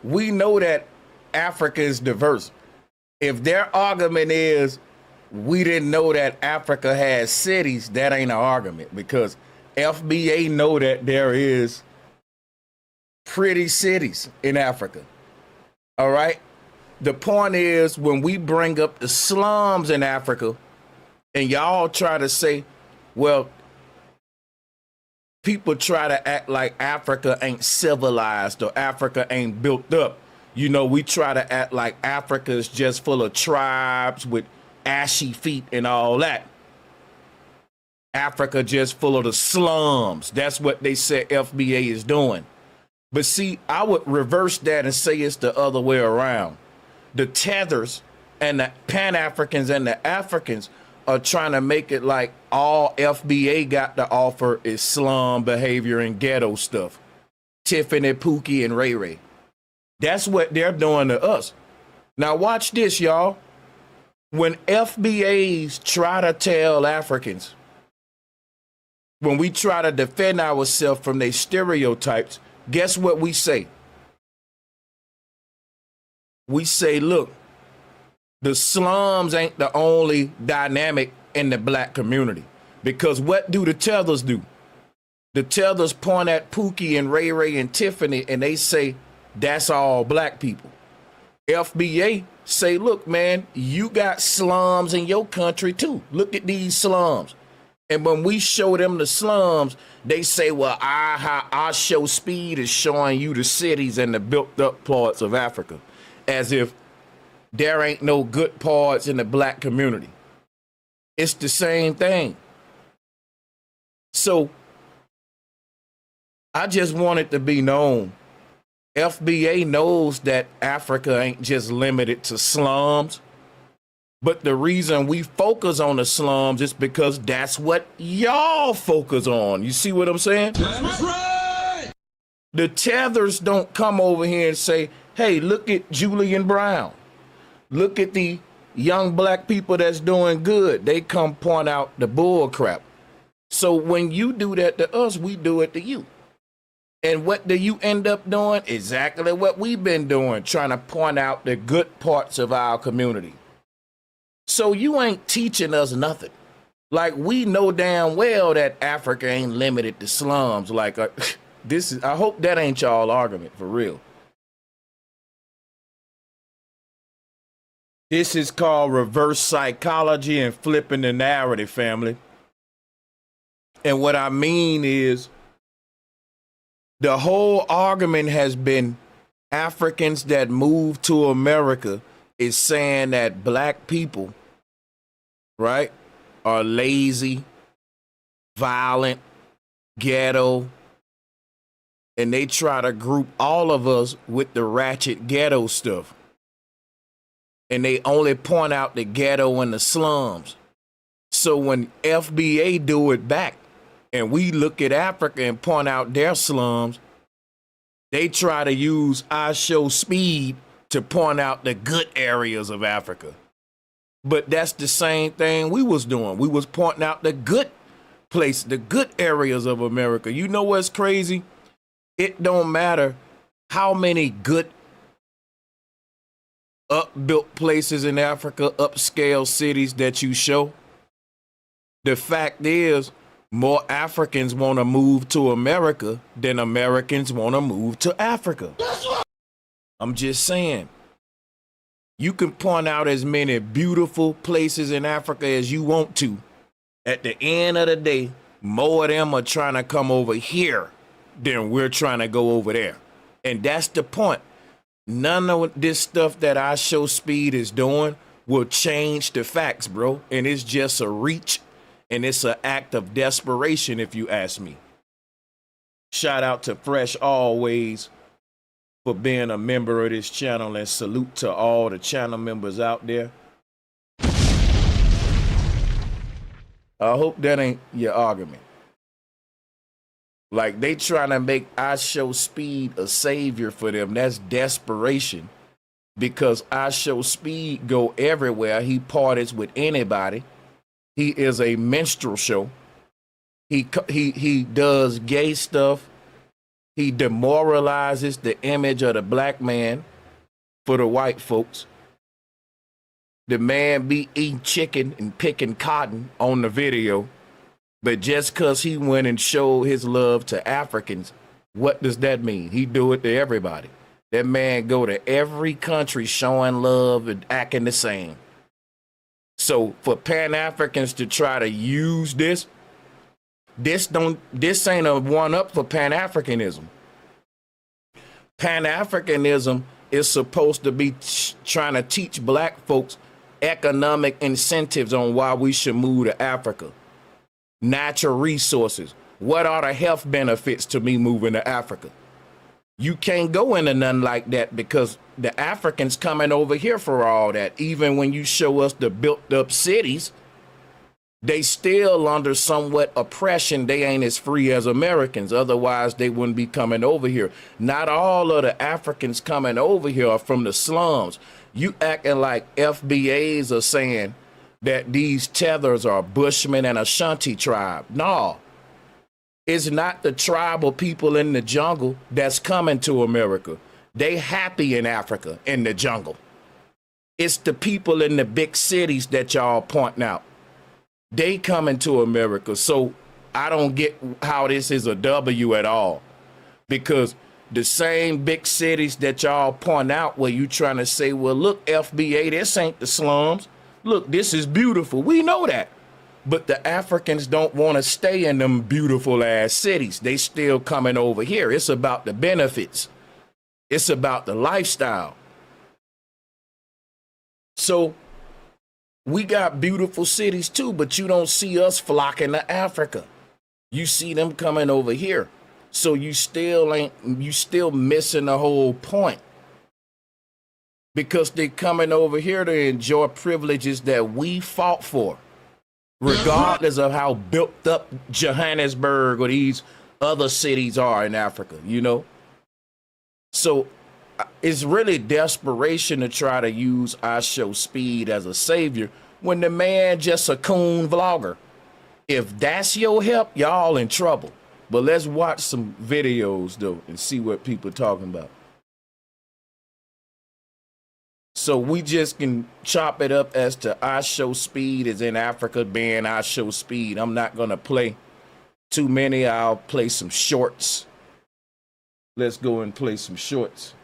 we know that Africa is diverse. If their argument is we didn't know that Africa has cities, that ain't an argument, because FBA know that there is pretty cities in Africa. All right. The point is, when we bring up the slums in Africa and y'all try to say, well, people try to act like Africa ain't civilized or Africa ain't built up. You know, we try to act like Africa is just full of tribes with ashy feet and all that. Africa just full of the slums. That's what they said FBA is doing. But see, I would reverse that and say it's the other way around. The tethers and the Pan-Africans and the Africans are trying to make it like all FBA got to offer is slum behavior and ghetto stuff. Tiffany, Pookie, and Ray Ray. That's what they're doing to us. Now watch this, y'all. When FBAs try to tell Africans, when we try to defend ourselves from their stereotypes, guess what we say? We say, look, the slums ain't the only dynamic in the black community. Because what do the tethers do? The tethers point at Pookie and Ray Ray and Tiffany and they say, that's all black people. FBA say, look, man, you got slums in your country too. Look at these slums. And when we show them the slums, they say, well, IShowSpeed is showing you the cities and the built up parts of Africa. As if there ain't no good parts in the black community. It's the same thing. So I just want it to be known. FBA knows that Africa ain't just limited to slums. But the reason we focus on the slums is because that's what y'all focus on. You see what I'm saying? That's right. The tethers don't come over here and say, hey, look at Julian Brown. Look at the young black people that's doing good. They come point out the bull crap. So when you do that to us, we do it to you. And what do you end up doing? Exactly what we've been doing, trying to point out the good parts of our community. So you ain't teaching us nothing. Like, we know damn well that Africa ain't limited to slums. Like, I hope that ain't y'all argument for real. This is called reverse psychology and flipping the narrative, family. And what I mean is, the whole argument has been Africans that move to America is saying that black people, right, are lazy, violent, ghetto, and they try to group all of us with the ratchet ghetto stuff. And they only point out the ghetto and the slums. So when FBA do it back and we look at Africa and point out their slums, they try to use IShowSpeed to point out the good areas of Africa. But that's the same thing we was doing. We was pointing out the good place, the good areas of America. You know what's crazy? It don't matter how many good upbuilt places in Africa, upscale cities that you show. The fact is, more Africans want to move to America than Americans want to move to Africa. I'm just saying. You can point out as many beautiful places in Africa as you want to. At the end of the day, more of them are trying to come over here than we're trying to go over there. And that's the point. None of this stuff that IShowSpeed is doing will change the facts, bro. And it's just a reach, and it's an act of desperation, if you ask me. Shout out to Fresh Always for being a member of this channel, and salute to all the channel members out there. I hope that ain't your argument. Like, they trying to make IShowSpeed a savior for them. That's desperation, because IShowSpeed go everywhere. He parties with anybody. He is a minstrel show. He does gay stuff. He demoralizes the image of the black man for the white folks. The man be eating chicken and picking cotton on the video, but just because he went and showed his love to Africans, what does that mean? He do it to everybody. That man go to every country showing love and acting the same. So for Pan-Africans to try to use this ain't a one-up for Pan-Africanism. Pan-Africanism is supposed to be trying to teach black folks economic incentives on why we should move to Africa. Natural resources. What are the health benefits to me moving to Africa? You can't go into nothing like that because the Africans coming over here for all that. Even when you show us the built up cities, they still under somewhat oppression. They ain't as free as Americans. Otherwise, they wouldn't be coming over here. Not all of the Africans coming over here are from the slums. You acting like FBAs are saying that these tethers are Bushmen and Ashanti tribe. No. It's not the tribal people in the jungle that's coming to America. They happy in Africa, in the jungle. It's the people in the big cities that y'all pointing out. They coming to America. So I don't get how this is a W at all. Because the same big cities that y'all point out where you trying to say, well, look, FBA, this ain't the slums. Look, this is beautiful. We know that. But the Africans don't want to stay in them beautiful ass cities. They still coming over here. It's about the benefits. It's about the lifestyle. So we got beautiful cities too, but you don't see us flocking to Africa. You see them coming over here. So you still missing the whole point. Because they're coming over here to enjoy privileges that we fought for. Regardless of how built up Johannesburg or these other cities are in Africa, you know? So it's really desperation to try to use IShowSpeed as a savior when the man just a coon vlogger. If that's your help, y'all in trouble. But let's watch some videos though and see what people are talking about. So we just can chop it up as to IShowSpeed is in Africa being IShowSpeed. I'm not going to play too many. I'll play some shorts. Let's go and play some shorts.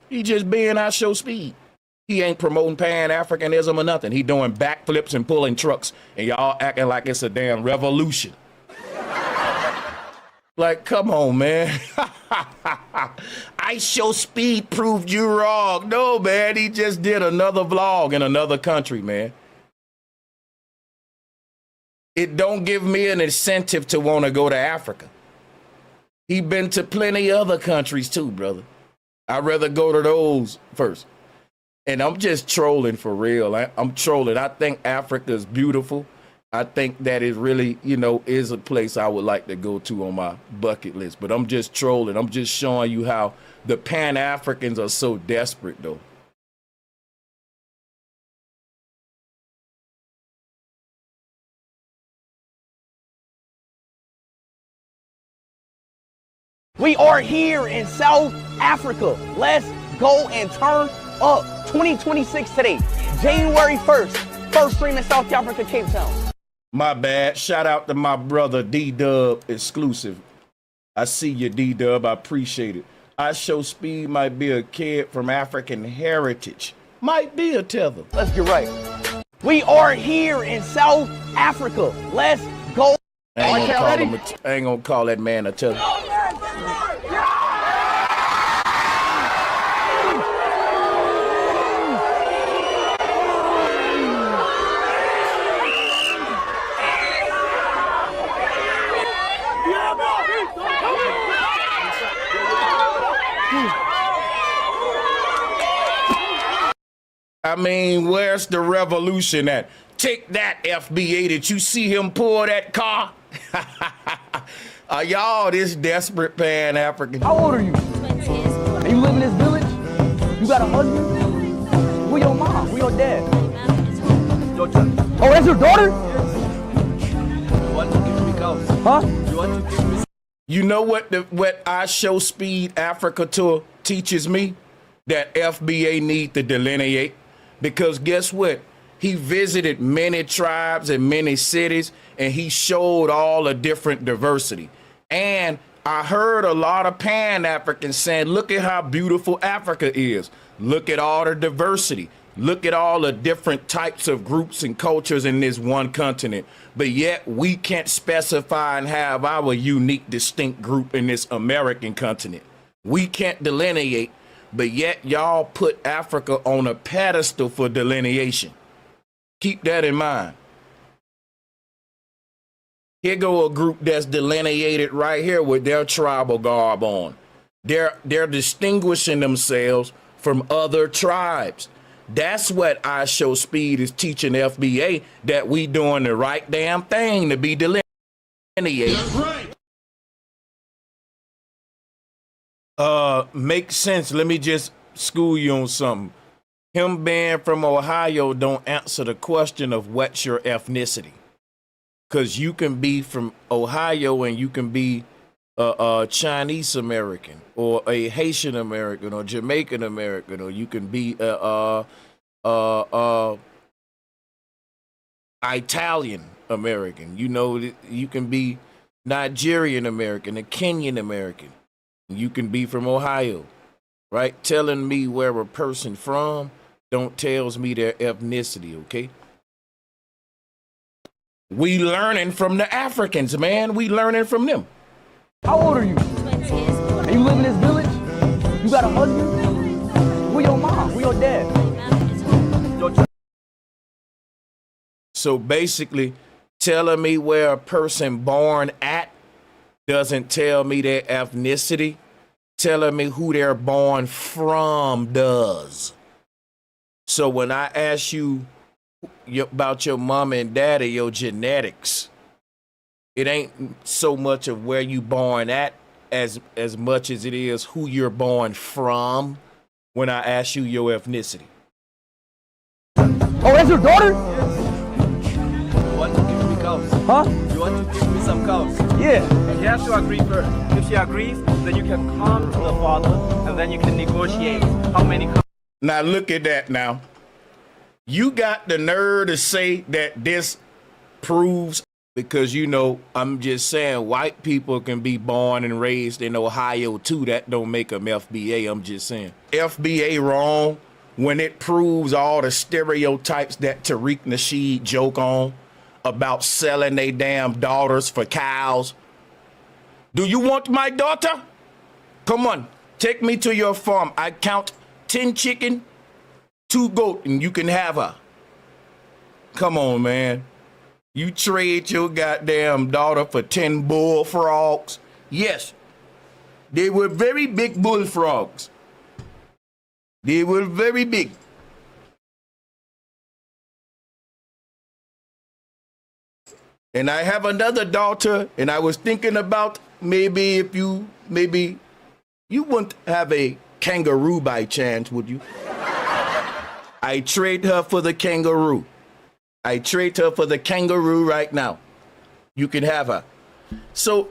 He just being IShowSpeed. He ain't promoting Pan-Africanism or nothing. He doing backflips and pulling trucks, and y'all acting like it's a damn revolution. Like, come on, man. IShowSpeed proved you wrong. No, man, he just did another vlog in another country, man. It don't give me an incentive to want to go to Africa. He been to plenty other countries too, brother. I'd rather go to those first. And I'm just trolling for real. I'm trolling. I think Africa is beautiful. I think that it really, you know, is a place I would like to go to on my bucket list. But I'm just trolling. I'm just showing you how the Pan-Africans are so desperate, though. We are here in South Africa. Let's go and turn up. 2026 today, January 1st, first stream in South Africa, Cape Town. My bad. Shout out to my brother D-Dub exclusive. I see you, D-Dub. I appreciate it. IShowSpeed might be a kid from African heritage. Might be a tether. Let's get right. We are here in South Africa. Let's go. I ain't gonna call that man a tether. I mean, where's the revolution at? Take that, FBA. Did you see him pull that car? Are y'all this desperate Pan-African? How old are you? And you live in this village? You got a husband? Who your mom? Who your dad? Your Oh, that's your daughter? You want to give me cows? Huh? You want to give me... You know what what IShowSpeed Africa tour teaches me? That FBA need to delineate. Because guess what? He visited many tribes and many cities, and he showed all the different diversity. And I heard a lot of Pan-Africans saying, look at how beautiful Africa is. Look at all the diversity. Look at all the different types of groups and cultures in this one continent. But yet we can't specify and have our unique, distinct group in this American continent. We can't delineate, but yet y'all put Africa on a pedestal for delineation. Keep that in mind. Here go a group that's delineated right here with their tribal garb on. They're distinguishing themselves from other tribes. That's what IShowSpeed is teaching FBA, that we doing the right damn thing to be delineated. That's right. Makes sense. Let me just school you on something. Him being from Ohio don't answer the question of what's your ethnicity. Because you can be from Ohio and you can be a Chinese American or a Haitian American or Jamaican American, or you can be Italian American. You know, you can be Nigerian American, a Kenyan American. You can be from Ohio, right? Telling me where a person from don't tells me their ethnicity, okay? We learning from the Africans, man. We learning from them. How old are you? And you live in this village? You got a husband? Who your mom? Who your dad? So basically, telling me where a person born at doesn't tell me their ethnicity. Telling me who they're born from does. So when I ask you about your mom and daddy, your genetics, it ain't so much of where you born at as much as it is who you're born from when I ask you your ethnicity. Oh, that's your daughter? You want to give me cows? Huh? You want to give me some cows? Yeah. And you have to agree first. If she agrees, then you can come to the father and then you can negotiate how many cows. Now look at that now. You got the nerve to say that this proves, because, you know, I'm just saying white people can be born and raised in Ohio too. That don't make them FBA. I'm just saying. FBA wrong when it proves all the stereotypes that Tariq Nasheed joke on about selling they damn daughters for cows. Do you want my daughter? Come on, take me to your farm. I count 10 chicken, 2 goat, and you can have her. Come on, man. You trade your goddamn daughter for 10 bullfrogs? Yes, they were very big bullfrogs. They were very big. And I have another daughter, and I was thinking about maybe if you wouldn't have a kangaroo by chance, would you? I trade her for the kangaroo. I trade her for the kangaroo right now. You can have her. So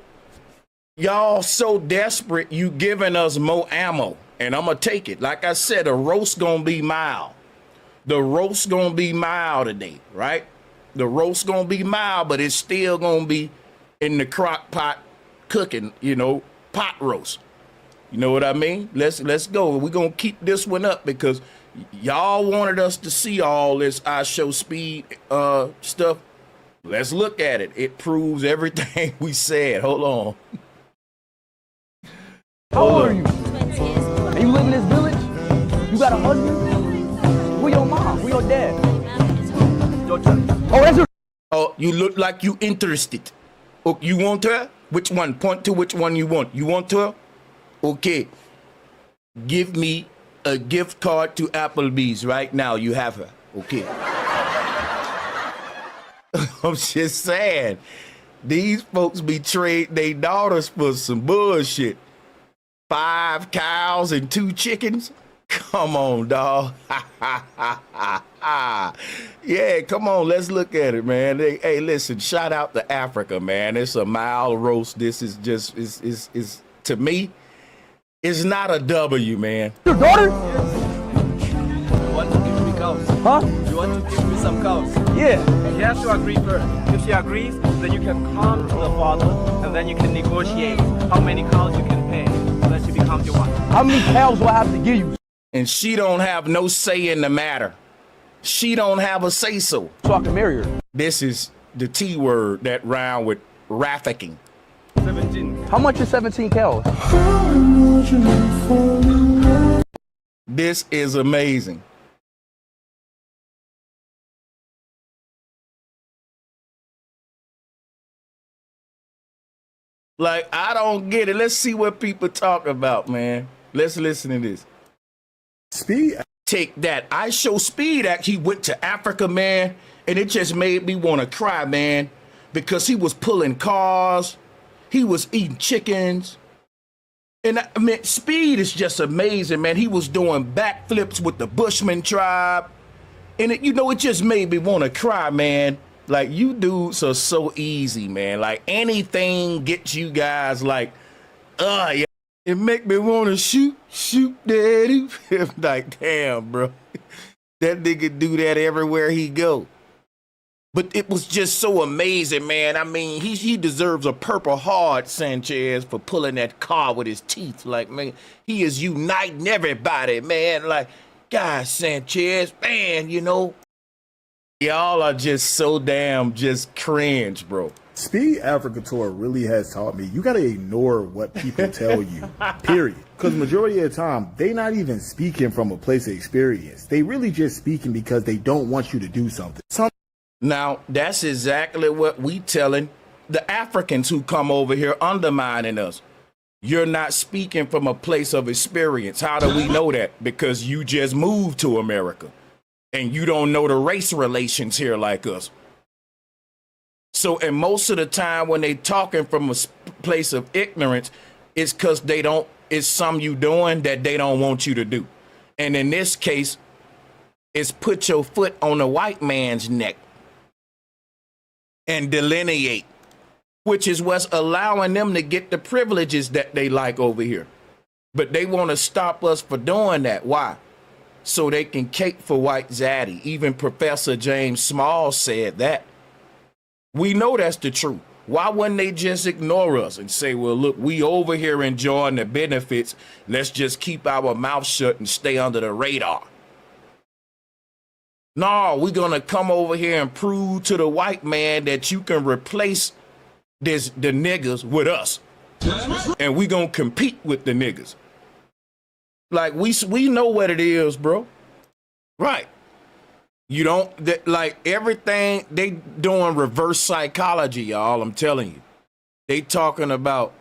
y'all so desperate, you giving us more ammo, and I'm gonna take it. Like I said, the roast gonna be mild. The roast gonna be mild today, right? The roast gonna be mild, but it's still gonna be in the crock pot cooking, you know, pot roast. You know what I mean? Let's go. We're gonna keep this one up because y'all wanted us to see all this IShowSpeed stuff. Let's look at it. It proves everything we said. Hold on. How old are you? And you live in this village? You got a husband? Who your mom? Who your dad? Oh, that's your... Oh, you look like you interested. Oh, you want her? Which one? Point to which one you want. You want her? Okay. Give me a gift card to Applebee's right now. You have her. Okay. I'm just saying, these folks be trading their daughters for some bullshit. 5 cows and 2 chickens? Come on, dog. Yeah, come on, let's look at it, man. Hey, listen, shout out to Africa, man. It's a mild roast. This is just is to me, it's not a W, man. Your daughter? You want to give me cows? Huh? You want to give me some cows? Yeah. She has to agree first. If she agrees, then you can come to the father and then you can negotiate how many cows you can pay so that she becomes your wife. How many cows do I have to give you And she don't have no say in the matter. She don't have a say-so. so I can marry her? This is the T word that rhyme with trafficking. 17. How much is 17 cows? This is amazing. Like, I don't get it. Let's see what people talk about, man. Let's listen to this. Speed. Take that. IShowSpeed actually went to Africa, man, and it just made me want to cry, man, because he was pulling cars, he was eating chickens, and I mean, Speed is just amazing, man. He was doing backflips with the Bushman tribe, and it just made me want to cry, man. Like, you dudes are so easy, man. Like, anything gets you guys like, yeah. It make me want to shoot daddy. Like, damn, bro. That nigga do that everywhere he go. But it was just so amazing, man. I mean, he deserves a Purple Heart, Sanchez, for pulling that car with his teeth. Like, man, he is uniting everybody, man. Like, God, Sanchez, man, y'all are just so damn just cringe, bro. Speed Africa tour really has taught me you gotta ignore what people tell you, period. Because majority of the time, they not even speaking from a place of experience. They really just speaking because they don't want you to do something. Now, that's exactly what we telling the Africans who come over here undermining us. You're not speaking from a place of experience. How do we know that? Because you just moved to America and you don't know the race relations here like us. So, and most of the time when they talking from a place of ignorance, it's because it's something you doing that they don't want you to do. And in this case, it's put your foot on the white man's neck and delineate, which is what's allowing them to get the privileges that they like over here. But they want to stop us for doing that. Why? So they can cape for white zaddy. Even Professor James Small said that. We know that's the truth. Why wouldn't they just ignore us and say, well, look, we over here enjoying the benefits. Let's just keep our mouth shut and stay under the radar. No, we're going to come over here and prove to the white man that you can replace the niggas with us. And we're going to compete with the niggas. Like, we know what it is, bro. Right. You don't, like, everything, they doing reverse psychology, y'all, I'm telling you. They talking about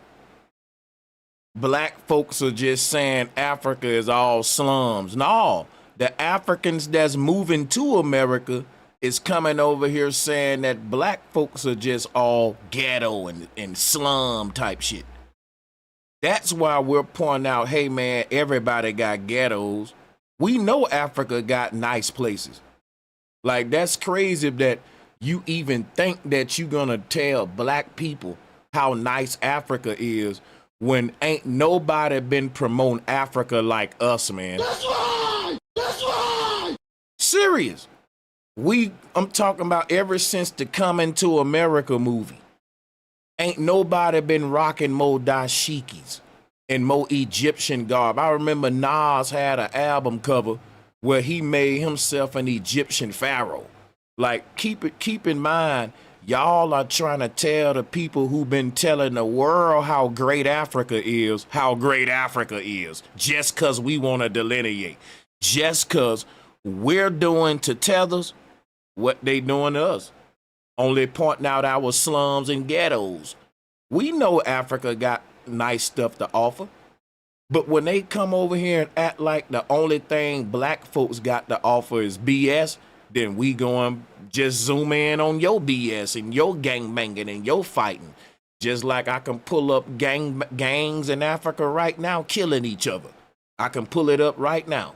black folks are just saying Africa is all slums. No, the Africans that's moving to America is coming over here saying that black folks are just all ghetto and slum type shit. That's why we're pointing out, hey, man, everybody got ghettos. We know Africa got nice places. Like, that's crazy that you even think that you're gonna tell black people how nice Africa is when ain't nobody been promoting Africa like us, man. That's right! That's right! Serious. I'm talking about ever since the Coming to America movie. Ain't nobody been rocking more dashikis and more Egyptian garb. I remember Nas had an album cover where he made himself an Egyptian pharaoh. Like, keep in mind, y'all are trying to tell the people who've been telling the world how great Africa is, just because we want to delineate. Just because we're doing to tethers what they doing to us. Only pointing out our slums and ghettos. We know Africa got nice stuff to offer. But when they come over here and act like the only thing black folks got to offer is BS, then we going just zoom in on your BS and your gangbanging and your fighting. Just like I can pull up gangs in Africa right now killing each other. I can pull it up right now.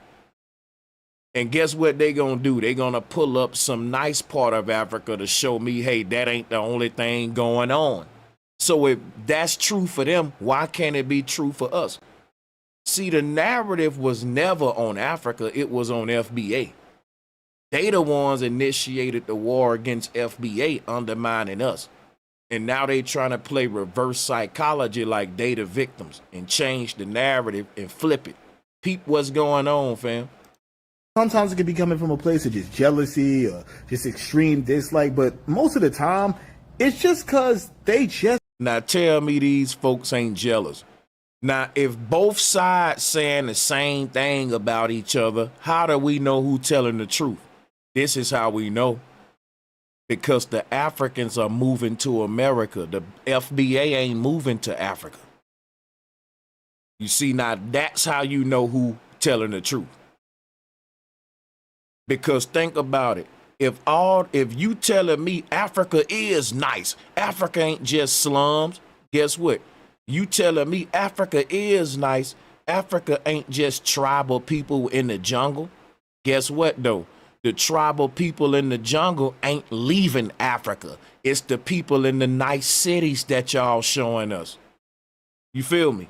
And guess what they gonna do? They gonna pull up some nice part of Africa to show me, hey, that ain't the only thing going on. So if that's true for them, why can't it be true for us? See, the narrative was never on Africa. It was on FBA. They the ones initiated the war against FBA, undermining us. And now they trying to play reverse psychology like they the victims and change the narrative and flip it. Peep what's going on, fam. Sometimes it can be coming from a place of just jealousy or just extreme dislike, but most of the time, it's just because they just... Now tell me these folks ain't jealous. Now, if both sides saying the same thing about each other, how do we know who telling the truth? This is how we know. Because the Africans are moving to America. The FBA ain't moving to Africa. You see, now that's how you know who telling the truth. Because think about it. If you telling me Africa is nice, Africa ain't just slums, guess what? You telling me Africa is nice, Africa ain't just tribal people in the jungle. Guess what though? The tribal people in the jungle ain't leaving Africa. It's the people in the nice cities that y'all showing us. You feel me?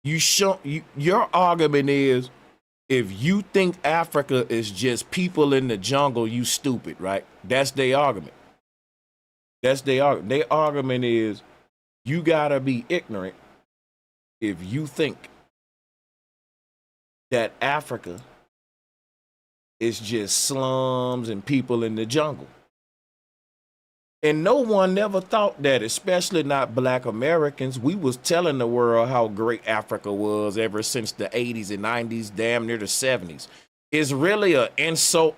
Your argument is, if you think Africa is just people in the jungle, you stupid, right? That's their argument. That's their argument. Their argument is, you gotta be ignorant if you think that Africa is just slums and people in the jungle. And no one never thought that, especially not Black Americans. We was telling the world how great Africa was ever since the 80s and 90s, damn near the 70s. It's really an insult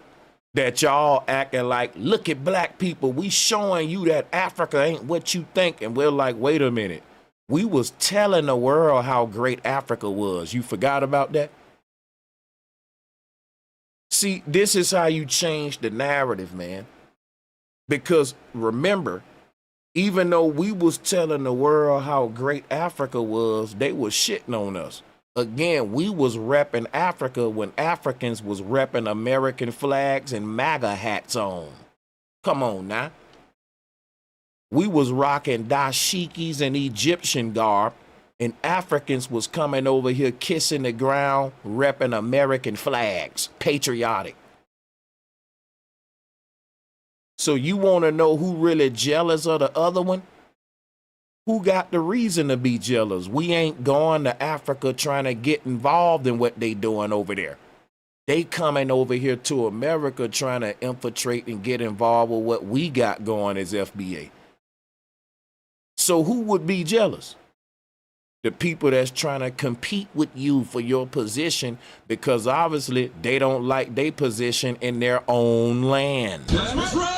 that y'all acting like, look at Black people, we showing you that Africa ain't what you think. And we're like, wait a minute. We was telling the world how great Africa was. You forgot about that? See, this is how you change the narrative, man. Because remember, even though we was telling the world how great Africa was, they was shitting on us. Again, we was repping Africa when Africans was repping American flags and MAGA hats on. Come on now. We was rocking dashikis and Egyptian garb, and Africans was coming over here kissing the ground, repping American flags, patriotic. So you want to know who really jealous of the other one? Who got the reason to be jealous? We ain't going to Africa trying to get involved in what they doing over there. They coming over here to America trying to infiltrate and get involved with what we got going as FBA. So who would be jealous? The people that's trying to compete with you for your position, because obviously they don't like their position in their own land. That's right.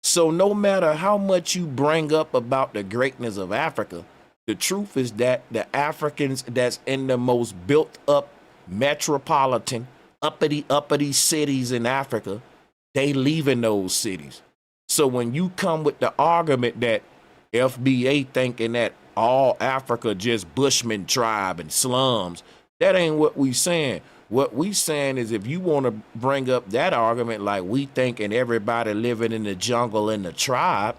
So no matter how much you bring up about the greatness of Africa, the truth is that the Africans that's in the most built up metropolitan uppity cities in Africa, they leaving those cities. So when you come with the argument that FBA thinking that all Africa just Bushman tribe and slums, that ain't what we saying. What we saying is, if you want to bring up that argument like we thinking everybody living in the jungle in the tribe,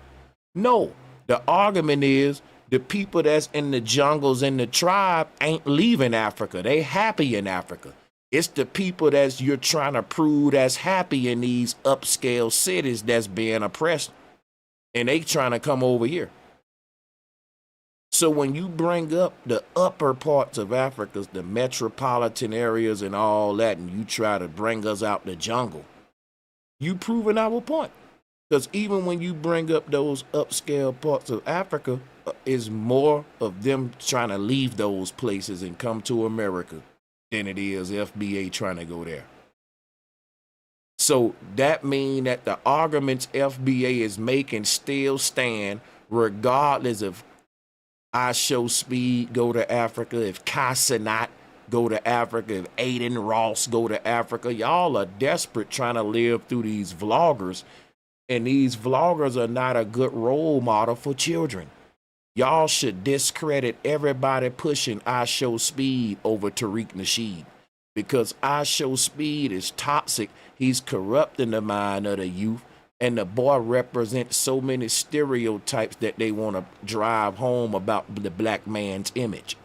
no. The argument is the people that's in the jungles in the tribe ain't leaving Africa. They happy in Africa. It's the people that's you're trying to prove that's happy in these upscale cities that's being oppressed, and they trying to come over here. So when you bring up the upper parts of Africa, the metropolitan areas and all that, and you try to bring us out the jungle, you proving our point. Because even when you bring up those upscale parts of Africa, is more of them trying to leave those places and come to America than it is FBA trying to go there. So that means that the arguments FBA is making still stand, regardless of IShowSpeed go to Africa, if Casanat go to Africa, if Aiden Ross go to Africa. Y'all are desperate trying to live through these vloggers, and these vloggers are not a good role model for children. Y'all should discredit everybody pushing IShowSpeed over Tariq Nasheed. because IShowSpeed is toxic. He's corrupting the mind of the youth. And the boy represents so many stereotypes that they want to drive home about the black man's image.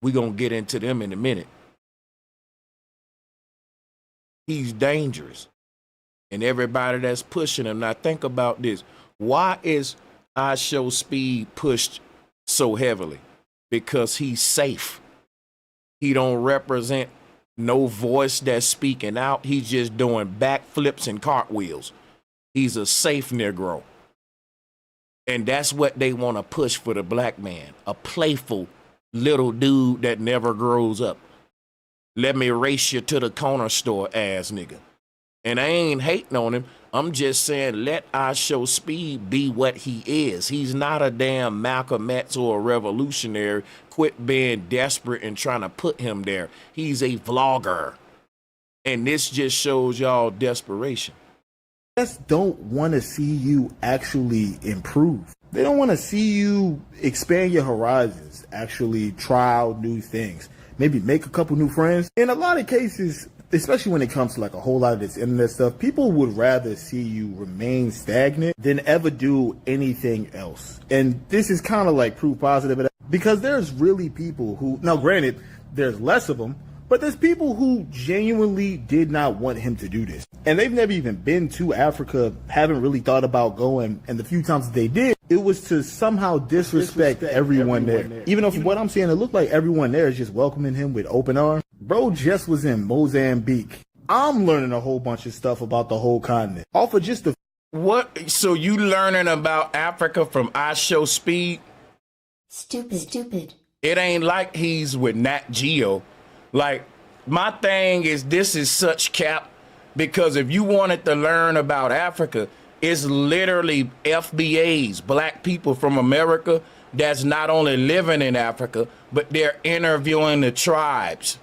We're going to get into them in a minute. He's dangerous. And everybody that's pushing him. Now think about this. Why is IShowSpeed pushed so heavily? Because he's safe. He don't represent no voice that's speaking out. He's just doing backflips and cartwheels. He's a safe Negro. And that's what they want to push for the black man. A playful little dude that never grows up. Let me race you to the corner store ass nigga. And I ain't hating on him. I'm just saying let IShowSpeed be what he is. He's not a damn Malcolm X or a revolutionary. Quit being desperate and trying to put him there. He's a vlogger. And this just shows y'all desperation. Just don't want to see you actually improve. They don't want to see you expand your horizons, actually try out new things, maybe make a couple new friends. In a lot of cases, especially when it comes to like a whole lot of this internet stuff, people would rather see you remain stagnant than ever do anything else. And this is kind of like proof positive of that, because there's really people who, now granted, there's less of them, but there's people who genuinely did not want him to do this. And they've never even been to Africa, haven't really thought about going. And the few times that they did, it was to somehow disrespect everyone there. Even though from what I'm seeing, it looked like everyone there is just welcoming him with open arms. Bro just was in Mozambique. I'm learning a whole bunch of stuff about the whole continent. Off of just the... What? So you learning about Africa from IShowSpeed? Stupid. It ain't like he's with Nat Geo. Like, my thing is, this is such cap, because if you wanted to learn about Africa, it's literally FBAs, black people from America, that's not only living in Africa, but they're interviewing the tribes.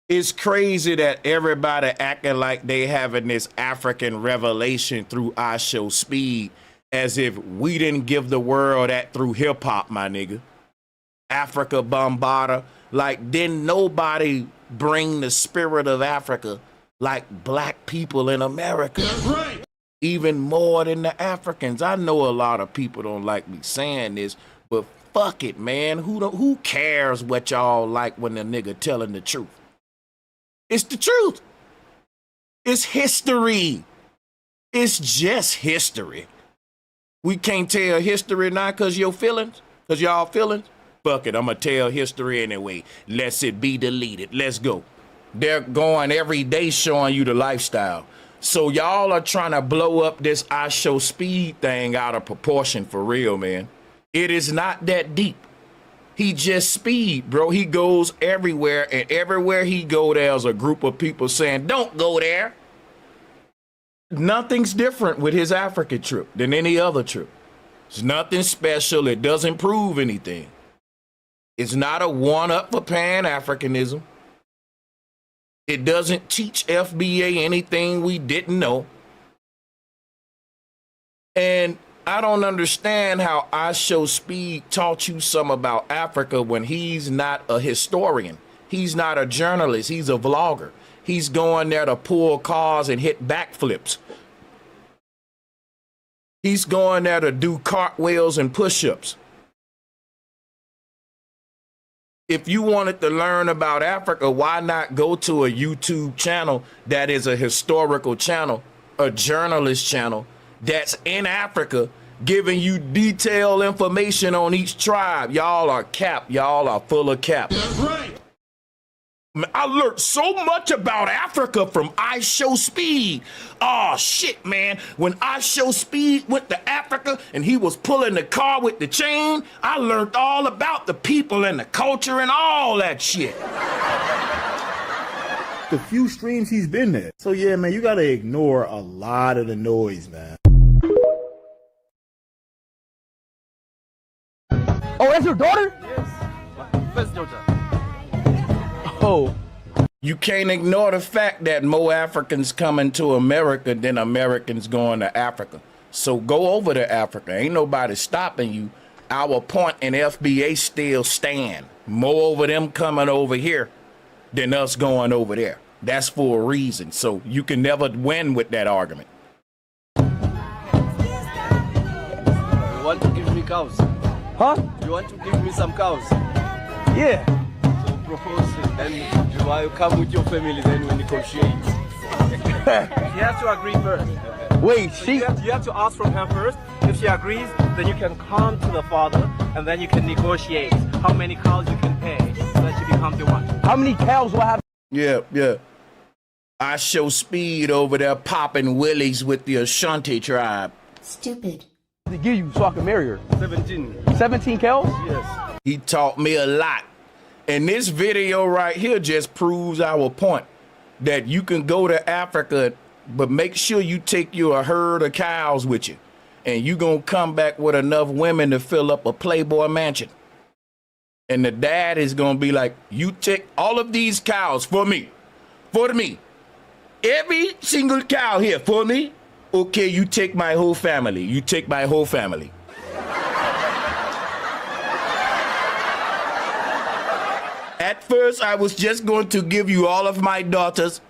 It's crazy that everybody acting like they having this African revelation through IShowSpeed, as if we didn't give the world that through hip hop, my nigga. Africa Bombada. Like, didn't nobody bring the spirit of Africa like black people in America? That's right. Even more than the Africans. I know a lot of people don't like me saying this, but fuck it, man. Who cares what y'all like when the nigga telling the truth? It's the truth. It's history. It's just history. We can't tell history now because your feelings, because y'all feelings. Fuck it, I'm gonna tell history anyway. Let's it be deleted. Let's go. They're going every day showing you the lifestyle. So y'all are trying to blow up this IShowSpeed thing out of proportion for real, man. It is not that deep. He just speed, bro. He goes everywhere, and everywhere he go, there's a group of people saying, don't go there. Nothing's different with his African trip than any other trip. It's nothing special. It doesn't prove anything. It's not a one-up for Pan-Africanism. It doesn't teach FBA anything we didn't know. And I don't understand how IShowSpeed taught you some about Africa when he's not a historian. He's not a journalist. He's a vlogger. He's going there to pull cars and hit backflips. He's going there to do cartwheels and push-ups. If you wanted to learn about Africa, why not go to a YouTube channel that is a historical channel, a journalist channel that's in Africa, giving you detailed information on each tribe? Y'all are cap. Y'all are full of cap. That's right. I learned so much about Africa from IShowSpeed. Oh shit, man. When IShowSpeed went to Africa and he was pulling the car with the chain, I learned all about the people and the culture and all that shit. The few streams he's been there. So yeah, man, you gotta ignore a lot of the noise, man. Oh, that's your daughter? Yes. My first daughter. Oh. You can't ignore the fact that more Africans coming to America than Americans going to Africa. So go over to Africa. Ain't nobody stopping you. Our point in FBA still stand. More over them coming over here than us going over there. That's for a reason. So you can never win with that argument. You want to give me cows? Huh? You want to give me some cows? Yeah. So propose it. Then you come with your family, then we negotiate. She has to agree first. Wait, So she. you have to ask from her first. If she agrees, then you can come to the father and then you can negotiate how many cows you can pay so that she becomes your wife. How many cows will I have? Yeah. I show speed over there popping willies with the Ashanti tribe. Stupid. To give you so I can marry her? 17. 17 cows? Yes. He taught me a lot. And this video right here just proves our point that you can go to Africa, but make sure you take a herd of cows with you. And you gonna come back with enough women to fill up a Playboy mansion. And the dad is gonna be like, you take all of these cows for me. Every single cow here for me. Okay, you take my whole family. At first, I was just going to give you all of my daughters,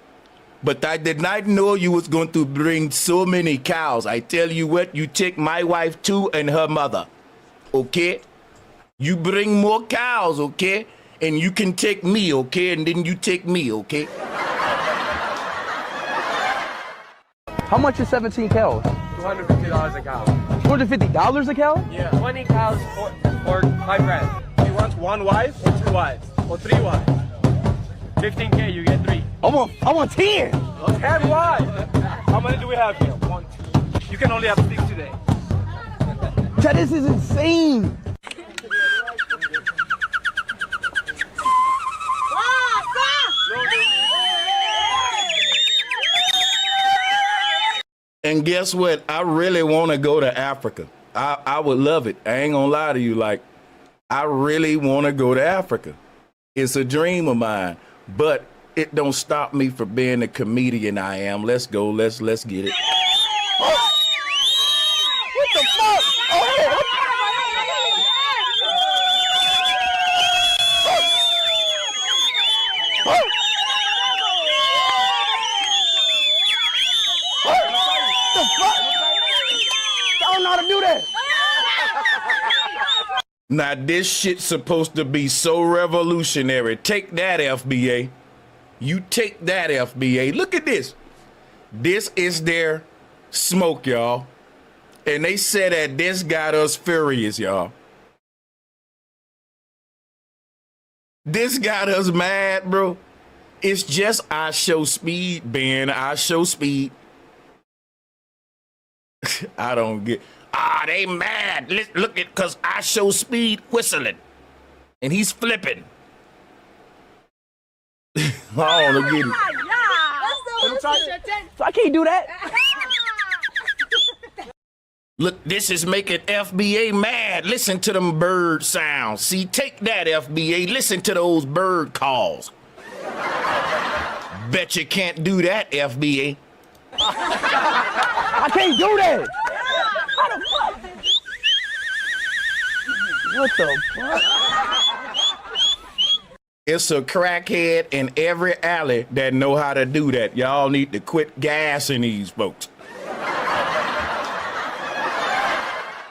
but I did not know you was going to bring so many cows. I tell you what, you take my wife too and her mother, okay? You bring more cows, okay? And you can take me, okay? And then you take me, okay? How much is 17 cows? $250 a cow. $250 a cow? Yeah. 20 cows for $5,000. You want one wife or two wives or three wives? 15K, you get three. I want 10. 10 wives. How many do we have here? 1, 2. You can only have 6 today. Chad, this is insane. And guess what? I really want to go to Africa. I would love it. I ain't gonna lie to you. Like, I really want to go to Africa. It's a dream of mine, but it don't stop me from being the comedian I am. Let's go. Let's get it. What the fuck? Oh. The fuck? I don't know how to do that. Now this shit's supposed to be so revolutionary. Take that, FBA. You take that, FBA. Look at this. This is their smoke, y'all. And they said that this got us furious, y'all. This got us mad, bro. It's just IShowSpeed, Ben. IShowSpeed. I don't get. They mad. Look at, cause IShowSpeed whistling, and he's flipping. Oh, look at it. So I can't do that. Look, this is making FBA mad. Listen to them bird sounds. See, take that, FBA. Listen to those bird calls. Bet you can't do that, FBA. I can't do that. How the fuck? What the fuck? It's a crackhead in every alley that know how to do that. Y'all need to quit gassing these folks.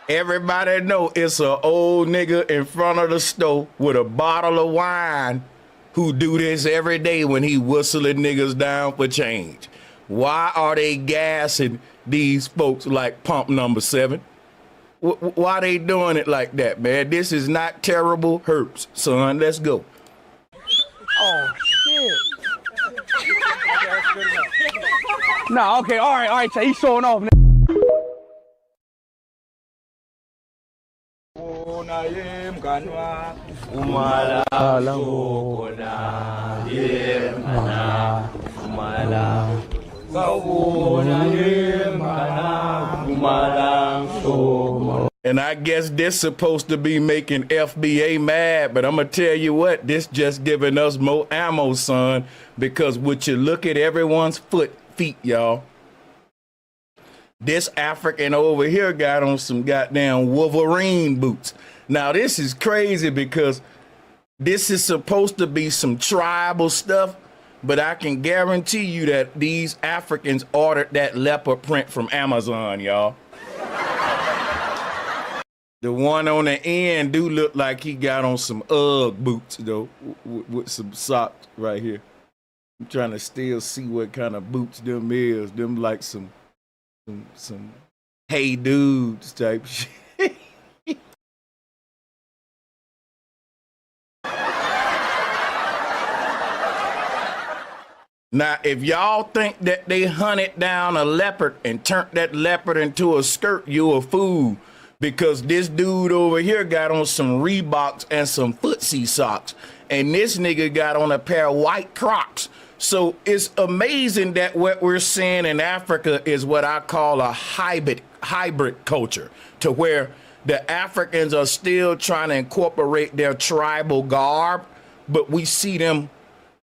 Everybody know it's an old nigga in front of the store with a bottle of wine who do this every day when he whistling niggas down for change. Why are they gassing these folks like pump number 7? Why they doing it like that, man? This is not terrible herbs, son. Let's go. Oh, shit. Nah, okay, all right, so he's showing off now. And I guess this supposed to be making FBA mad, but I'm gonna tell you what, this just giving us more ammo, son, because would you look at everyone's feet, y'all? This African over here got on some goddamn Wolverine boots. Now this is crazy because This is supposed to be some tribal stuff, but I can guarantee you that these Africans ordered that leopard print from Amazon, y'all. The one on the end do look like he got on some Ugg boots, though, with some socks right here. I'm trying to still see what kind of boots them is. Them like some hey dudes type shit. Now, if y'all think that they hunted down a leopard and turned that leopard into a skirt, you a fool. Because this dude over here got on some Reeboks and some footsie socks. And this nigga got on a pair of white Crocs. So it's amazing that what we're seeing in Africa is what I call a hybrid culture, to where the Africans are still trying to incorporate their tribal garb, but we see them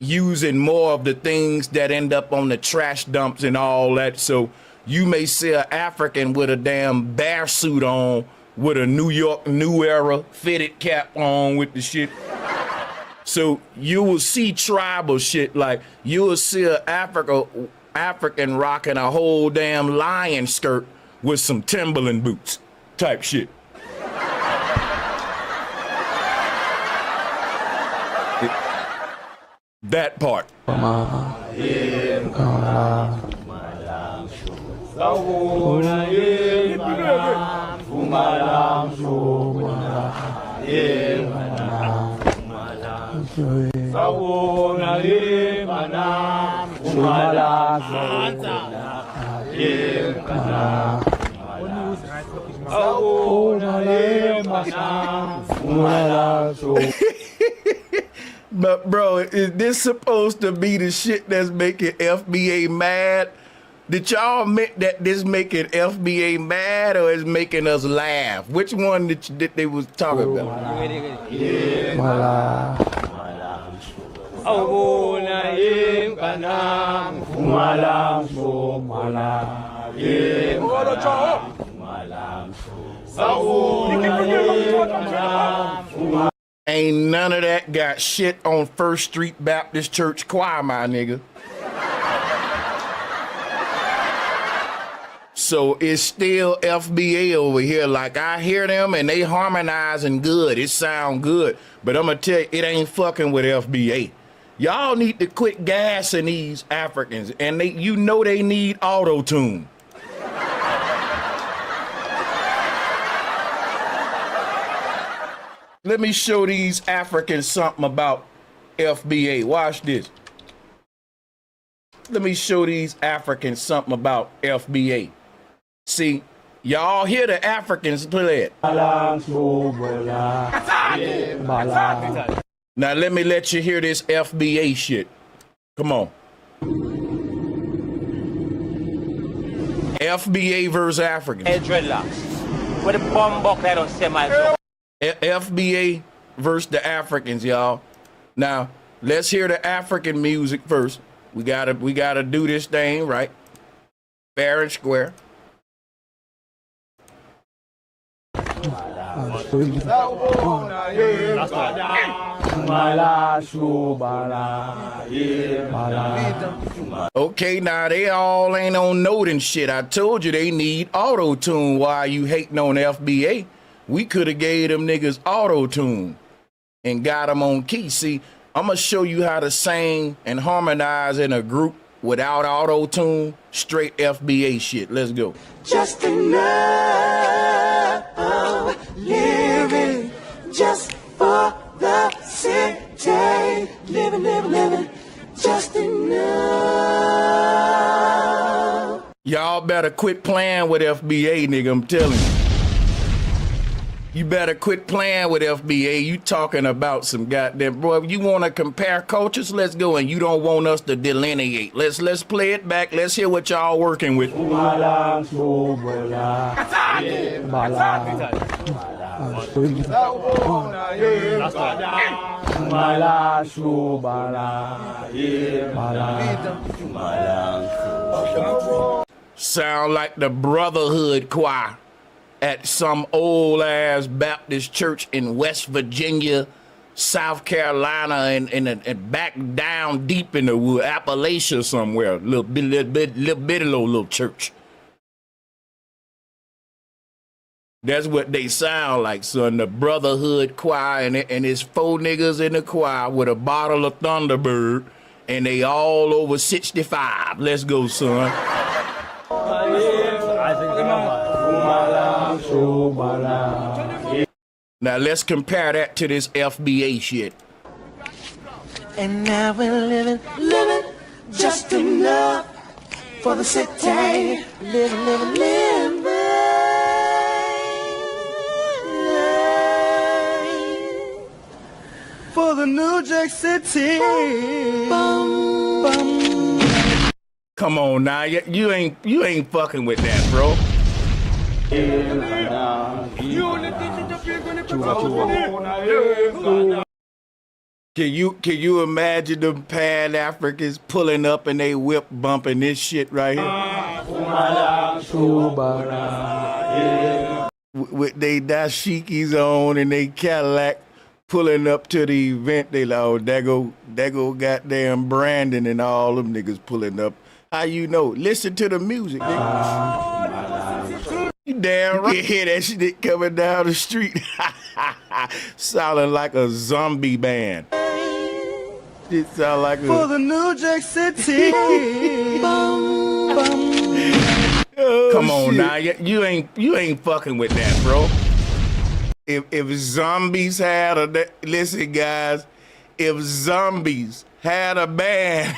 using more of the things that end up on the trash dumps and all that. So you may see an African with a damn bear suit on, with a New York New Era fitted cap on with the shit. So you will see tribal shit, like you will see an African rocking a whole damn lion skirt with some Timberland boots type shit. That part. But bro, is this supposed to be the shit that's making FBA mad? Did y'all admit that this making FBA mad or is making us laugh? Which one that they was talking about? Ain't none of that got shit on First Street Baptist Church choir, my nigga. So it's still FBA over here. Like, I hear them and they harmonizing good. It sound good. But I'm gonna tell you, it ain't fucking with FBA. Y'all need to quit gassing these Africans, and you know they need auto-tune. Let me show these Africans something about FBA. Watch this. Let me show these Africans something about FBA. See, y'all hear the Africans play it. Now let me let you hear this FBA shit. Come on. FBA versus Africans. Dreadlocks. With a bomb box that on semi. FBA versus the Africans, y'all. Now, let's hear the African music first. We gotta do this thing right. Fair and square. Okay, now they all ain't on note and shit. I told you they need auto-tune. Why you hating on FBA? We could have gave them niggas auto-tune and got them on key. See, I'm going to show you how to sing and harmonize in a group without auto-tune. Straight FBA shit. Let's go. Just enough living just for the city. Living, just enough. Y'all better quit playing with FBA, nigga, I'm telling you. You better quit playing with FBA. You talking about some goddamn, bro. If you want to compare cultures, let's go. And you don't want us to delineate. Let's play it back. Let's hear what y'all working with. Sound like the Brotherhood Choir at some old ass Baptist church in West Virginia South Carolina and back down deep in the wood, Appalachia somewhere, little bitty little church. That's what they sound like, son. The Brotherhood Choir, and it's 4 niggas in the choir with a bottle of Thunderbird, and they all over 65. Let's go, son. Now let's compare that to this FBA shit. And now we're living just enough for the city. Living. For the New Jack City. Come on now, you ain't fucking with that, bro. Can you imagine them Pan-Africans pulling up and they whip bumping this shit right here? With they dashikis on and they Cadillac pulling up to the event, they like, oh, there go goddamn Brandon and all them niggas pulling up. How you know? Listen to the music, nigga. You damn right. You hear that shit coming down the street. Sounding like a zombie band. It sound like a... For the New Jack City. Oh, come on shit. Now, you ain't fucking with that, bro. If zombies had a... Listen, guys. If zombies had a band...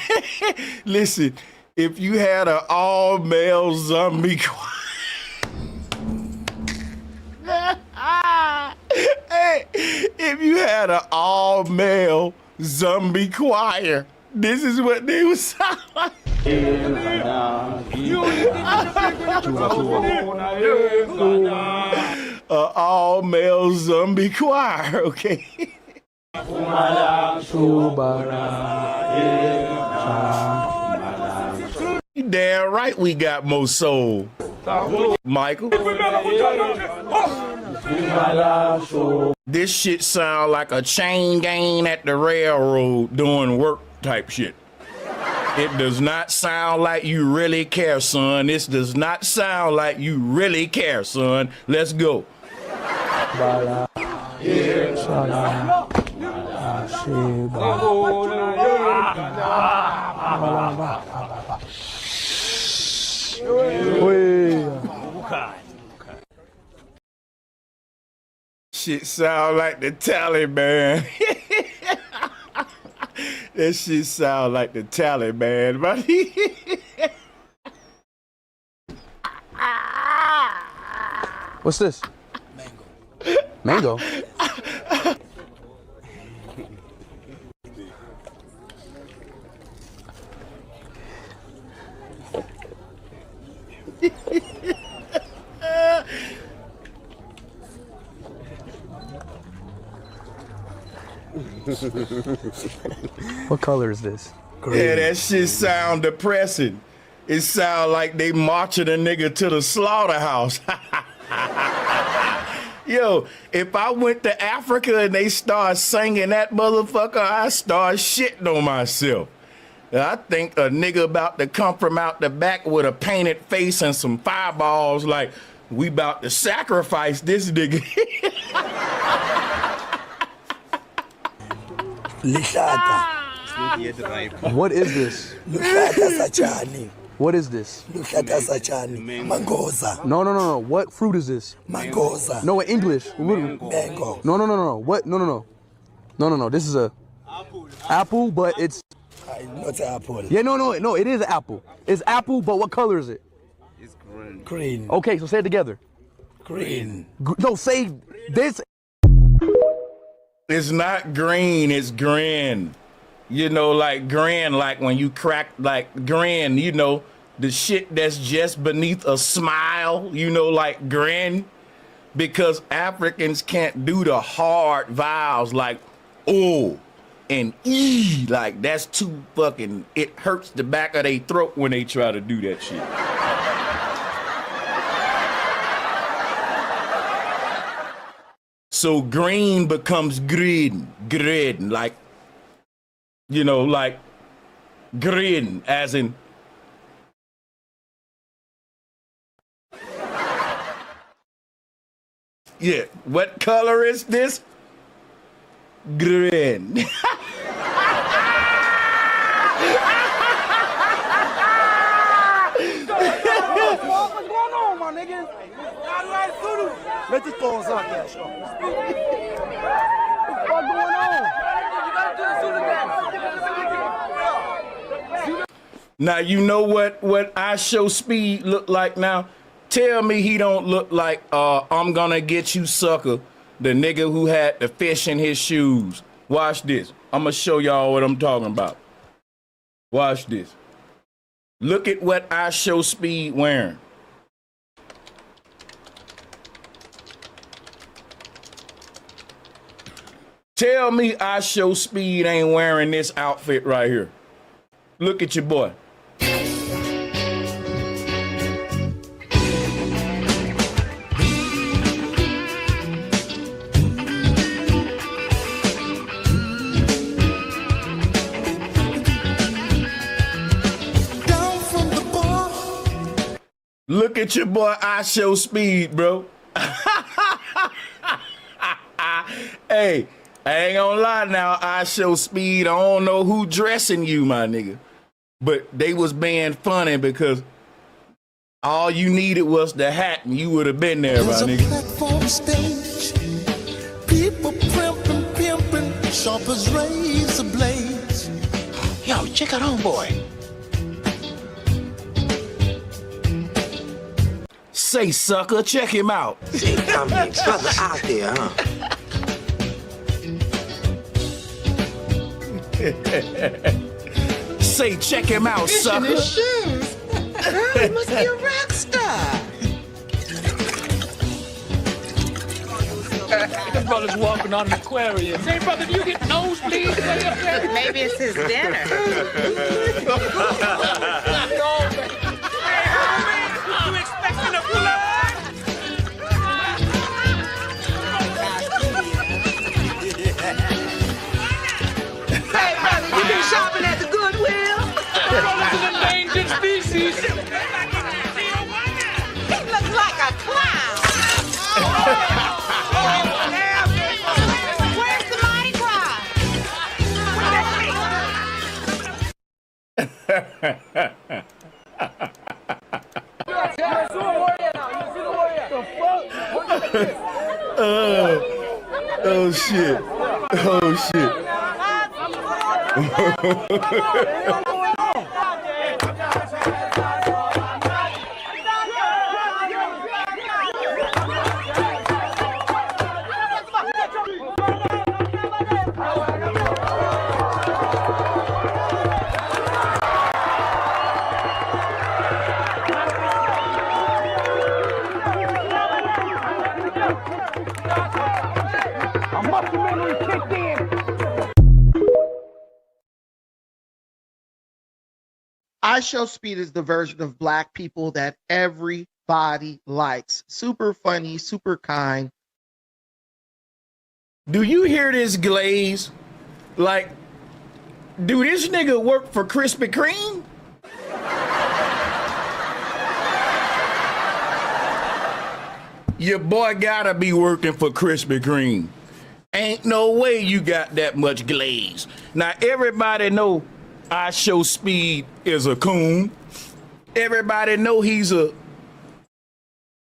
Listen, if you had an all-male zombie choir... Hey, if you had an all-male zombie choir, this is what they would sound like. An all-male zombie choir, okay? You damn right we got more soul. Michael? This shit sound like a chain gang at the railroad doing work type shit. It does not sound like you really care, son. This does not sound like you really care, son. Let's go. Shit sound like the Taliban. That shit sound like the Taliban, buddy. What's this? Mango. What color is this? Green. Yeah, that shit sound depressing. It sound like they marching a nigga to the slaughterhouse. Yo, if I went to Africa and they start singing that motherfucker, I start shitting on myself. I think a nigga about to come from out the back with a painted face and some fireballs like, we about to sacrifice this nigga. What is this? What is this? Mangoza. No. What fruit is this? Mangoza. No, in English. Mango. No. What? No. This is a apple, but it's not apple. Yeah, no. It is an apple. It's apple, but what color is it? It's green. Green. Okay, so say it together. Green. No, say this. It's not green, it's grin. You know, like grin, like when you crack, like grin, you know, the shit that's just beneath a smile, you know, like grin. Because Africans can't do the hard vowels like O and E. Like that's too fucking, it hurts the back of their throat when they try to do that shit. So green becomes green, like, you know, like green, as in. Yeah, what color is this? Green. What's going on, my niggas? Let this go on there, sure. What's going on? Now you know what IShowSpeed look like now? Tell me he don't look like I'm gonna get you sucker, the nigga who had the fish in his shoes. Watch this. I'm gonna show y'all what I'm talking about. Watch this. Look at what IShowSpeed wearing. Tell me IShowSpeed ain't wearing this outfit right here. Look at your boy. Look at your boy IShowSpeed, bro. Hey, I ain't gonna lie now, IShowSpeed, I don't know who dressing you, my nigga. But they was being funny because all you needed was the hat and you would have been there, my nigga. Platform stage, people pimping, sharp as razor blades. Yo, check out homeboy. Say, sucker, check him out. See, I'm brother out there, huh? Say, check him out, sucker. His shoes. Girl, he must be a rock star. The brother's walking on an aquarium. Say, brother, do you get nosebleeds way up there? Maybe it's his dinner. No, man. Hey, homie, you expecting a flood? Hey, brother, you been shopping at the Goodwill? The brother's an endangered species. He looks like a clown. Where's the Mardi Gras? Oh shit. Oh shit. IShowSpeed is the version of black people that everybody likes. Super funny, super kind. Do you hear this glaze? Like, do this nigga work for Krispy Kreme? Your boy gotta be working for Krispy Kreme. Ain't no way you got that much glaze. Now everybody know IShowSpeed is a coon. Everybody know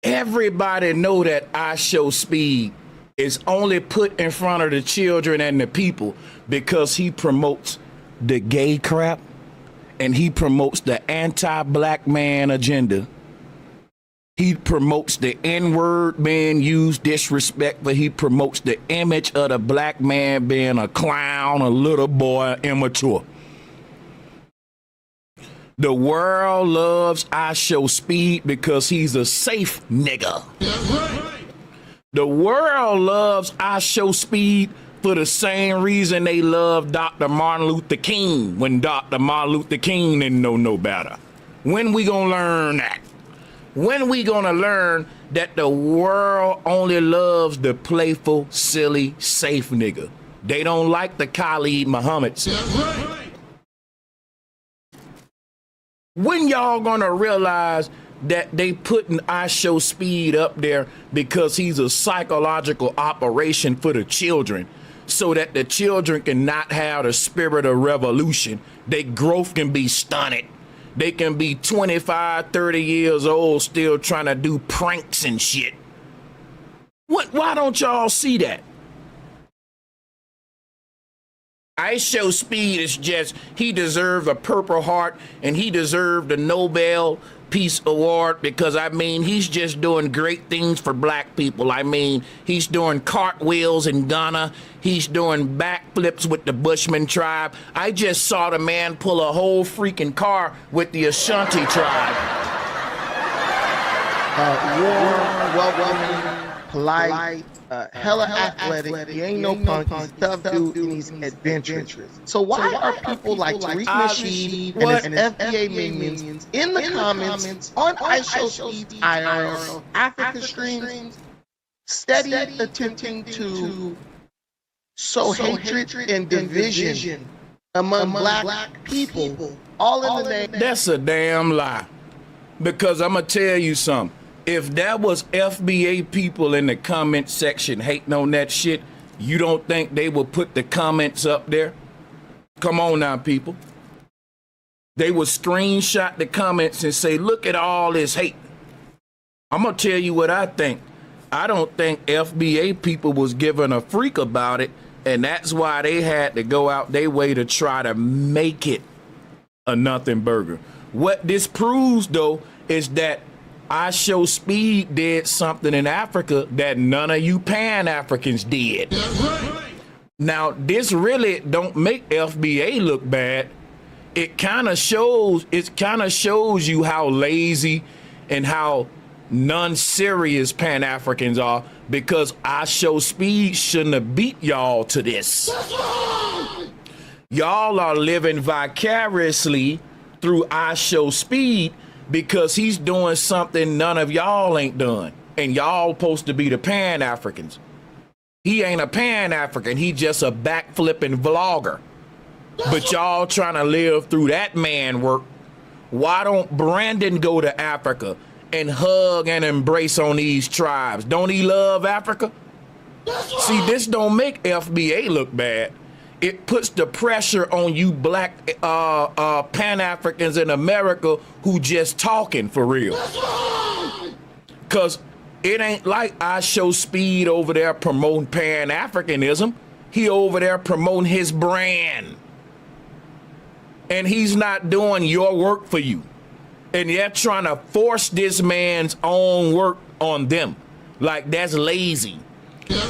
everybody know that IShowSpeed is only put in front of the children and the people because he promotes the gay crap and he promotes the anti-black man agenda. He promotes the N-word being used disrespectfully. He promotes the image of the black man being a clown, a little boy, immature. The world loves IShowSpeed because he's a safe nigga. The world loves IShowSpeed for the same reason they love Dr. Martin Luther King when Dr. Martin Luther King didn't know no better. When we gonna learn that? When we gonna learn that the world only loves the playful, silly, safe nigga. They don't like the Khalid Muhammad's. When y'all gonna realize that they putting IShowSpeed up there because he's a psychological operation for the children, so that the children can not have the spirit of revolution? Their growth can be stunted. They can be 25, 30 years old still trying to do pranks and shit. Why don't y'all see that? IShowSpeed is just, he deserved a Purple Heart and he deserved a Nobel Peace Award because, I mean, he's just doing great things for black people. I mean, he's doing cartwheels in Ghana. He's doing backflips with the Bushman tribe. I just saw the man pull a whole freaking car with the Ashanti tribe. Warm, welcoming, polite, hella athletic. He ain't no punk. He's a tough dude and he's adventurous. So why are people like Tariq Nasheed and his FBA minions in the comments on IShowSpeed IRL Africa streams steady attempting to sow hatred and division among black people, all in the name? That's a damn lie. Because I'm going to tell you something. If that was FBA people in the comment section hating on that shit, you don't think they would put the comments up there? Come on now, people. They would screenshot the comments and say, look at all this hate. I'm going to tell you what I think. I don't think FBA people was giving a freak about it, and that's why they had to go out their way to try to make it a nothing burger. What this proves, though, is that IShowSpeed did something in Africa that none of you Pan-Africans did. Now, this really don't make FBA look bad. It kind of shows you how lazy and how non-serious Pan-Africans are, because IShowSpeed shouldn't have beat y'all to this. Y'all are living vicariously through IShowSpeed because he's doing something none of y'all ain't done. And y'all supposed to be the Pan-Africans. He ain't a Pan-African. He just a backflipping vlogger. But y'all trying to live through that man work. Why don't Brandon go to Africa and hug and embrace on these tribes? Don't he love Africa? See, this don't make FBA look bad. It puts the pressure on you black Pan-Africans in America who just talking for real. Because it ain't like IShowSpeed over there promoting Pan-Africanism. He over there promoting his brand. And he's not doing your work for you. And they're trying to force this man's own work on them. Like, that's lazy.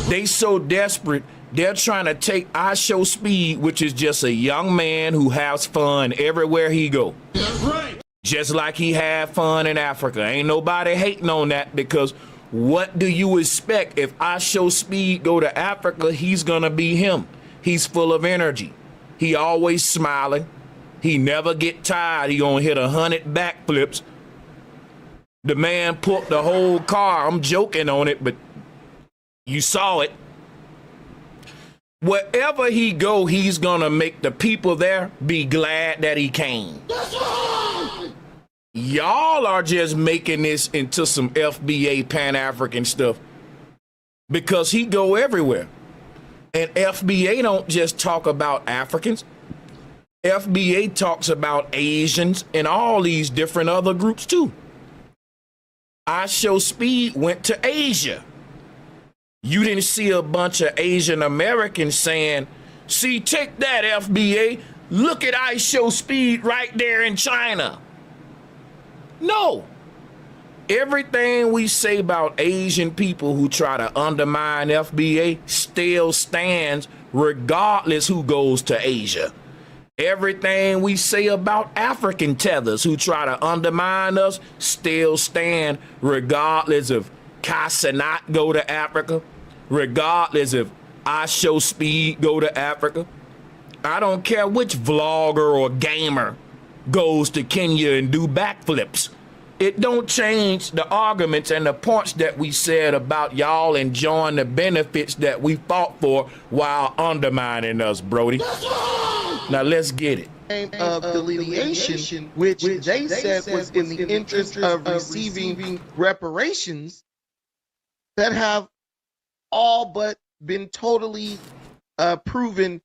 They so desperate. They're trying to take IShowSpeed, which is just a young man who has fun everywhere he go. That's right. Just like he had fun in Africa. Ain't nobody hating on that, because what do you expect? If IShowSpeed go to Africa, he's gonna be him. He's full of energy. He always smiling. He never get tired. He gonna hit 100 backflips. The man pulled the whole car. I'm joking on it, but you saw it. Wherever he go, he's gonna make the people there be glad that he came. Y'all are just making this into some FBA Pan-African stuff because he go everywhere. And FBA don't just talk about Africans. FBA talks about Asians and all these different other groups too. IShowSpeed went to Asia. You didn't see a bunch of Asian Americans saying, see, take that, FBA. Look at IShowSpeed right there in China. No. Everything we say about Asian people who try to undermine FBA still stands regardless who goes to Asia. Everything we say about African tethers who try to undermine us still stand regardless of Casanat go to Africa, regardless if IShowSpeed go to Africa. I don't care which vlogger or gamer goes to Kenya and do backflips. It don't change the arguments and the points that we said about y'all enjoying the benefits that we fought for while undermining us, Brody. Now let's get it. Of delineation, which they said was in the interest of receiving reparations, that have all but been totally proven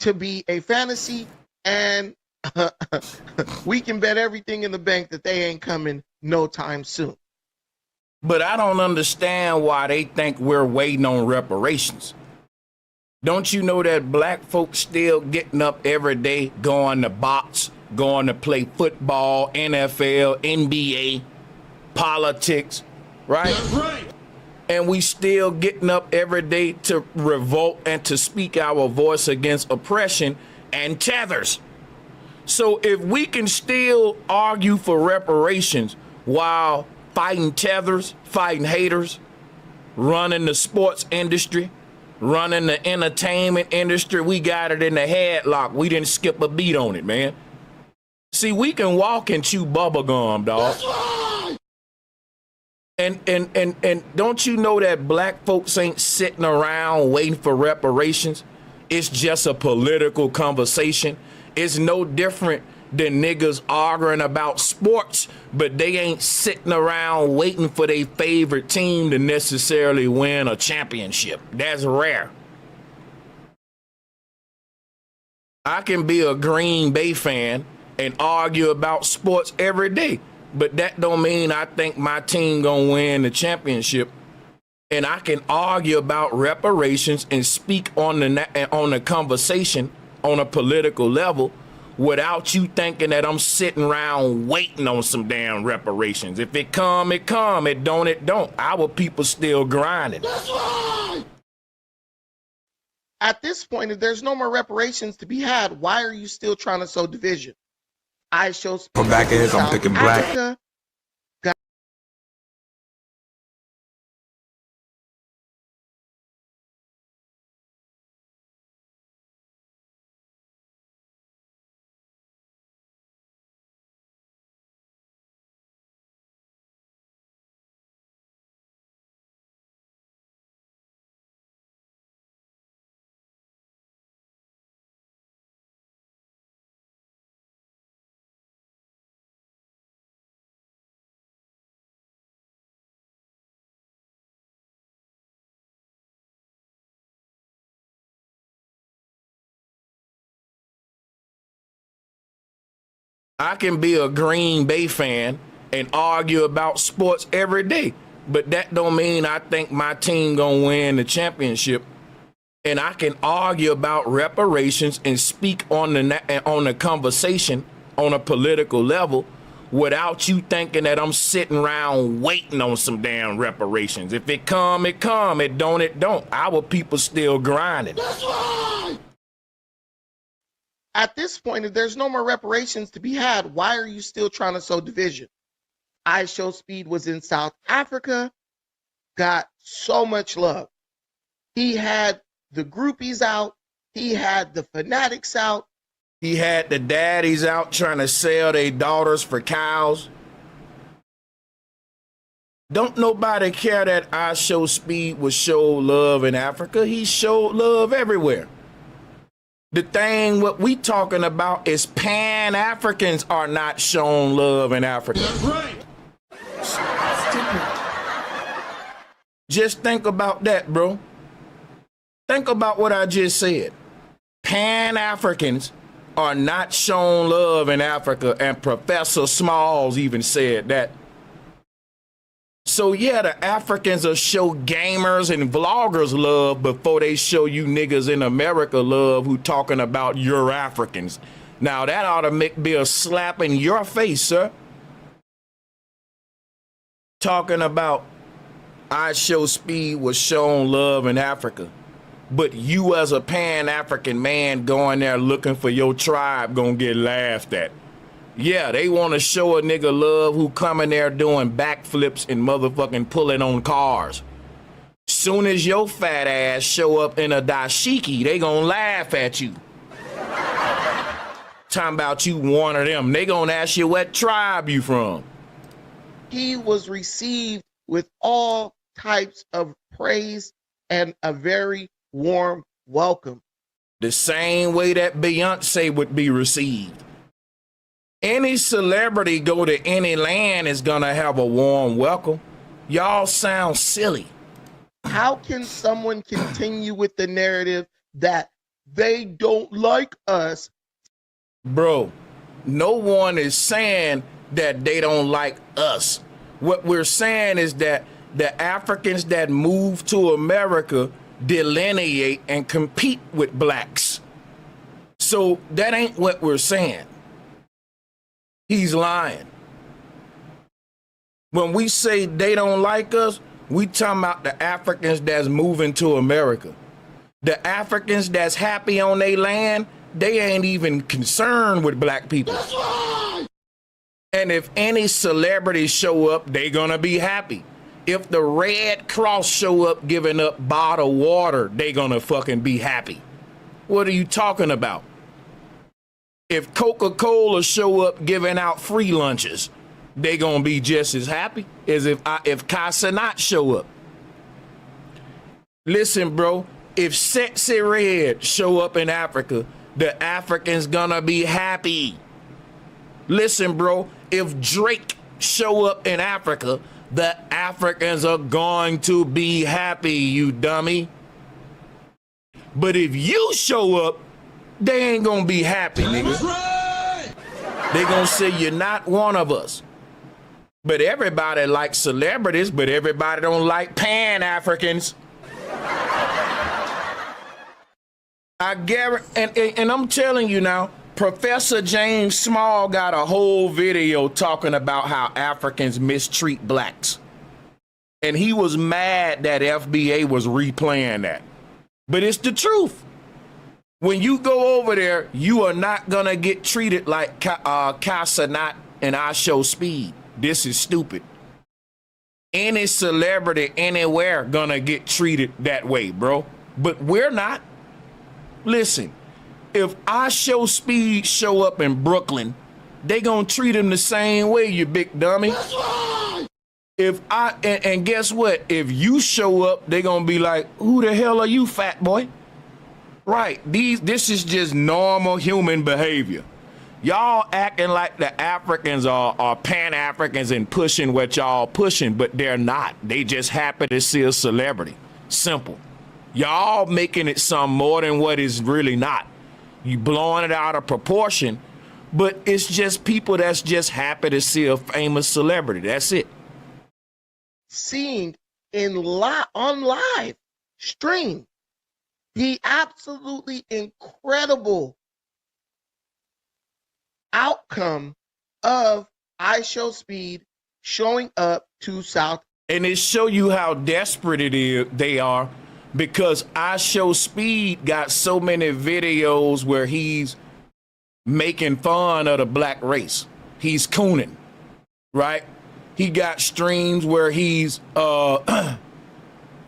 to be a fantasy, and we can bet everything in the bank that they ain't coming no time soon. But I don't understand why they think we're waiting on reparations. Don't you know that black folks still getting up every day, going to box, going to play football, NFL, NBA, politics, right? That's right. And we still getting up every day to revolt and to speak our voice against oppression and tethers. So if we can still argue for reparations while fighting tethers, fighting haters, running the sports industry, running the entertainment industry, we got it in the headlock. We didn't skip a beat on it, man. See, we can walk and chew bubblegum, dog. That's right. And don't you know that black folks ain't sitting around waiting for reparations? It's just a political conversation. It's no different than niggas arguing about sports, but they ain't sitting around waiting for their favorite team to necessarily win a championship. That's rare. I can be a Green Bay fan and argue about sports every day, but that don't mean I think my team gonna win the championship. And I can argue about reparations and speak on the conversation on a political level without you thinking that I'm sitting around waiting on some damn reparations. If it come, it come. It don't, it don't. Our people still grinding. That's right. At this point, if there's no more reparations to be had, why are you still trying to sow division? IShowSpeed. Come back in, I'm picking black. Africa. I can be a Green Bay fan and argue about sports every day, but that don't mean I think my team gonna win the championship. And I can argue about reparations and speak on the conversation on a political level without you thinking that I'm sitting around waiting on some damn reparations. If it come, it come. It don't, it don't. Our people still grinding. That's right. At this point, if there's no more reparations to be had, why are you still trying to sow division? IShowSpeed was in South Africa, got so much love. He had the groupies out. He had the fanatics out. He had the daddies out trying to sell their daughters for cows. Don't nobody care that IShowSpeed would show love in Africa. He showed love everywhere. The thing what we talking about is Pan-Africans are not shown love in Africa. That's right. Just think about that, bro. Think about what I just said. Pan-Africans are not shown love in Africa, and Professor Smalls even said that. So yeah, the Africans will show gamers and vloggers love before they show you niggas in America love who talking about you're Africans. Now that ought to be a slap in your face, sir. Talking about IShowSpeed was shown love in Africa, but you as a Pan-African man going there looking for your tribe gonna get laughed at. Yeah, they want to show a nigga love who coming there doing backflips and motherfucking pulling on cars. Soon as your fat ass show up in a dashiki, they gonna laugh at you. Talking about you one of them. They gonna ask you what tribe you from. he was received with all types of praise and a very warm welcome. The same way that Beyonce would be received. Any celebrity go to any land is gonna have a warm welcome. Y'all sound silly. How can someone continue with the narrative that they don't like us? Bro, no one is saying that they don't like us. What we're saying is that the Africans that move to America delineate and compete with blacks. So that ain't what we're saying. He's lying. When we say they don't like us, we talking about the Africans that's moving to America. The Africans that's happy on their land, they ain't even concerned with black people. That's right. And if any celebrity show up, they gonna be happy. If the Red Cross show up giving up bottled water, they gonna fucking be happy. What are you talking about? If Coca-Cola show up giving out free lunches, they gonna be just as happy as if Casanat show up. Listen, bro, if Sexy Red show up in Africa, the Africans gonna be happy. Listen, bro, if Drake show up in Africa, the Africans are going to be happy, you dummy. But if you show up, they ain't gonna be happy, nigga. Right. They gonna say you're not one of us. But everybody likes celebrities, but everybody don't like Pan-Africans. I guarantee, and I'm telling you now, Professor James Small got a whole video talking about how Africans mistreat blacks. And he was mad that FBA was replaying that. But it's the truth. When you go over there, you are not gonna get treated like Casanat and IShowSpeed. This is stupid. Any celebrity anywhere gonna get treated that way, bro. But we're not. Listen, if IShowSpeed show up in Brooklyn, they gonna treat him the same way, you big dummy. That's right. And guess what? If you show up, they gonna be like, who the hell are you, fat boy? Right, this is just normal human behavior. Y'all acting like the Africans are Pan-Africans and pushing what y'all pushing, but they're not. They just happy to see a celebrity. Simple. Y'all making it some more than what is really not. You blowing it out of proportion, but it's just people that's just happy to see a famous celebrity. That's it. Seeing on live stream the absolutely incredible outcome of IShowSpeed showing up to South. And it show you how desperate they are, because IShowSpeed got so many videos where he's making fun of the black race. He's cooning, right? He got streams where he's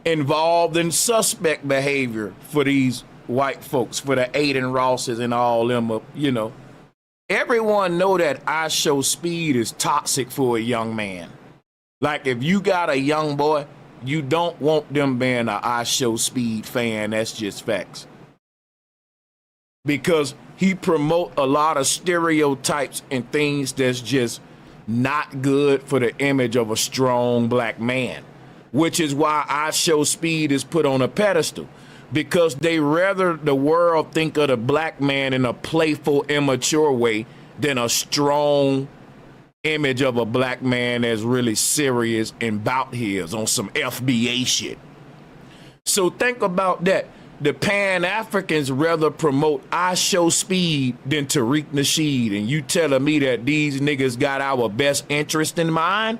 involved in suspect behavior for these white folks, for the Aiden Rosses and all them, you know. Everyone know that IShowSpeed is toxic for a young man. Like, if you got a young boy, you don't want them being an IShowSpeed fan. That's just facts. Because he promote a lot of stereotypes and things that's just not good for the image of a strong black man, which is why IShowSpeed is put on a pedestal, because they rather the world think of the black man in a playful, immature way than a strong image of a black man that's really serious and bout his on some FBA shit. So think about that. The Pan-Africans rather promote IShowSpeed than Tariq Nasheed, and you telling me that these niggas got our best interest in mind?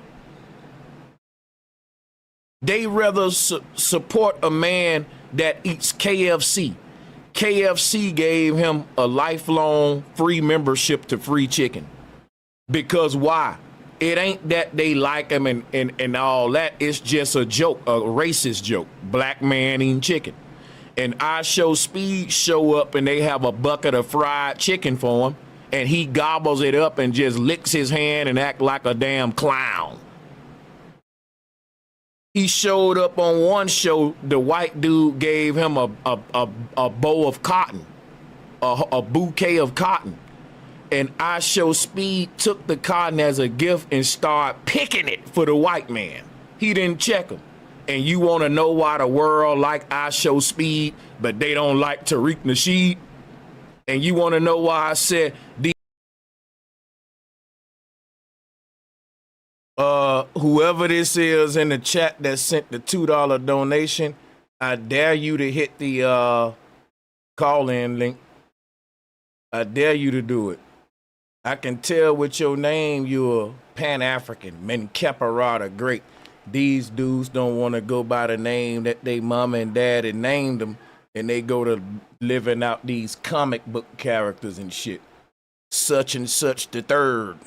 They rather support a man that eats KFC. KFC gave him a lifelong free membership to free chicken. Because why? It ain't that they like him and all that. It's just a joke, a racist joke. Black man eating chicken. And IShowSpeed show up and they have a bucket of fried chicken for him, and he gobbles it up and just licks his hand and act like a damn clown. He showed up on one show. The white dude gave him a bow of cotton, a bouquet of cotton. And IShowSpeed took the cotton as a gift and started picking it for the white man. He didn't check him. And you want to know why the world like IShowSpeed, but they don't like Tariq Nasheed? And you want to know why I said whoever this is in the chat that sent the $2 donation, I dare you to hit the call-in link. I dare you to do it. I can tell with your name you're a Pan-African, Menkeperata great. These dudes don't want to go by the name that they mama and daddy named them, and they go to living out these comic book characters and shit. Such and such the third.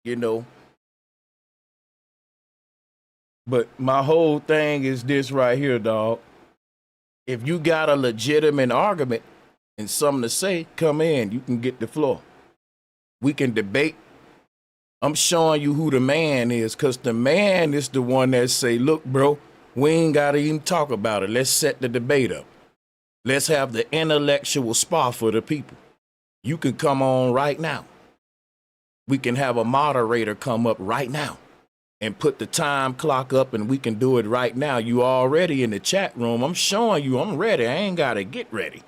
You know. But my whole thing is this right here, dog. If you got a legitimate argument and something to say, come in. You can get the floor. We can debate. I'm showing you who the man is, because the man is the one that say, look, bro, we ain't got to even talk about it. Let's set the debate up. Let's have the intellectual spar for the people. You can come on right now. We can have a moderator come up right now and put the time clock up, and we can do it right now. You already in the chat room. I'm showing you I'm ready. I ain't got to get ready.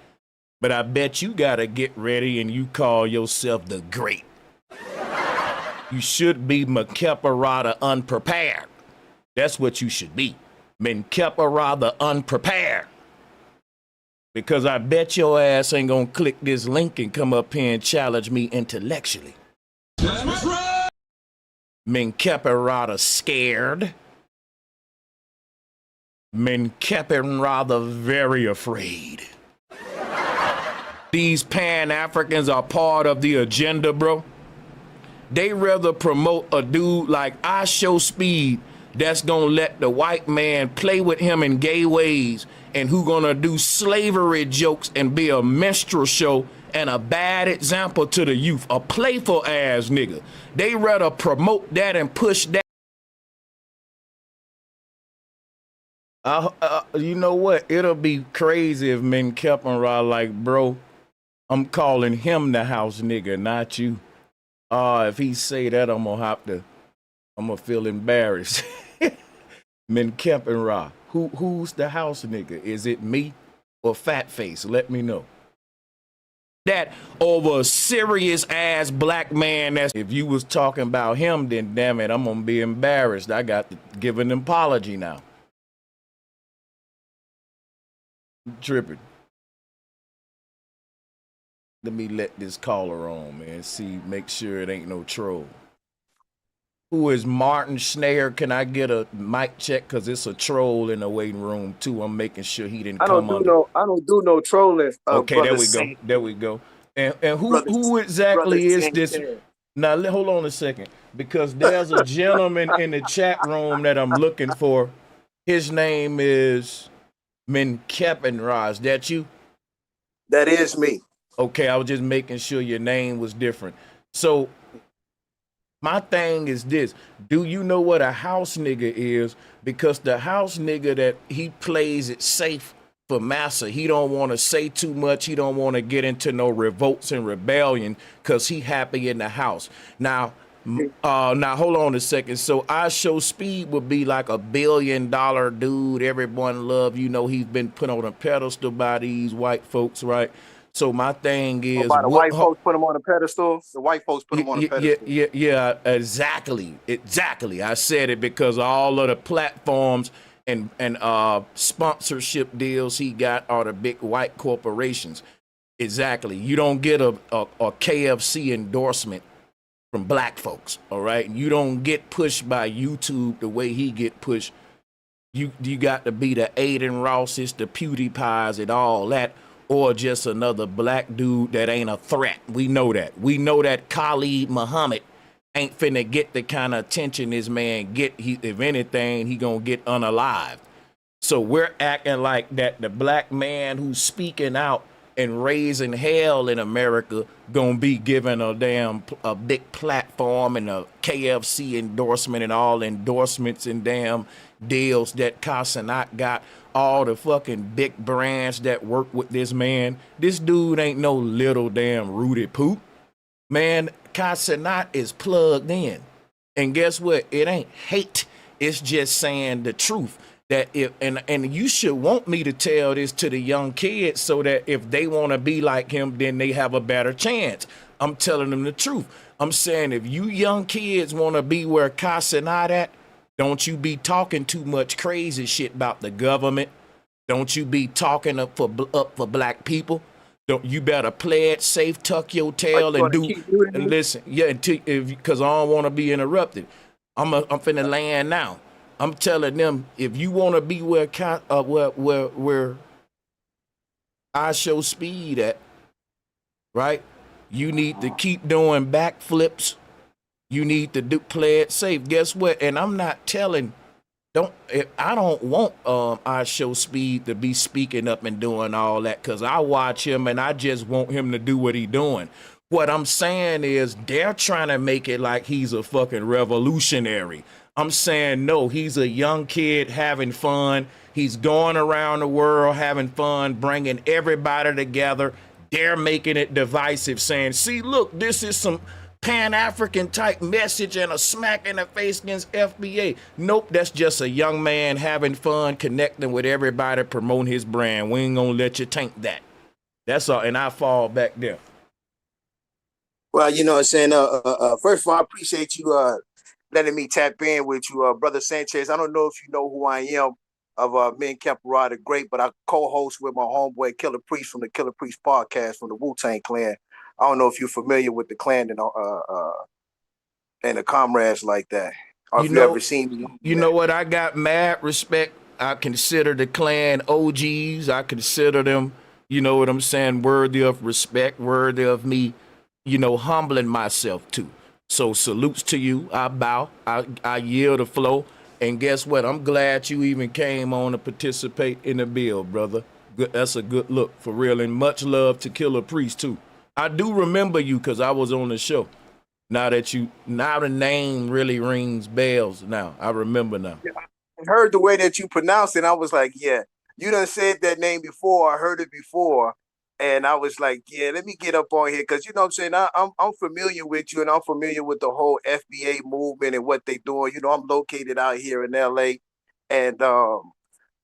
But I bet you got to get ready and you call yourself the great. You should be Menkeperata unprepared. That's what you should be. Menkeperata unprepared. Because I bet your ass ain't gonna click this link and come up here and challenge me intellectually. Menkeperata scared. Menkeperata very afraid. These Pan-Africans are part of the agenda, bro. They rather promote a dude like IShowSpeed that's gonna let the white man play with him in gay ways, and who gonna do slavery jokes and be a minstrel show and a bad example to the youth, a playful ass nigga. They rather promote that and push that. You know what? It'll be crazy if Menkeperata like, bro, I'm calling him the house nigga, not you. If he say that, I'm gonna feel embarrassed. Menkeperata, who's the house nigga? Is it me or Fat Face? Let me know. That over a serious ass black man. That's if you was talking about him, then damn it, I'm gonna be embarrassed. I got to give an apology now. Tripping. Let me let this caller on, man. See, make sure it ain't no troll. Who is Martin Schneer? Can I get a mic check? Because it's a troll in the waiting room, too. I'm making sure he didn't come under. I don't do no trolling. Okay, there we go. There we go. And who exactly is this? Now, hold on a second. Because there's a gentleman in the chat room that I'm looking for. His name is Menkeperata. Is that you? That is me. Okay, I was just making sure your name was different. So my thing is this. Do you know what a house nigga is? Because the house nigga that he plays it safe for massa. He don't want to say too much. He don't want to get into no revolts and rebellion because he happy in the house. Now hold on a second. So IShowSpeed would be like $1 billion dude. Everyone love, you know, he's been put on a pedestal by these white folks, right? So my thing is, the white folks put him on a pedestal. The white folks put him on a pedestal. Yeah, exactly. I said it because all of the platforms and sponsorship deals he got are the big white corporations. Exactly. You don't get a KFC endorsement from black folks, all right? You don't get pushed by YouTube the way he get pushed. You got to be the Aiden Rosses, the PewDiePies, and all that. Or just another black dude that ain't a threat. We know that. We know that Khalid Muhammad ain't finna get the kind of attention this man get. If anything, he gonna get unalived. So we're acting like that the black man who's speaking out and raising hell in America gonna be given a big platform and a KFC endorsement and all endorsements and damn deals that Casanat got, all the fucking big brands that work with this man. This dude ain't no little damn Rudy Poop. Man, Casanat is plugged in. And guess what? It ain't hate. It's just saying the truth. That if and you should want me to tell this to the young kids so that if they want to be like him, then they have a better chance. I'm telling them the truth. I'm saying if you young kids want to be where Casanat at, don't you be talking too much crazy shit about the government. Don't you be talking up for black people. Don't you better play it safe, tuck your tail, and listen. Yeah, because I don't want to be interrupted. I'm finna land now. I'm telling them if you want to be where IShowSpeed at, right? You need to keep doing backflips. You need to play it safe. Guess what? And I'm not telling. I don't want IShowSpeed to be speaking up and doing all that because I watch him and I just want him to do what he doing. What I'm saying is they're trying to make it like he's a fucking revolutionary. I'm saying no, he's a young kid having fun. He's going around the world having fun, bringing everybody together. They're making it divisive, saying, see, look, this is some Pan-African type message and a smack in the face against FBA. Nope, that's just a young man having fun, connecting with everybody, promoting his brand. We ain't gonna let you tank that. That's all, and I fall back there. Well, you know what I'm saying? First of all, I appreciate you letting me tap in with you, Brother Sanchez. I don't know if you know who I am of Me and Caporal the Great, but I co-host with my homeboy Killer Priest from the Killer Priest podcast from the Wu-Tang Clan. I don't know if you're familiar with the clan and the comrades like that. Or if you ever seen me. You know what? I got mad respect. I consider the clan OGs. I consider them, you know what I'm saying, worthy of respect, worthy of me, you know, humbling myself to. So salutes to you. I bow. I yield the flow. And guess what? I'm glad you even came on to participate in the bill, brother. Good, that's a good look, for real. And much love to Killer Priest, too. I do remember you because I was on the show. Now the name really rings bells now. I remember now. I heard the way that you pronounced it. I was like, yeah, you done said that name before. I heard it before. And I was like, yeah, let me get up on here. Because, you know what I'm saying, I'm familiar with you and I'm familiar with the whole FBA movement and what they doing. You know, I'm located out here in L.A. And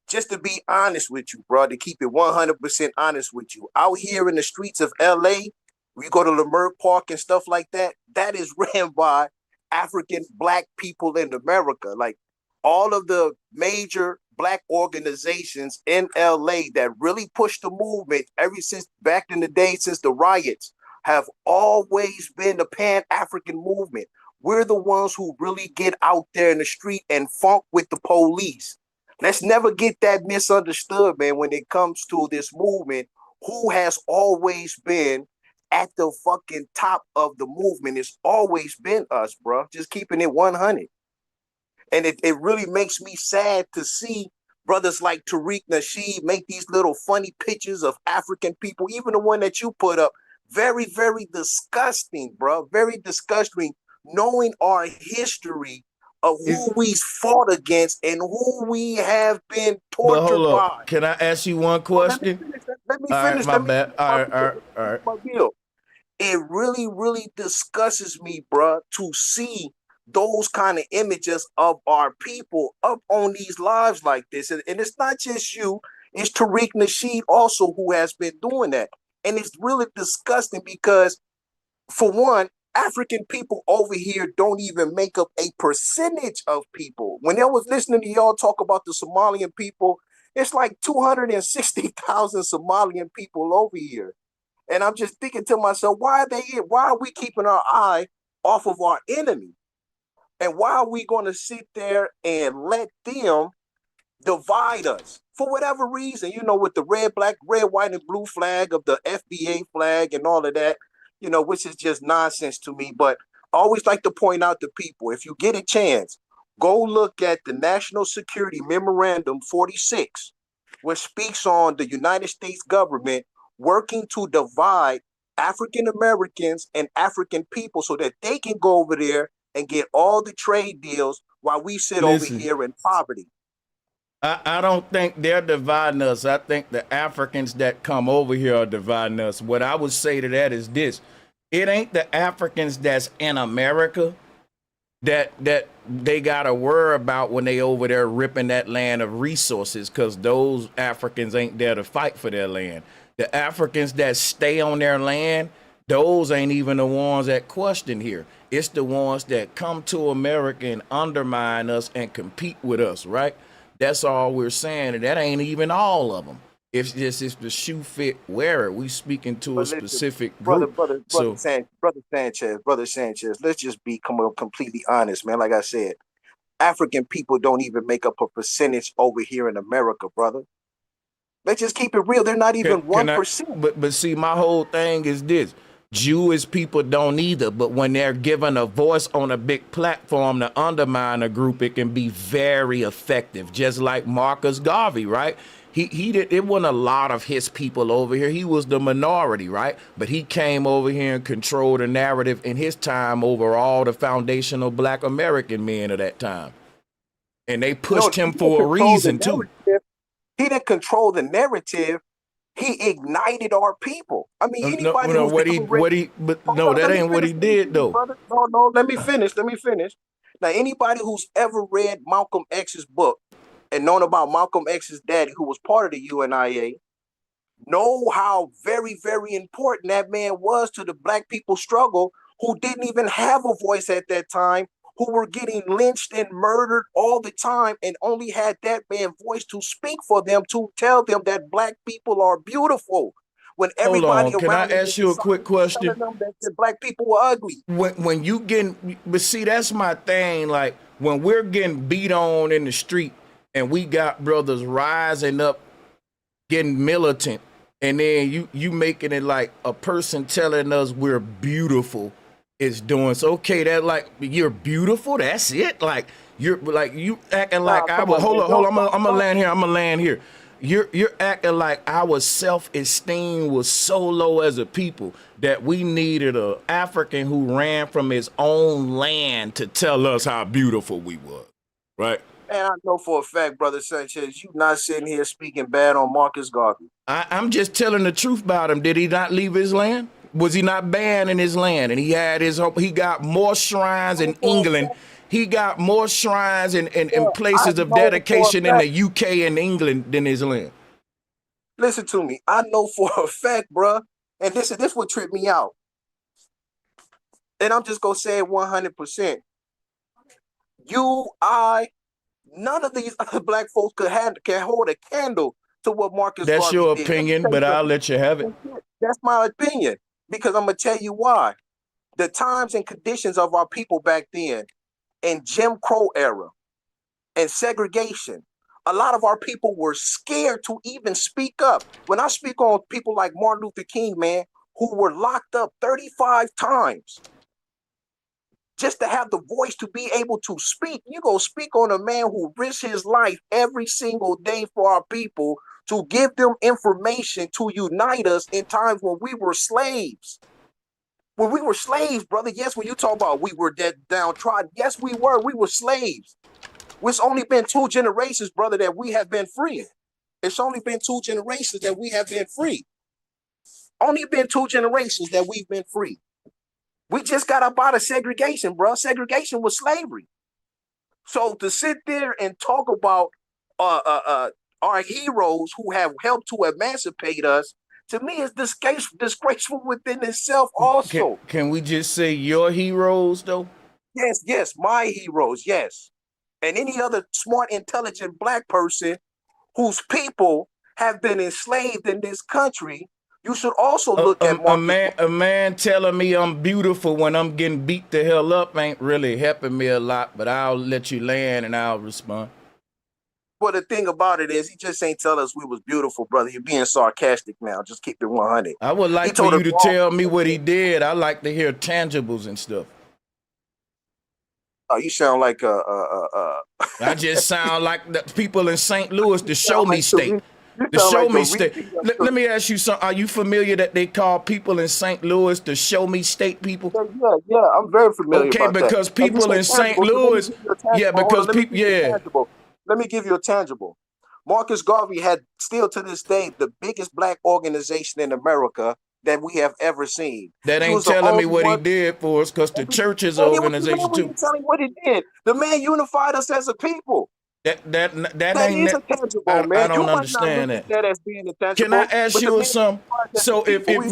just to be honest with you, bro, to keep it 100% honest with you, out here in the streets of L.A., we go to Leimert Park and stuff like that, that is ran by African black people in America. Like all of the major black organizations in LA that really pushed the movement ever since back in the day, since the riots, have always been the Pan-African movement. We're the ones who really get out there in the street and funk with the police. Let's never get that misunderstood, man, when it comes to this movement. Who has always been at the fucking top of the movement? It's always been us, bro. Just keeping it 100. And it really makes me sad to see brothers like Tariq Nasheed make these little funny pictures of African people, even the one that you put up. Very, very disgusting, bro. Very disgusting, knowing our history of who we fought against and who we have been tortured but hold by. up. Can I ask you one question? Let me finish. My bad. All right. My deal. It really, really disgusts me, bro, to see those kind of images of our people up on these lives like this. And it's not just you, it's Tariq Nasheed also who has been doing that. And it's really disgusting because, for one, African people over here don't even make up a percentage of people. When I was listening to y'all talk about the Somalian people, it's like 260,000 Somalian people over here. And I'm just thinking to myself, why are they here? Why are we keeping our eye off of our enemy? And why are we going to sit there and let them divide us for whatever reason? You know, with the red, white, and blue flag of the FBA flag and all of that, you know, which is just nonsense to me. But I always like to point out to people, if you get a chance, go look at the National Security Memorandum 46, which speaks on the United States government working to divide African Americans and African people so that they can go over there and get all the trade deals while we sit over here in poverty. I don't think they're dividing us. I think the Africans that come over here are dividing us. What I would say to that is this. It ain't the Africans that's in America that they got to worry about when they over there ripping that land of resources, because those Africans ain't there to fight for their land. The Africans that stay on their land, those ain't even the ones that question here. It's the ones that come to America and undermine us and compete with us, right? That's all we're saying, and that ain't even all of them. It's just if the shoe fit, wear it. We speaking to a specific group. Brother Sanchez, let's just be completely honest, man. Like I said, African people don't even make up a percentage over here in America, brother. Let's just keep it real. They're not even 1%. But see, my whole thing is this. Jewish people don't either, but when they're given a voice on a big platform to undermine a group, it can be very effective. Just like Marcus Garvey, right? It wasn't a lot of his people over here. He was the minority, right? But he came over here and controlled the narrative in his time over all the foundational Black American men of that time. And they pushed him for a reason too. He didn't control the narrative. He ignited our people. I mean, anybody that ain't what he did though. Brother. No, let me finish. Now, anybody who's ever read Malcolm X's book and known about Malcolm X's daddy, who was part of the UNIA, know how very, very important that man was to the Black people struggle, who didn't even have a voice at that time, who were getting lynched and murdered all the time, and only had that man voice to speak for them, to tell them that Black people are beautiful. When everybody Hold on. Can I ask you a quick question? Them that Black people were ugly. When you getting, but see, that's my thing. Like when we're getting beat on in the street, and we got brothers rising up, getting militant, and then you making it like a person telling us we're beautiful is doing. So okay, that like you're beautiful. That's it. Like you acting like I was. Hold on. I'm gonna land here. You're acting like our self-esteem was so low as a people that we needed an African who ran from his own land to tell us how beautiful we was, right? And I know for a fact, Brother Sanchez, you not sitting here speaking bad on Marcus Garvey. I'm just telling the truth about him. Did he not leave his land? Was he not banned in his land? And he got more shrines in England. He got more shrines in places of dedication in the UK and England than his land. Listen to me. I know for a fact, bruh, and this would trip me out. And I'm just going to say it 100%. You, I, none of these other Black folks can hold a candle to what Marcus Garvey did. That's your opinion, but I'll let you have it. That's my opinion, because I'm going to tell you why. The times and conditions of our people back then, in Jim Crow era and segregation, a lot of our people were scared to even speak up. When I speak on people like Martin Luther King, man, who were locked up 35 times just to have the voice to be able to speak. You go speak on a man who risked his life every single day for our people to give them information to unite us in times when we were slaves. When we were slaves, brother, yes, when you talk about we were dead downtrodden, yes, we were slaves. It's only been 2 generations, brother, that we have been free. It's only been 2 generations that we have been free. Only been 2 generations that we've been free. We just got up out of segregation, bro. Segregation was slavery. So to sit there and talk about our heroes who have helped to emancipate us, to me, is disgraceful within itself also. Can we just say your heroes, though? Yes, my heroes, yes. And any other smart, intelligent Black person whose people have been enslaved in this country, you should also look at a man telling me I'm beautiful when I'm getting beat the hell up ain't really helping me a lot, but I'll let you land and I'll respond. Well, the thing about it is, he just ain't tell us we was beautiful, brother. You're being sarcastic now. Just keep it 100. I would like for you to tell me what he did. I like to hear tangibles and stuff. Oh, you sound like I just sound like the people in St. Louis, the show me state. You The sound show like me the state. repeat of Let me ask you something. Are you familiar that they call people in St. Louis the show me state people? Yeah, I'm very familiar Okay, about that. because And you people say in St. tangible, so let me Louis, give you a yeah, tangible. Hold because on, let me people, give you a yeah, tangible. Let me give you a tangible. Marcus Garvey had still to this day the biggest black organization in America that we have ever seen. that He ain't was the telling me only what he one. did for us, because the church is an And what you mean organization when you too. tell him what he did? The man unified us as a people. That That ain't is that. a tangible, I man. You don't might not look understand at that. that as being Can I intangible, ask but the you man something? unified us as So a people.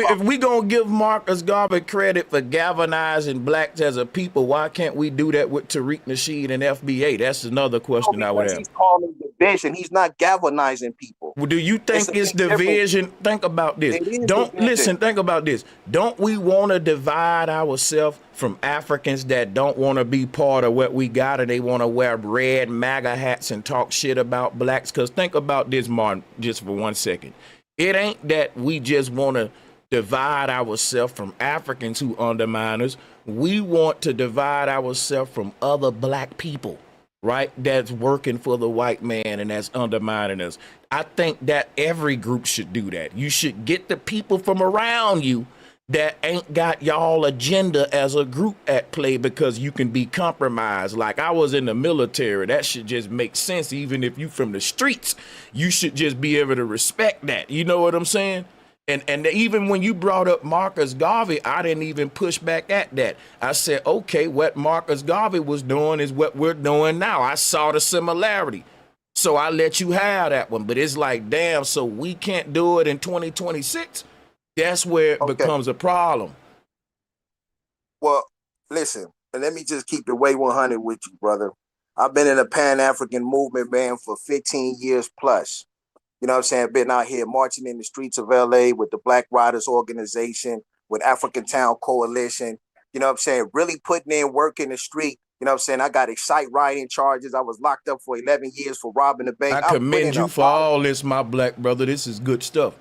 if we gonna give Marcus Garvey credit for galvanizing blacks as a people, why can't we do that with Tariq Nasheed and FBA? That's another question I would because have. he's calling division. He's not galvanizing people. Well, do you It's think a it's big difference. division? Think about this. It is Don't division. listen. Think about this. Don't we want to divide ourselves from Africans that don't want to be part of what we got and they want to wear red MAGA hats and talk shit about blacks? Because think about this, Martin, just for 1 second. It ain't that we just want to divide ourselves from Africans who undermine us. We want to divide ourselves from other black people, right? That's working for the white man and that's undermining us. I think that every group should do that. You should get the people from around you that ain't got y'all agenda as a group at play, because you can be compromised. Like I was in the military. That should just make sense. Even if you from the streets, you should just be able to respect that. You know what I'm saying? And even when you brought up Marcus Garvey, I didn't even push back at that. I said, okay, what Marcus Garvey was doing is what we're doing now. I saw the similarity. So I let you have that one. But it's like, damn, so we can't do it in 2026? That's where it becomes a problem. Well, listen, and let me just keep it way 100 with you, brother. I've been in the Pan-African movement, man, for 15 years plus. You know what I'm saying? Been out here marching in the streets of LA with the Black Riders Organization, with African Town Coalition. You know what I'm saying? Really putting in work in the street. You know what I'm saying? I got excite writing charges. I was locked up for 11 years for robbing the bank. I commend you for all this, my black brother. This is good stuff.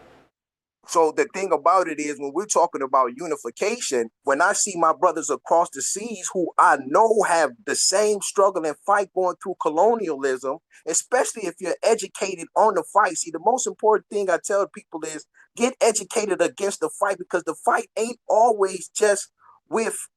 So the thing about it is, when we're talking about unification, when I see my brothers across the seas who I know have the same struggle and fight going through colonialism, especially if you're educated on the fight. See, the most important thing I tell people is get educated against the fight, because the fight ain't always just with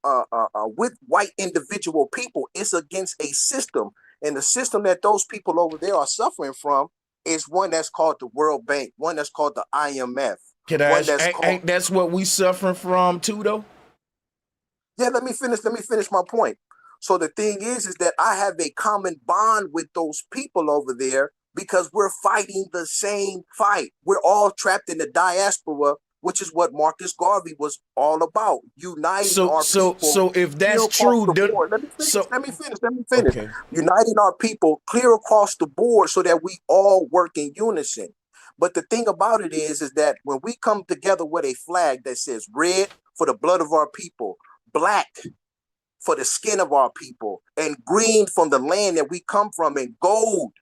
white individual people. It's against a system, and the system that those people over there are suffering from is one that's called the World Bank, one that's called the IMF. Can I ask, ain't that's what we suffering from too, though? Yeah, let me finish my point. So the thing is that I have a common bond with those people over there because we're fighting the same fight. We're all trapped in the diaspora, which is what Marcus Garvey was all about, uniting our people. So if that's true, let me finish. Okay. Uniting our people clear across the board so that we all work in unison. But the thing about it is that when we come together with a flag that says red for the blood of our people, black for the skin of our people, and green from the land that we come from, and gold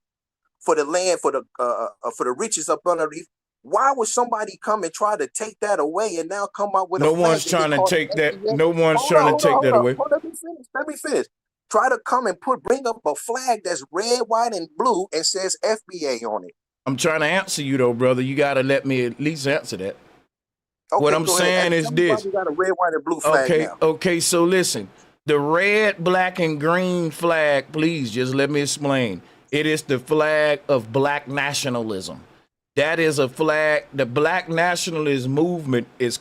for the land, for the riches up underneath, why would somebody come and try to take that away and now come out with no a flag? One's trying to take that. No one's trying to take that away. Let me finish. Try to come and bring up a flag that's red, white, and blue and says FBA on it. I'm trying to answer you though, brother. You got to let me at least answer that. Okay, what I'm saying is this. Got a red, white, and blue flag now. Okay. So listen, the red, black, and green flag. Please just let me explain. It is the flag of black nationalism. That is a flag. The black nationalist movement is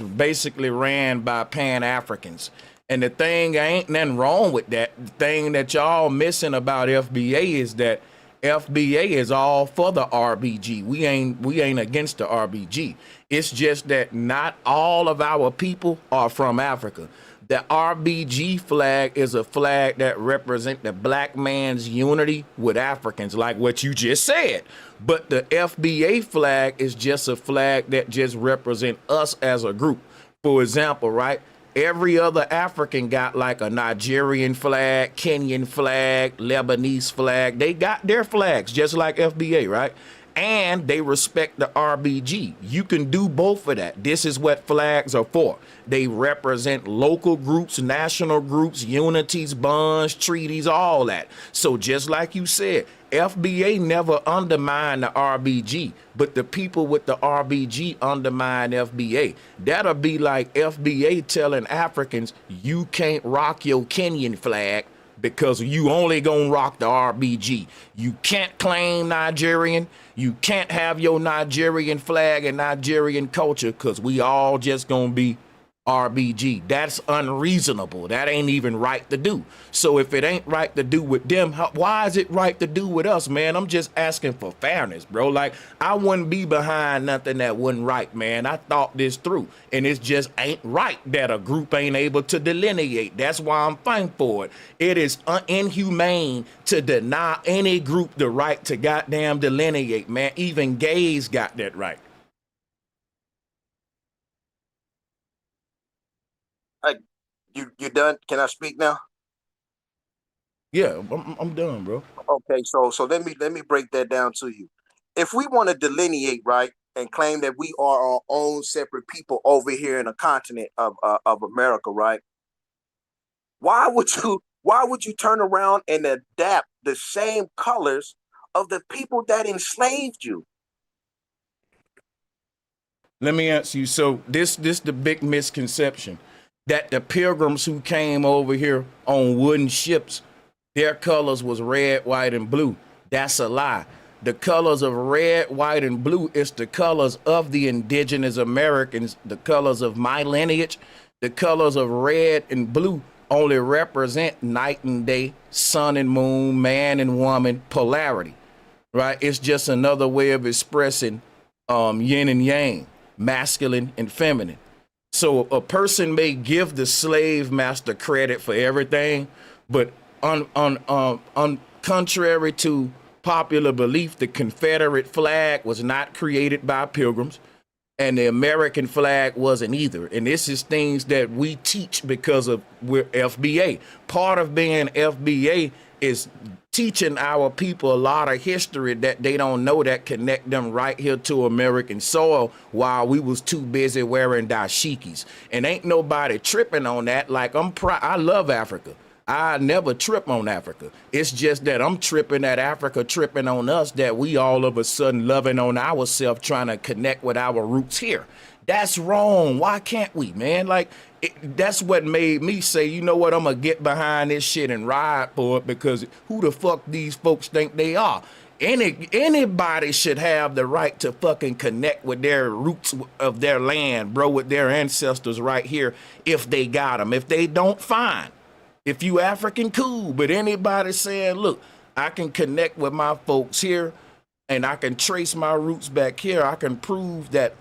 basically ran by Pan-Africans. And the thing, ain't nothing wrong with that. The thing that y'all missing about FBA is that FBA is all for the RBG. We ain't against the RBG. It's just that not all of our people are from Africa. The RBG flag is a flag that represents the black man's unity with Africans, like what you just said. But the FBA flag is just a flag that just represents us as a group. For example, right? Every other African got like a Nigerian flag, Kenyan flag, Lebanese flag. They got their flags, just like FBA, right? and they respect the RBG. You can do both of that. This is what flags are for. They represent local groups, national groups, unities, bonds, treaties, all that. So just like you said, FBA never undermined the RBG, but the people with the RBG undermine FBA. That'll be like FBA telling Africans, you can't rock your Kenyan flag because you only gonna rock the RBG. You can't claim Nigerian. You can't have your Nigerian flag and Nigerian culture because we all just gonna be RBG. That's unreasonable. That ain't even right to do. So if it ain't right to do with them, why is it right to do with us, man? I'm just asking for fairness, bro. Like, I wouldn't be behind nothing that wasn't right, man. I thought this through, and it just ain't right that a group ain't able to delineate. That's why I'm fighting for it. It is inhumane to deny any group the right to goddamn delineate, man. Even gays got that right. You done? Can I speak now? Yeah, I'm done, bro. Okay, so let me break that down to you. If we want to delineate, right, and claim that we are our own separate people over here in the continent of America, right? Why would you turn around and adapt the same colors of the people that enslaved you? Let me answer you. So this the big misconception that the pilgrims who came over here on wooden ships, their colors was red, white, and blue. That's a lie. The colors of red, white, and blue is the colors of the indigenous Americans, the colors of my lineage. The colors of red and blue only represent night and day, sun and moon, man and woman, polarity, right? It's just another way of expressing yin and yang, masculine and feminine. So a person may give the slave master credit for everything, but contrary to popular belief, the Confederate flag was not created by pilgrims, and the American flag wasn't either. And this is things that we teach because we're FBA. Part of being FBA is teaching our people a lot of history that they don't know that connect them right here to American soil while we was too busy wearing dashikis. And ain't nobody tripping on that. Like, I love Africa. I never trip on Africa. It's just that I'm tripping at Africa tripping on us, that we all of a sudden loving on ourselves, trying to connect with our roots here. That's wrong. Why can't we, man? Like, that's what made me say, you know what, I'm going to get behind this shit and ride for it, because who the fuck these folks think they are? Anybody should have the right to fucking connect with their roots of their land, bro, with their ancestors right here if they got them. If they don't, fine. If you African, cool. But anybody saying, look, I can connect with my folks here and I can trace my roots back here, I can prove that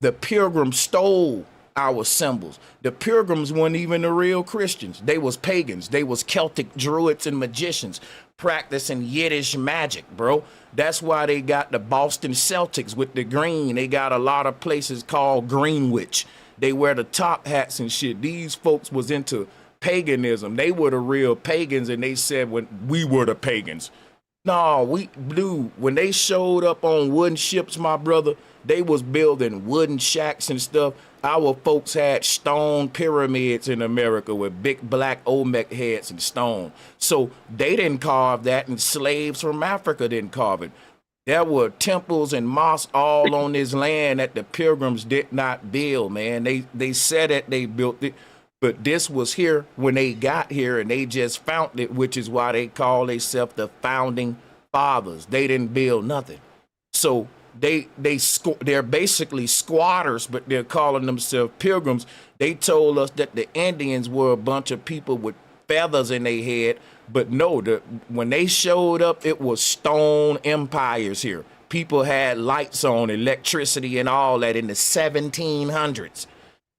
the pilgrims stole our symbols. The pilgrims weren't even the real Christians. They was pagans. They was Celtic druids and magicians practicing Yiddish magic, bro. That's why they got the Boston Celtics with the green. They got a lot of places called Greenwich. They wear the top hats and shit. These folks was into paganism. They were the real pagans, and they said when we were the pagans. No, when they showed up on wooden ships, my brother, they was building wooden shacks and stuff. Our folks had stone pyramids in America with big black Olmec heads and stone. So they didn't carve that, and slaves from Africa didn't carve it. There were temples and mosques all on this land that the pilgrims did not build, man. They said that they built it, but this was here when they got here, and they just found it, which is why they call themselves the founding fathers. They didn't build nothing. So they're basically squatters, but they're calling themselves pilgrims. They told us that the Indians were a bunch of people with feathers in their head, but no, when they showed up, it was stone empires here. People had lights on, electricity and all that in the 1700s.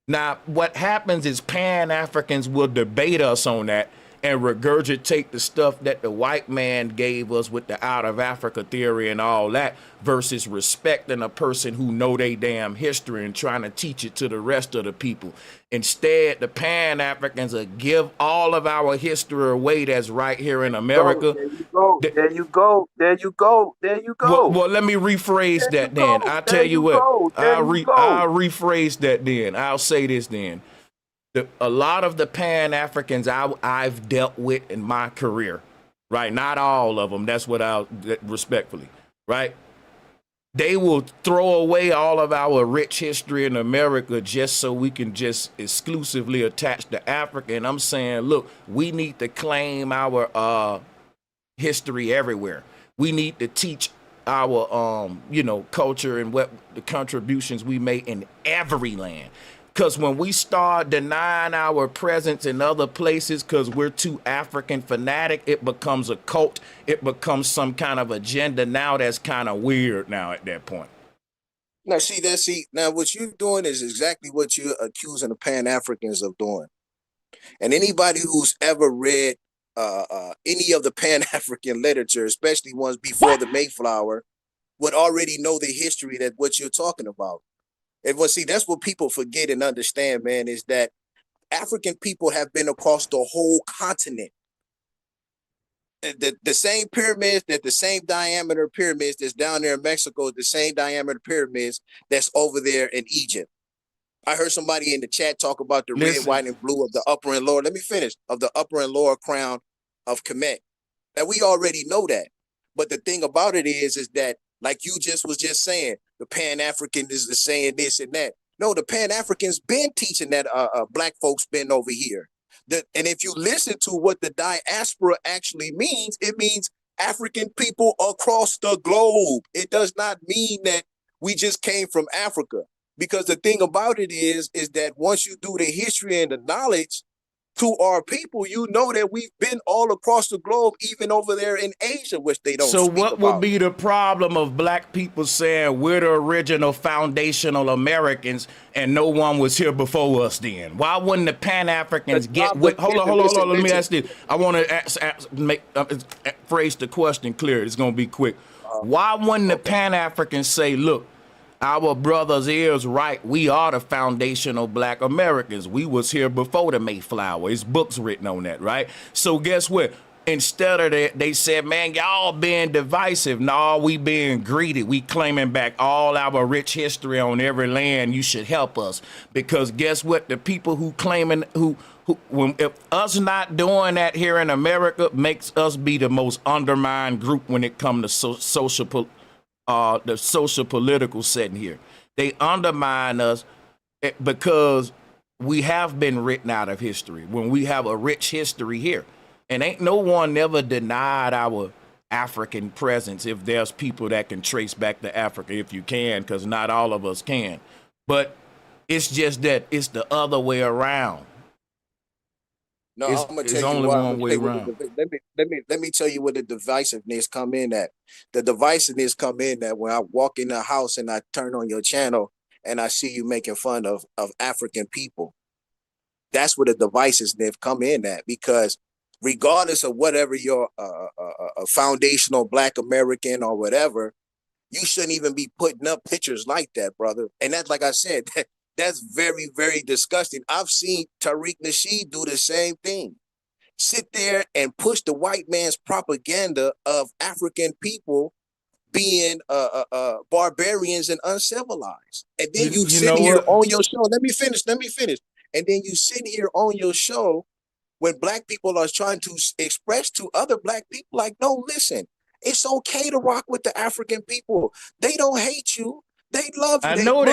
Now, what happens is Pan-Africans will debate us on that, and regurgitate the stuff that the white man gave us with the out of Africa theory and all that, versus respecting a person who know they damn history and trying to teach it to the rest of the people. Instead, the Pan-Africans will give all of our history away that's right here in America. There you go. There you go. There you go. There you go. Well, let me rephrase that then. I'll tell you what. I'll rephrase that then. I'll say this then. A lot of the Pan-Africans I've dealt with in my career, right? Not all of them. That's what I'll respectfully, right? They will throw away all of our rich history in America just so we can just exclusively attach to Africa. And I'm saying, look, we need to claim our history everywhere. We need to teach our culture and what the contributions we make in every land. Because when we start denying our presence in other places because we're too African fanatic, it becomes a cult. It becomes some kind of agenda now that's kind of weird now at that point. Now, now what you're doing is exactly what you're accusing the Pan-Africans of doing. And anybody who's ever read any of the Pan-African literature, especially ones before the Mayflower, would already know the history that what you're talking about. And that's what people forget and understand, man, is that African people have been across the whole continent. The same pyramids, the same diameter pyramids that's down there in Mexico, the same diameter pyramids that's over there in Egypt. I heard somebody in the chat talk about the red, white, and blue of the upper and lower. Let me finish. Of the upper and lower crown of Kemet. Now, we already know that. But the thing about it is that, like you was just saying, the Pan-African is saying this and that. No, the Pan-Africans been teaching that black folks been over here. And if you listen to what the diaspora actually means, it means African people across the globe. It does not mean that we just came from Africa. Because the thing about it is that once you do the history and the knowledge to our people, you know that we've been all across the globe, even over there in Asia, which they don't speak about. So what would be the problem of black people saying we're the original foundational Americans and no one was here before us then? Why wouldn't the Pan-Africans get with... Hold on. Let me ask this. I want to phrase the question clear. It's going to be quick. Why wouldn't the Pan-Africans say, look, our brothers is right. We are the foundational black Americans. We was here before the Mayflower. It's books written on that, right? So guess what? Instead of that, they said, man, y'all being divisive. No, we being greedy. We claiming back all our rich history on every land. You should help us. Because guess what? The people who claiming, if us not doing that here in America makes us be the most undermined group when it comes to the social political setting here. They undermine us because we have been written out of history when we have a rich history here. And ain't no one ever denied our African presence if there's people that can trace back to Africa, if you can, because not all of us can. But it's just that it's the other way around. No, I'm gonna tell you only one way around. Let me tell you where the divisiveness come in at. The divisiveness come in that when I walk in the house and I turn on your channel and I see you making fun of African people. That's where the divisiveness come in at, because regardless of whatever your foundational black American or whatever, you shouldn't even be putting up pictures like that, brother. And that's, like I said, that's very, very disgusting. I've seen Tariq Nasheed do the same thing. Sit there and push the white man's propaganda of African people being barbarians and uncivilized. And then you sit here on your show. Let me finish. And then you sit here on your show when black people are trying to express to other black people, like, no, listen, it's okay to rock with the African people. They don't hate you. They love you. I know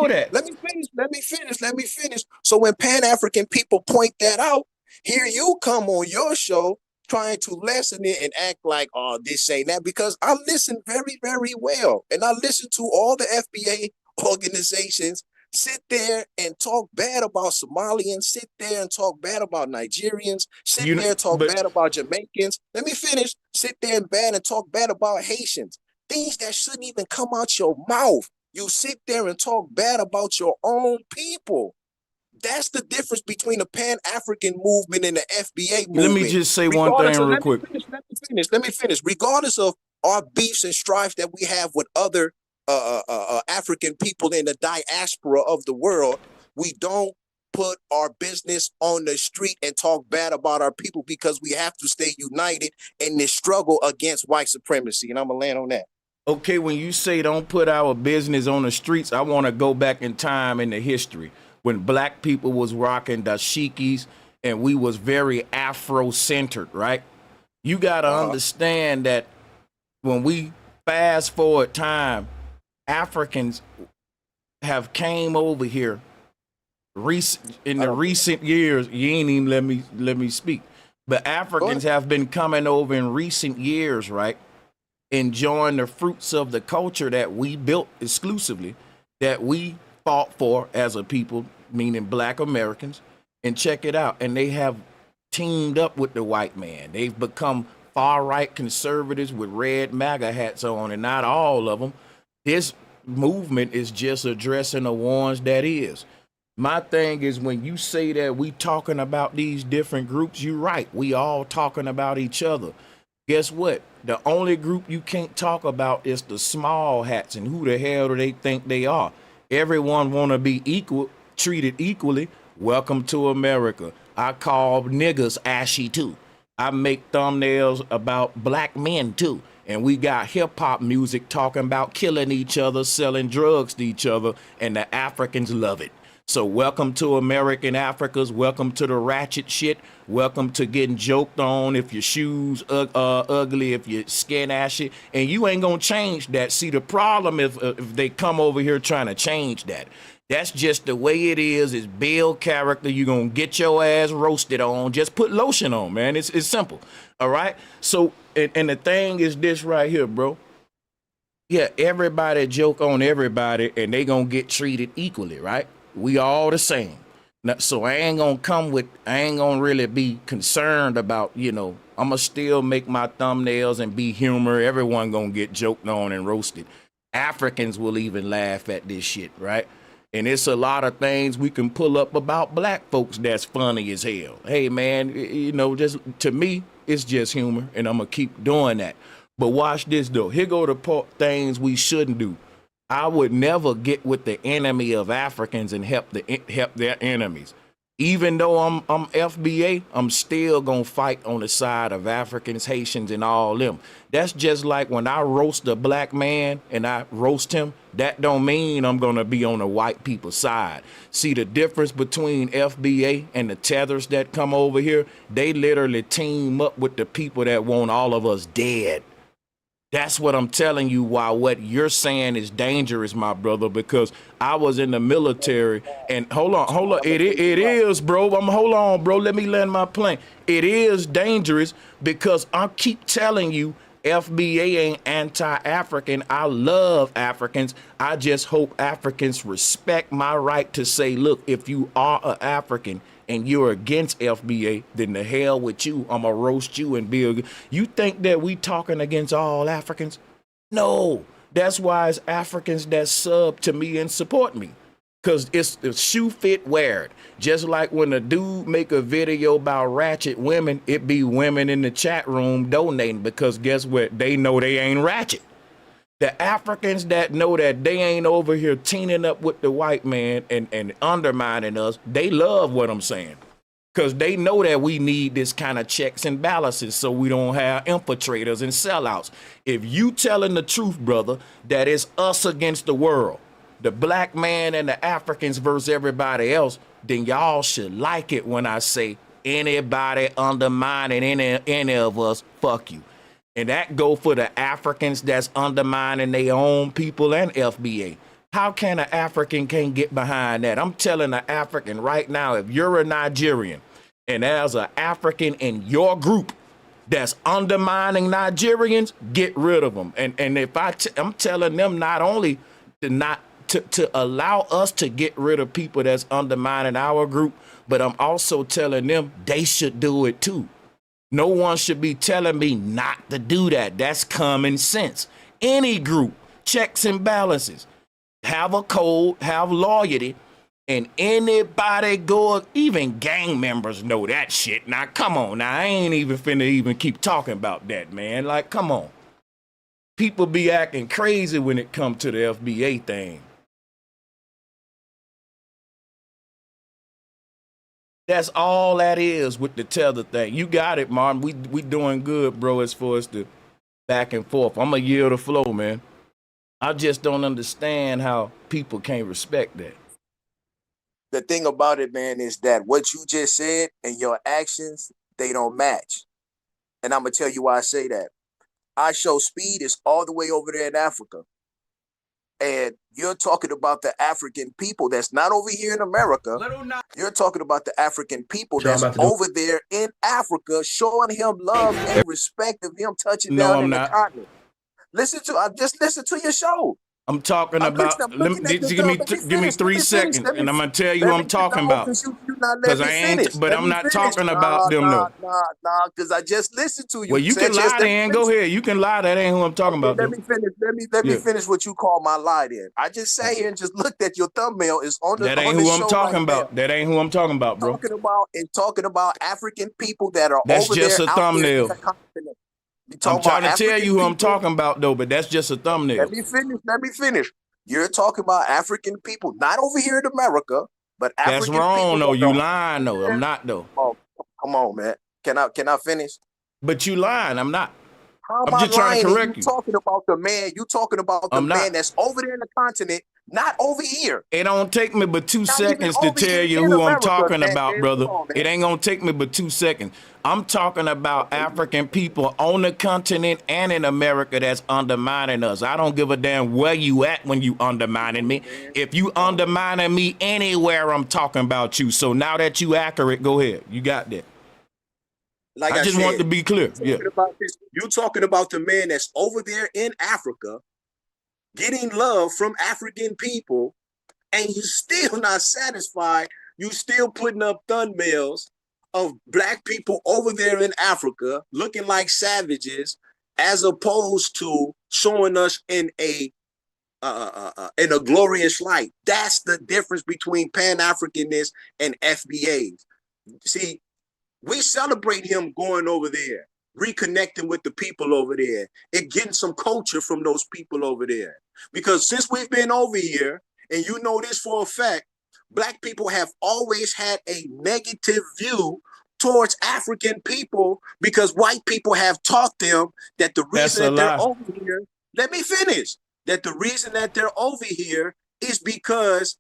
that. Let me finish. So when Pan-African people point that out, here you come on your show trying to lessen it and act like, oh, this ain't that, because I listen very, very well. And I listen to all the FBA organizations sit there and talk bad about Somalians, sit there and talk bad about Nigerians, sit there and talk bad about Jamaicans. Let me finish. Sit there and talk bad about Haitians. Things that shouldn't even come out your mouth. You sit there and talk bad about your own people. That's the difference between the Pan-African movement and the FBA movement. Let me just say one thing real quick. Let me finish. Regardless of our beefs and strife that we have with other African people in the diaspora of the world, we don't put our business on the street and talk bad about our people, because we have to stay united in this struggle against white supremacy. And I'm gonna land on that. Okay, when you say don't put our business on the streets, I want to go back in time in the history when black people was rocking dashikis and we was very Afro-centered, right? You got to understand that when we fast forward time, Africans have came over here in the recent years. You ain't even let me speak. But Africans have been coming over in recent years, right? Enjoying the fruits of the culture that we built exclusively, that we fought for as a people, meaning black Americans. And check it out. And they have teamed up with the white man. They've become far-right conservatives with red MAGA hats on, and not all of them. This movement is just addressing the ones that is. My thing is, when you say that we talking about these different groups, you're right. We all talking about each other. Guess what? The only group you can't talk about is the small hats, and who the hell do they think they are? Everyone want to be equal, treated equally. Welcome to America. I call niggas ashy too. I make thumbnails about black men too. And we got hip hop music talking about killing each other, selling drugs to each other, and the Africans love it. So welcome to American Africas. Welcome to the ratchet shit. Welcome to getting joked on if your shoes ugly, if your skin ashy, and you ain't gonna change that. See, the problem if they come over here trying to change that. That's just the way it is. It's build character. You're gonna get your ass roasted on. Just put lotion on, man. It's simple. All right. So and the thing is this right here, bro. Yeah, everybody joke on everybody, and they gonna get treated equally, right? We all the same. Now, so I ain't gonna really be concerned about, I'm gonna still make my thumbnails and be humor. Everyone gonna get joked on and roasted. Africans will even laugh at this shit, right? And it's a lot of things we can pull up about black folks that's funny as hell. Hey man, just to me, it's just humor, and I'm gonna keep doing that. But watch this though. Here go the things we shouldn't do. I would never get with the enemy of Africans and help their enemies. Even though I'm FBA, I'm still gonna fight on the side of Africans, Haitians, and all them. That's just like when I roast a black man and I roast him, that don't mean I'm gonna be on the white people's side. See the difference between FBA and the tethers that come over here? They literally team up with the people that want all of us dead. That's what I'm telling you, why what you're saying is dangerous, my brother, because I was in the military and hold on. It is, bro. Hold on, bro. Let me land my plane. It is dangerous because I keep telling you FBA ain't anti-African. I love Africans. I just hope Africans respect my right to say, look, if you are an African and you're against FBA, then the hell with you. I'm going to roast you and be you think that we talking against all Africans? No. That's why it's Africans that sub to me and support me. Because it's the shoe fit, wear it. Just like when a dude make a video about ratchet women, it be women in the chat room donating, because guess what? They know they ain't ratchet. The Africans that know that they ain't over here teaming up with the white man and undermining us, they love what I'm saying. Because they know that we need this kind of checks and balances so we don't have infiltrators and sellouts. If you telling the truth, brother, that it's us against the world, the black man and the Africans versus everybody else, then y'all should like it when I say anybody undermining any of us, fuck you. And that go for the Africans that's undermining their own people and FBA. How can an African can't get behind that? I'm telling an African right now, if you're a Nigerian and there's an African in your group that's undermining Nigerians, get rid of them. And if I'm telling them not only to allow us to get rid of people that's undermining our group, but I'm also telling them they should do it too. No one should be telling me not to do that. That's common sense. Any group, checks and balances, have a code, have loyalty, And anybody go, even gang members know that shit. Now, come on. Now, I ain't even finna even keep talking about that, man. Like, come on. People be acting crazy when it comes to the FBA thing. That's all that is with the tether thing. You got it, Martin. We doing good, bro, as far as the back and forth. I'm going to yield the flow, man. I just don't understand how people can't respect that. The thing about it, man, is that what you just said and your actions, they don't match. And I'm going to tell you why I say that. IShowSpeed is all the way over there in Africa. And you're talking about the African people that's not over here in America. You're talking about the African people that's over there in Africa, showing him love and respect of him touching down in the continent. Just listen to your show. I'm talking about. Give me 3 seconds, and I'm gonna tell you who I'm talking about. Because I ain't. But I'm not talking about them though. Nah. Because I just listened to you. Well, you can lie then. Go ahead. You can lie. That ain't who I'm talking about. Let me finish. Let me finish what you call my lie. Then I just sat here and just looked at your thumbnail. Is on the. That ain't who I'm talking about. That ain't who I'm talking about, bro. Talking about African people that are. That's over just there, a thumbnail. I'm trying to tell you who I'm talking about, though, but that's just a thumbnail. Let me finish. You're talking about African people, not over here in America, but African people. That's wrong, though. You lying, though. I'm not, though. Oh, come on, man. Can I finish? But you lying. I'm not. I'm just trying to correct you. Talking about the man. You talking about the man that's over there in the continent, not over here. It don't take me but 2 seconds to tell you who I'm talking about, brother. It ain't gonna take me but 2 seconds. I'm talking about African people on the continent and in America that's undermining us. I don't give a damn where you at when you undermining me. If you undermining me anywhere, I'm talking about you. So now that you accurate, go ahead. You got that. Like I just want to be clear. You talking about the man that's over there in Africa getting love from African people, and you still not satisfied. You still putting up thumbnails of black people over there in Africa looking like savages, as opposed to showing us in a glorious light. That's the difference between Pan-Africanness and FBAs. See, we celebrate him going over there, reconnecting with the people over there, and getting some culture from those people over there. Because since we've been over here, and you know this for a fact, black people have always had a negative view towards African people because white people have taught them that the reason that they're over here, let me finish, that the reason that they're over here is because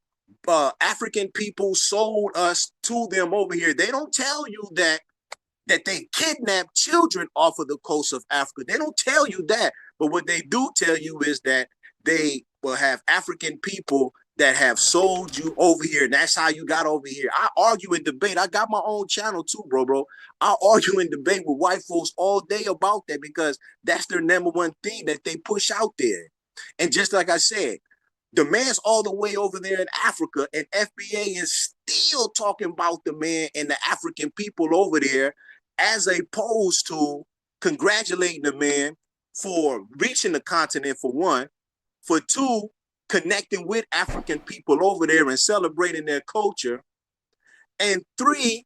African people sold us to them over here. They don't tell you that they kidnapped children off of the coast of Africa. They don't tell you that. But what they do tell you is that they will have African people that have sold you over here. And that's how you got over here. I argue and debate. I got my own channel too, bro. I argue and debate with white folks all day about that because that's their number one thing that they push out there. And just like I said, the man's all the way over there in Africa, and FBA is still talking about the man and the African people over there, as opposed to congratulating the man for reaching the continent, for one, for two, connecting with African people over there and celebrating their culture, and three,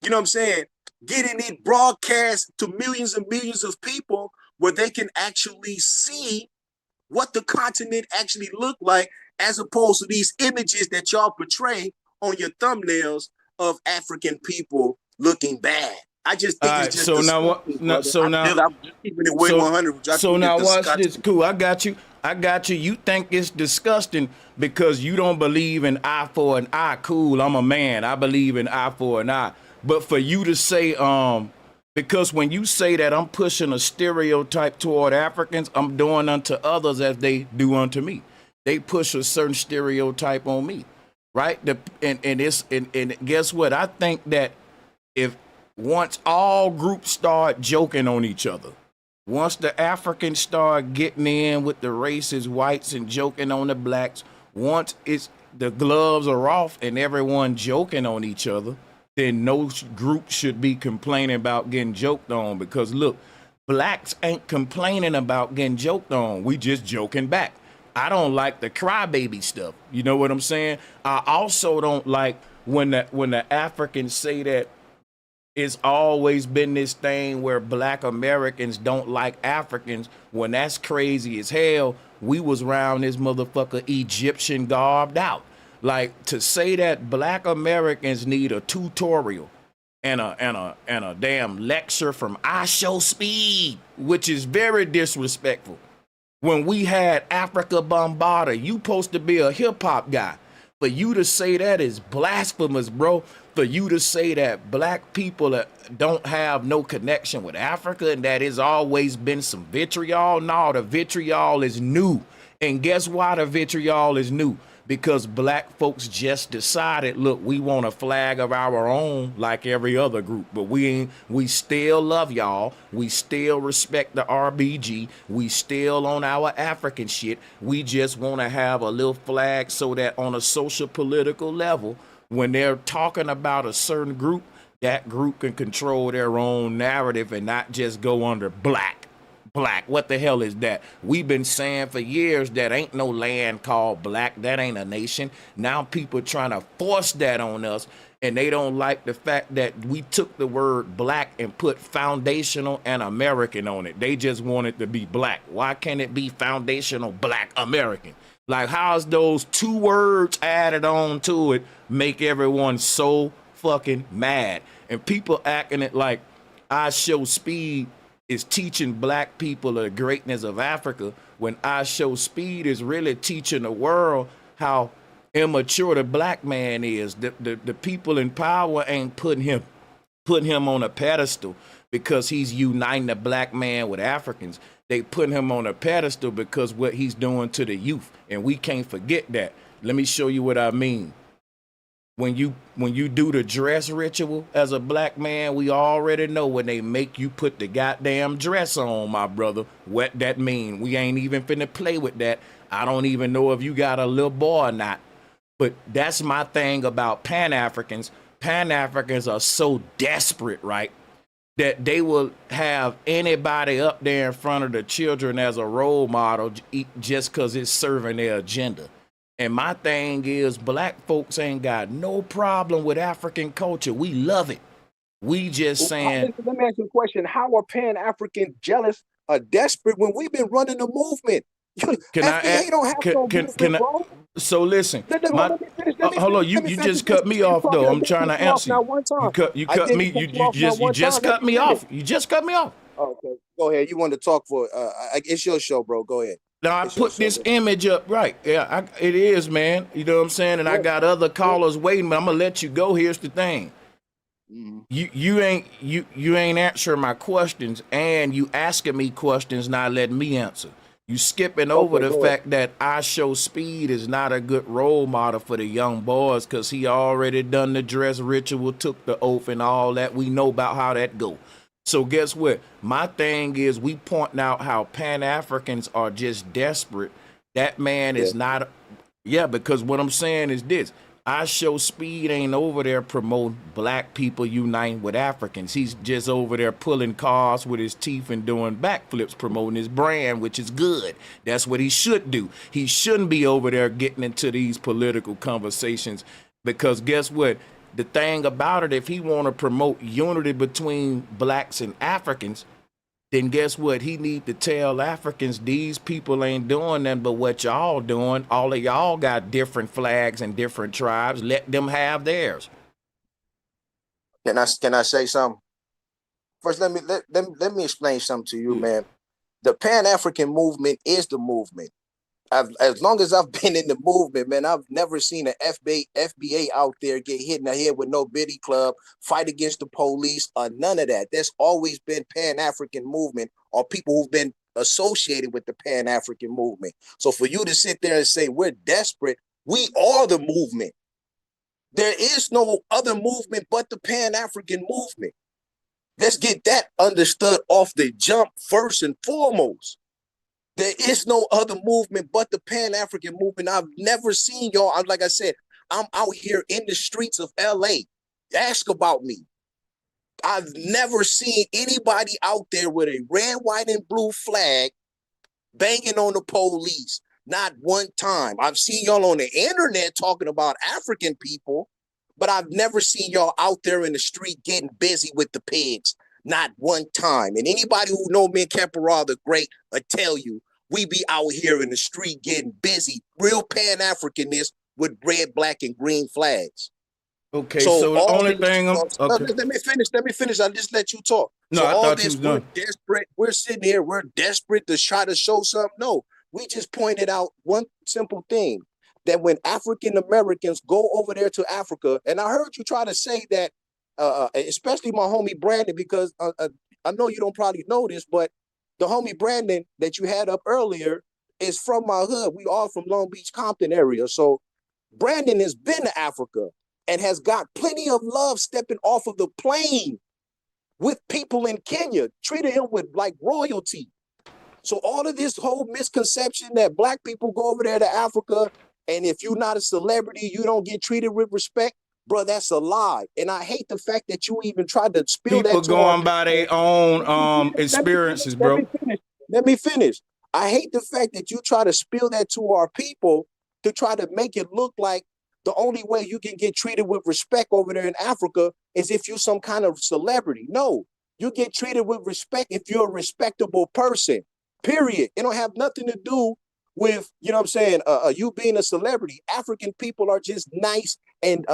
you know what I'm saying, getting it broadcast to millions and millions of people where they can actually see what the continent actually looked like, as opposed to these images that y'all portray on your thumbnails of African people looking bad. I just think it's just so now what? I'm just keeping it way 100. So now watch this. Cool. I got you. You think it's disgusting because you don't believe in eye for an eye. Cool. I'm a man. I believe in eye for an eye. But for you to say, because when you say that I'm pushing a stereotype toward Africans, I'm doing unto others as they do unto me. They push a certain stereotype on me, right? And guess what? I think that if once all groups start joking on each other, once the Africans start getting in with the racist whites and joking on the blacks, once the gloves are off and everyone joking on each other, then no group should be complaining about getting joked on. Because look, blacks ain't complaining about getting joked on. We just joking back. I don't like the crybaby stuff. You know what I'm saying? I also don't like when the Africans say that it's always been this thing where black Americans don't like Africans, when that's crazy as hell. We was around this motherfucker Egyptian garbed out. Like, to say that black Americans need a tutorial and a damn lecture from IShowSpeed, which is very disrespectful. When we had Africa Bombada, you supposed to be a hip hop guy. For you to say that is blasphemous, bro. For you to say that black people don't have no connection with Africa and that it's always been some vitriol. No, the vitriol is new. And guess why the vitriol is new? Because black folks just decided, look, we want a flag of our own like every other group, but we still love y'all. We still respect the RBG. We still on our African shit. We just want to have a little flag so that on a social political level, when they're talking about a certain group, that group can control their own narrative and not just go under black. What the hell is that? We've been saying for years that ain't no land called black. That ain't a nation. Now people trying to force that on us, and they don't like the fact that we took the word black and put foundational and American on it. They just want it to be black. Why can't it be foundational black American? Like, how's those two words added on to it make everyone so fucking mad? And people acting it like IShowSpeed is teaching black people the greatness of Africa, when IShowSpeed is really teaching the world how immature the black man is. The people in power ain't putting him on a pedestal because he's uniting the black man with Africans. They put him on a pedestal because what he's doing to the youth, and we can't forget that. Let me show you what I mean. When you do the dress ritual as a black man, we already know when they make you put the goddamn dress on, my brother, what that mean. We ain't even finna play with that. I don't even know if you got a little boy or not. But that's my thing about Pan-Africans. Pan-Africans are so desperate, right, that they will have anybody up there in front of the children as a role model just because it's serving their agenda. And my thing is, black folks ain't got no problem with African culture. We love it. We just saying. Let me ask you a question. How are Pan-Africans jealous or desperate when we've been running the movement? FBA don't have no movement, bro. So listen, hold on. You just cut me off though. I'm trying to answer you. You cut me. You just cut me off. You just cut me off. Okay, go ahead. You want to talk for? It's your show, bro. Go ahead. Now, I put this image up, right? Yeah, it is, man. You know what I'm saying? And I got other callers waiting, but I'm gonna let you go. Here's the thing. You ain't answering my questions, and you asking me questions, not letting me answer. You skipping over the fact that IShowSpeed is not a good role model for the young boys because he already done the dress ritual, took the oath, and all that. We know about how that go. So guess what? My thing is, we pointing out how Pan-Africans are just desperate. That man is not. Yeah, because what I'm saying is this. IShowSpeed ain't over there promoting black people uniting with Africans. He's just over there pulling cars with his teeth and doing backflips, promoting his brand, which is good. That's what he should do. He shouldn't be over there getting into these political conversations because guess what? The thing about it, if he want to promote unity between blacks and Africans, then guess what? He need to tell Africans these people ain't doing nothing but what y'all doing. All of y'all got different flags and different tribes. Let them have theirs. Can I say something? First, let me explain something to you, man. The Pan-African movement is the movement. As long as I've been in the movement, man, I've never seen an FBA out there get hit in the head with no biddy club, fight against the police, or none of that. There's always been Pan-African movement or people who've been associated with the Pan-African movement. So for you to sit there and say we're desperate, we are the movement. There is no other movement but the Pan-African movement. Let's get that understood off the jump first and foremost. There is no other movement but the Pan-African movement. I've never seen y'all. Like I said, I'm out here in the streets of LA. Ask about me. I've never seen anybody out there with a red, white, and blue flag banging on the police. Not one time. I've seen y'all on the internet talking about African people, but I've never seen y'all out there in the street getting busy with the pigs. Not one time. And anybody who know me and Caporal the Great will tell you, we be out here in the street getting busy, real Pan-Africanist with red, black, and green flags. Okay, so the only thing okay. Let me finish. I'll just let you talk. No, so I all thought this, you was we're done. desperate. We're sitting here, we're desperate to try to show something. No, we just pointed out one simple thing, that when African Americans go over there to Africa, and I heard you try to say that, especially my homie Brandon, because I know you don't probably know this, but the homie Brandon that you had up earlier is from my hood. We all from Long Beach, Compton area. So Brandon has been to Africa and has got plenty of love stepping off of the plane with people in Kenya, treated him with like royalty. So all of this whole misconception that black people go over there to Africa, and if you're not a celebrity, you don't get treated with respect, bro, that's a lie. And I hate the fact that you even tried to spill People that to going by their own experiences, bro. Let me finish. I hate the fact that you try to spill that to our people to try to make it look like the only way you can get treated with respect over there in Africa is if you're some kind of celebrity. No, you get treated with respect if you're a respectable person, period. It don't have nothing to do with, you know what I'm saying, you being a celebrity. African people are just nice and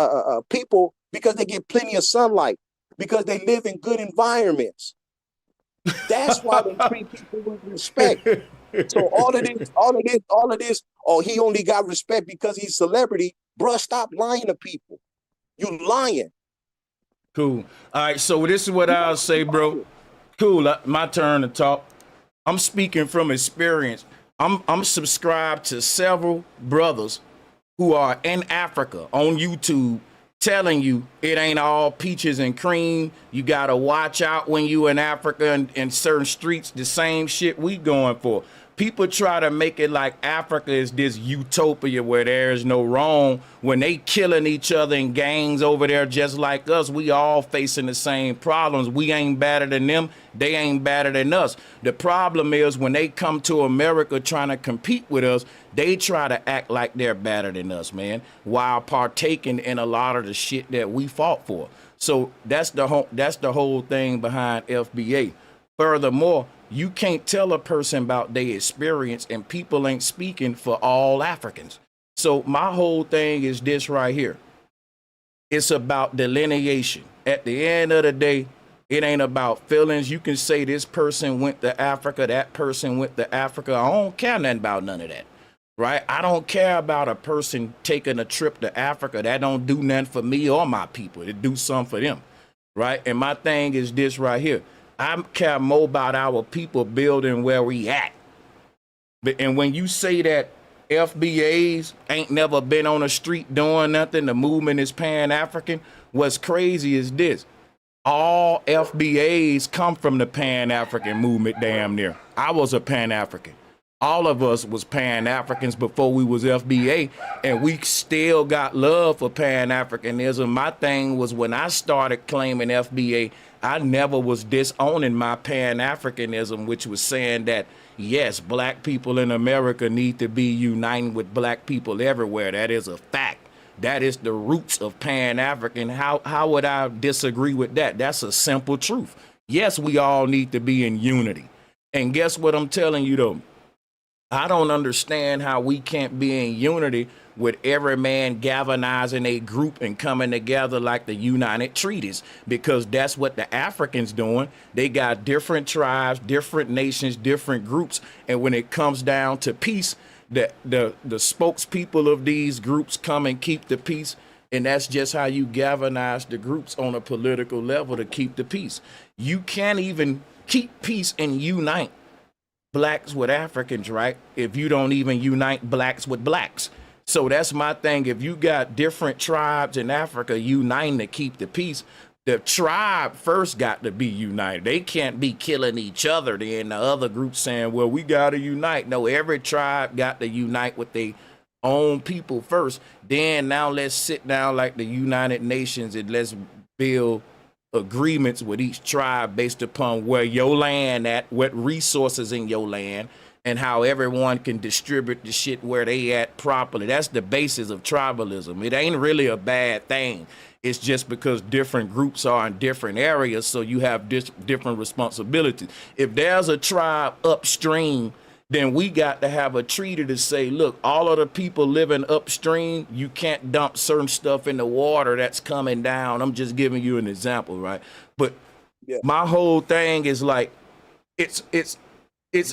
people because they get plenty of sunlight, because they live in good environments. That's why they treat people with respect. So all of this, oh, he only got respect because he's a celebrity. Bruh, stop lying to people. You lying. Cool. All right, so this is what I'll say, bro. Cool, my turn to talk. I'm speaking from experience. I'm subscribed to several brothers who are in Africa on YouTube telling you it ain't all peaches and cream. You gotta watch out when you in Africa and in certain streets, the same shit we going for. People try to make it like Africa is this utopia where there is no wrong, when they killing each other in gangs over there just like us. We all facing the same problems. We ain't better than them. They ain't better than us. The problem is when they come to America trying to compete with us, they try to act like they're better than us, man, while partaking in a lot of the shit that we fought for. So that's the whole thing behind FBA. Furthermore, you can't tell a person about their experience, and people ain't speaking for all Africans. So my whole thing is this right here. It's about delineation. At the end of the day, it ain't about feelings. You can say this person went to Africa, that person went to Africa. I don't care nothing about none of that, right? I don't care about a person taking a trip to Africa. That don't do nothing for me or my people. It do something for them, right? And my thing is this right here. I care more about our people building where we at. And when you say that FBAs ain't never been on the street doing nothing, the movement is Pan-African, what's crazy is this. All FBAs come from the Pan-African movement damn near. I was a Pan-African. All of us was Pan-Africans before we was FBA, and we still got love for Pan-Africanism. My thing was when I started claiming FBA, I never was disowning my Pan-Africanism, which was saying that, yes, black people in America need to be uniting with black people everywhere. That is a fact. That is the roots of Pan-African. How would I disagree with that? That's a simple truth. Yes, we all need to be in unity. And guess what I'm telling you, though? I don't understand how we can't be in unity with every man galvanizing a group and coming together like the United Treaties, because that's what the Africans doing. They got different tribes, different nations, different groups. And when it comes down to peace, the spokespeople of these groups come and keep the peace. And that's just how you galvanize the groups on a political level to keep the peace. You can't even keep peace and unite blacks with Africans, right? If you don't even unite blacks with blacks. So that's my thing. If you got different tribes in Africa uniting to keep the peace, the tribe first got to be united. They can't be killing each other. Then the other group saying, well, we got to unite. No, every tribe got to unite with their own people first. Then now let's sit down like the United Nations and let's build agreements with each tribe based upon where your land at, what resources in your land, and how everyone can distribute the shit where they at properly. That's the basis of tribalism. It ain't really a bad thing. It's just because different groups are in different areas, so you have different responsibilities. If there's a tribe upstream, then we got to have a treaty to say, look, all of the people living upstream, you can't dump certain stuff in the water that's coming down. I'm just giving you an example, right? But my whole thing is like, it's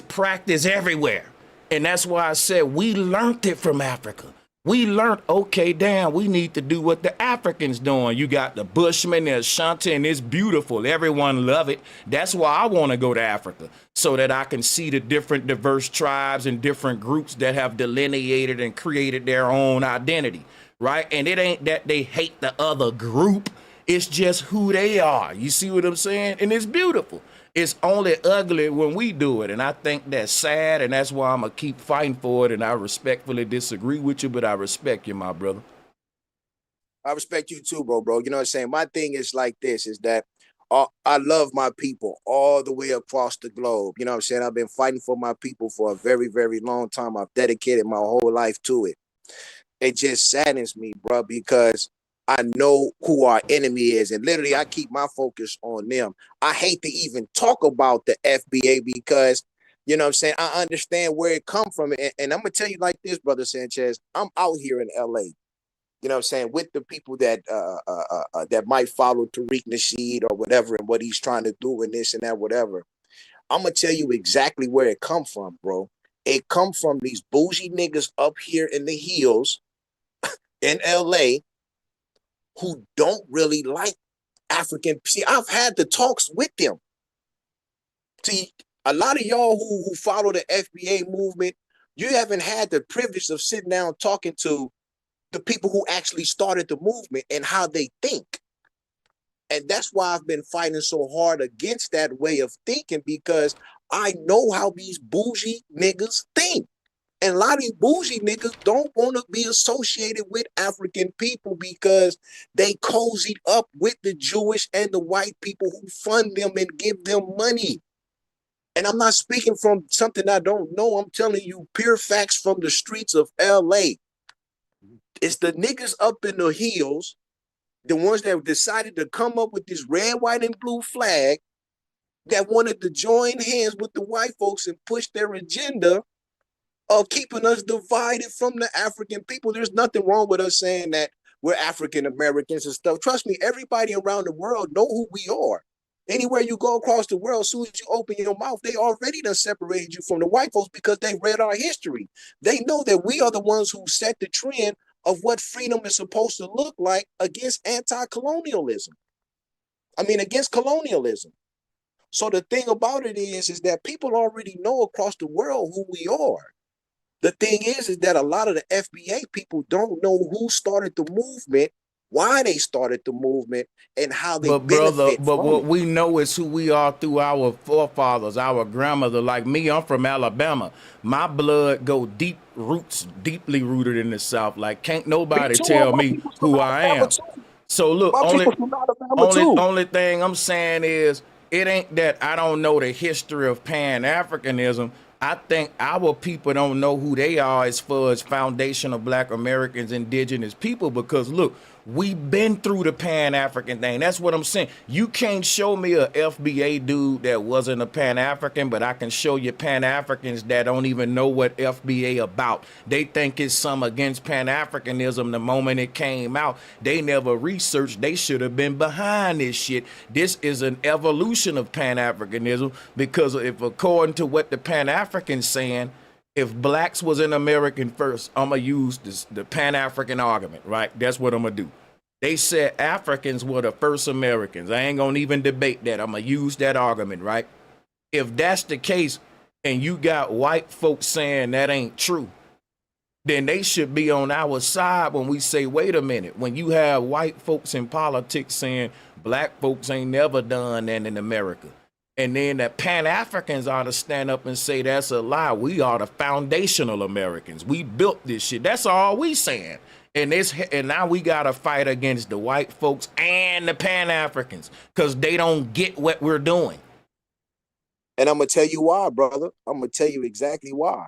practice everywhere. And that's why I said we learned it from Africa. We learned, okay, damn, we need to do what the Africans doing. You got the Bushmen, the Ashanti, and it's beautiful. Everyone love it. That's why I want to go to Africa, so that I can see the different diverse tribes and different groups that have delineated and created their own identity, right? And it ain't that they hate the other group. It's just who they are. You see what I'm saying? And it's beautiful. It's only ugly when we do it, and I think that's sad, and that's why I'm going to keep fighting for it, and I respectfully disagree with you, but I respect you, my brother. I respect you too, bro. You know what I'm saying? My thing is like this, is that I love my people all the way across the globe. You know what I'm saying? I've been fighting for my people for a very, very long time. I've dedicated my whole life to it. It just saddens me, bro, because I know who our enemy is, and literally I keep my focus on them. I hate to even talk about the FBA because, you know what I'm saying, I understand where it come from. And I'm going to tell you like this, Brother Sanchez, I'm out here in LA, you know what I'm saying, with the people that that might follow Tariq Nasheed or whatever and what he's trying to do and this and that, whatever. I'm going to tell you exactly where it come from, bro. It come from these bougie niggas up here in the hills in LA who don't really like African. See, I've had the talks with them. See, a lot of y'all who follow the FBA movement, you haven't had the privilege of sitting down talking to the people who actually started the movement and how they think. And that's why I've been fighting so hard against that way of thinking, because I know how these bougie niggas think. And a lot of these bougie niggas don't want to be associated with African people because they cozied up with the Jewish and the white people who fund them and give them money. And I'm not speaking from something I don't know. I'm telling you pure facts from the streets of LA. It's the niggas up in the hills, the ones that decided to come up with this red, white, and blue flag, that wanted to join hands with the white folks and push their agenda of keeping us divided from the African people. There's nothing wrong with us saying that we're African Americans and stuff. Trust me, everybody around the world know who we are. Anywhere you go across the world, as soon as you open your mouth, they already done separated you from the white folks because they read our history. They know that we are the ones who set the trend of what freedom is supposed to look like against anti-colonialism. Against colonialism. So the thing about it is that people already know across the world who we are. The thing is that a lot of the FBA people don't know who started the movement, why they started the movement, and how they benefit from what it. we know is who we are through our forefathers, our grandmother. Like me, I'm from Alabama. My blood go deep roots, deeply rooted in the South. Like can't nobody tell me who I am. So look, only thing I'm saying is it ain't that I don't know the history of Pan-Africanism. I think our people don't know who they are as far as foundational Black Americans, indigenous people, because look, we've been through the Pan-African thing. That's what I'm saying. You can't show me a FBA dude that wasn't a Pan-African, but I can show you Pan-Africans that don't even know what FBA about. They think it's some against Pan-Africanism the moment it came out. They never researched. They should have been behind this shit. This is an evolution of Pan-Africanism, because if according to what the Pan-Africans saying, if blacks was an American first, I'm going to use the Pan-African argument, right? That's what I'm going to do. They said Africans were the first Americans. I ain't going to even debate that. I'm going to use that argument, right? If that's the case, and you got white folks saying that ain't true, then they should be on our side when we say, wait a minute, when you have white folks in politics saying black folks ain't never done that in America. And then the Pan-Africans ought to stand up and say that's a lie. We are the foundational Americans. We built this shit. That's all we saying. And now we got to fight against the white folks and the Pan-Africans because they don't get what we're doing. And I'm gonna tell you why, brother. I'm gonna tell you exactly why.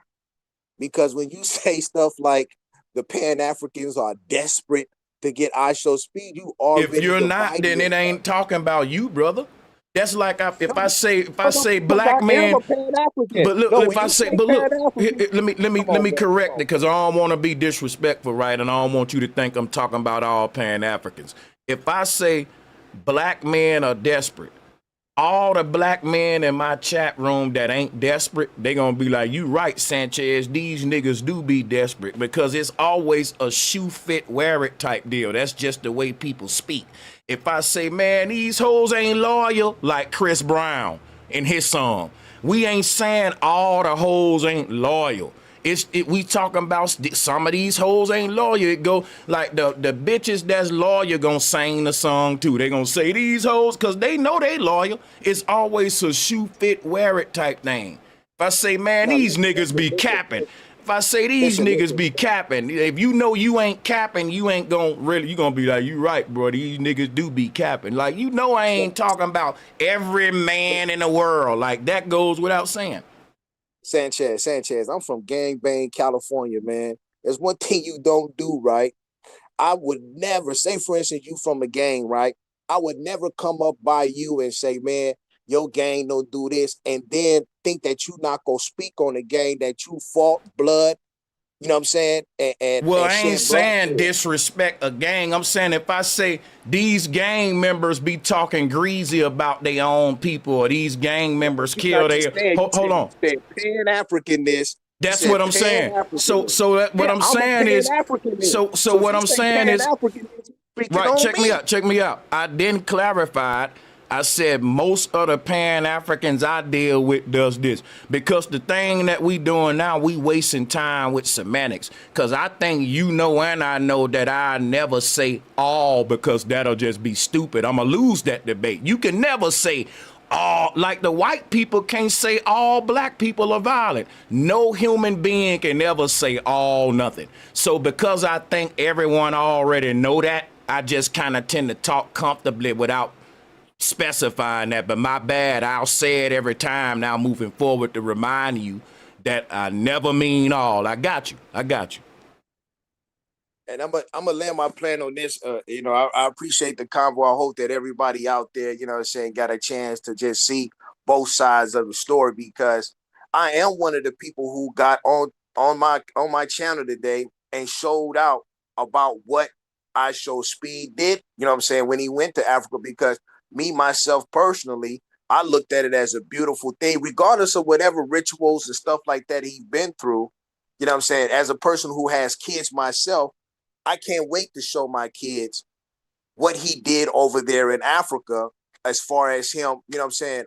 Because when you say stuff like the Pan-Africans are desperate to get IShowSpeed, you If already you're not, dividing then it yourself. ain't talking about you, brother. That's like if I say Because black I am man, a Pan-African. but look, No, if when I you say, say but look, Pan-African, let me correct it, because I don't want to be disrespectful, right? And I don't want you to think I'm talking about all Pan-Africans. If I say black men are desperate, all the black men in my chat room that ain't desperate, they gonna be like, you right, Sanchez, these niggas do be desperate, because it's always a shoe fit, wear it type deal. That's just the way people speak. If I say, man, these hoes ain't loyal, like Chris Brown in his song, we ain't saying all the hoes ain't loyal. We talking about some of these hoes ain't loyal. It go like the bitches that's loyal gonna sing the song too. They gonna say these hoes because they know they loyal. It's always a shoe fit, wear it type thing. If I say, man, these niggas be capping. If I say these niggas be capping, if you know you ain't capping, you ain't gonna really, you gonna be like, you right, bro, these niggas do be capping. Like, you know I ain't talking about every man in the world. Like, that goes without saying. Sanchez, I'm from Gangbang, California, man. There's one thing you don't do, right? I would never, say for instance, you from a gang, right? I would never come up by you and say, man, your gang don't do this, and then think that you not gonna speak on the gang that you fought blood, you know what I'm saying? Well, And I ain't shed blood saying for. disrespect a gang. I'm saying if I say these gang members be talking greasy about their own people, or these gang members kill their, hold on. You said Pan-Africanness. That's what I'm saying. So what I'm saying is, so what I'm saying is, right, check me out. I didn't clarify it. I said most of the Pan-Africans I deal with does this, because the thing that we doing now, we wasting time with semantics, because I think you know and I know that I never say all, because that'll just be stupid. I'm going to lose that debate. You can never say all, like the white people can't say all black people are violent. No human being can ever say all nothing. So because I think everyone already know that, I just kind of tend to talk comfortably without specifying that. But my bad, I'll say it every time now moving forward to remind you that I never mean all. I got you. And I'm gonna land my plan on this. I appreciate the convo. I hope that everybody out there, you know what I'm saying, got a chance to just see both sides of the story, because I am one of the people who got on my channel today and showed out about what IShowSpeed did, you know what I'm saying, when he went to Africa, because me, myself, personally, I looked at it as a beautiful thing, regardless of whatever rituals and stuff like that he's been through. You know what I'm saying? As a person who has kids myself, I can't wait to show my kids what he did over there in Africa, as far as him, you know what I'm saying,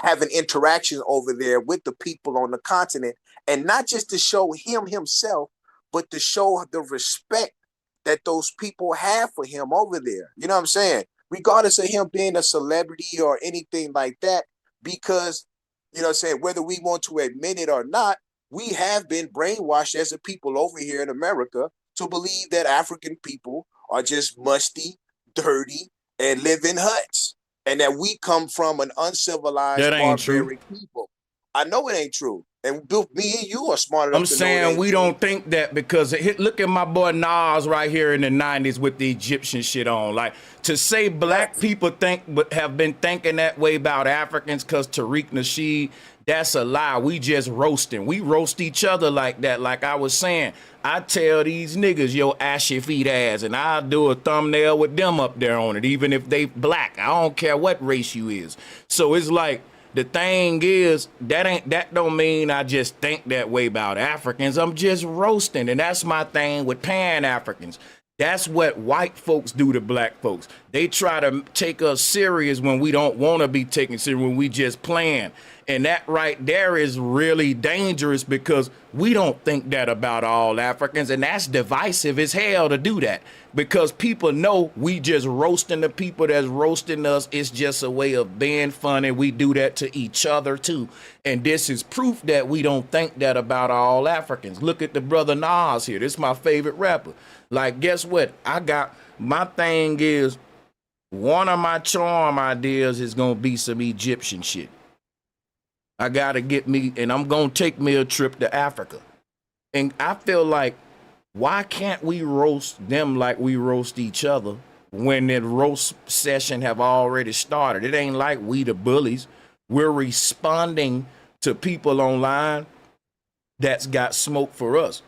having interaction over there with the people on the continent, and not just to show him himself, but to show the respect that those people have for him over there. You know what I'm saying? Regardless of him being a celebrity or anything like that, because, you know what I'm saying, whether we want to admit it or not, we have been brainwashed as a people over here in America to believe that African people are just musty, dirty, and live in huts, and that we come from an uncivilized, barbaric people. I know it ain't true. And me and you are smart enough I'm to know saying we don't think that, because look at my boy Nas right here in the 90s with the Egyptian shit on. Like, to say black people have been thinking that way about Africans because Tariq Nasheed, that's a lie. We just roasting. We roast each other like that. Like I was saying, I tell these niggas, yo, ashy feet ass, and I'll do a thumbnail with them up there on it, even if they black. I don't care what race you is. So it's like, the thing is, that don't mean I just think that way about Africans. I'm just roasting, and that's my thing with Pan-Africans. That's what white folks do to black folks. They try to take us serious when we don't want to be taken serious, when we just playing. And that right there is really dangerous, because we don't think that about all Africans, and that's divisive as hell to do that, because people know we just roasting the people that's roasting us. It's just a way of being funny. We do that to each other too. And this is proof that we don't think that about all Africans. Look at the brother Nas here. This is my favorite rapper. Like, guess what? My thing is, one of my charm ideas is going to be some Egyptian shit. I gotta get me, and I'm gonna take me a trip to Africa. And I feel like, why can't we roast them like we roast each other when the roast session have already started? It ain't like we the bullies. We're responding to people online that's got smoke for us.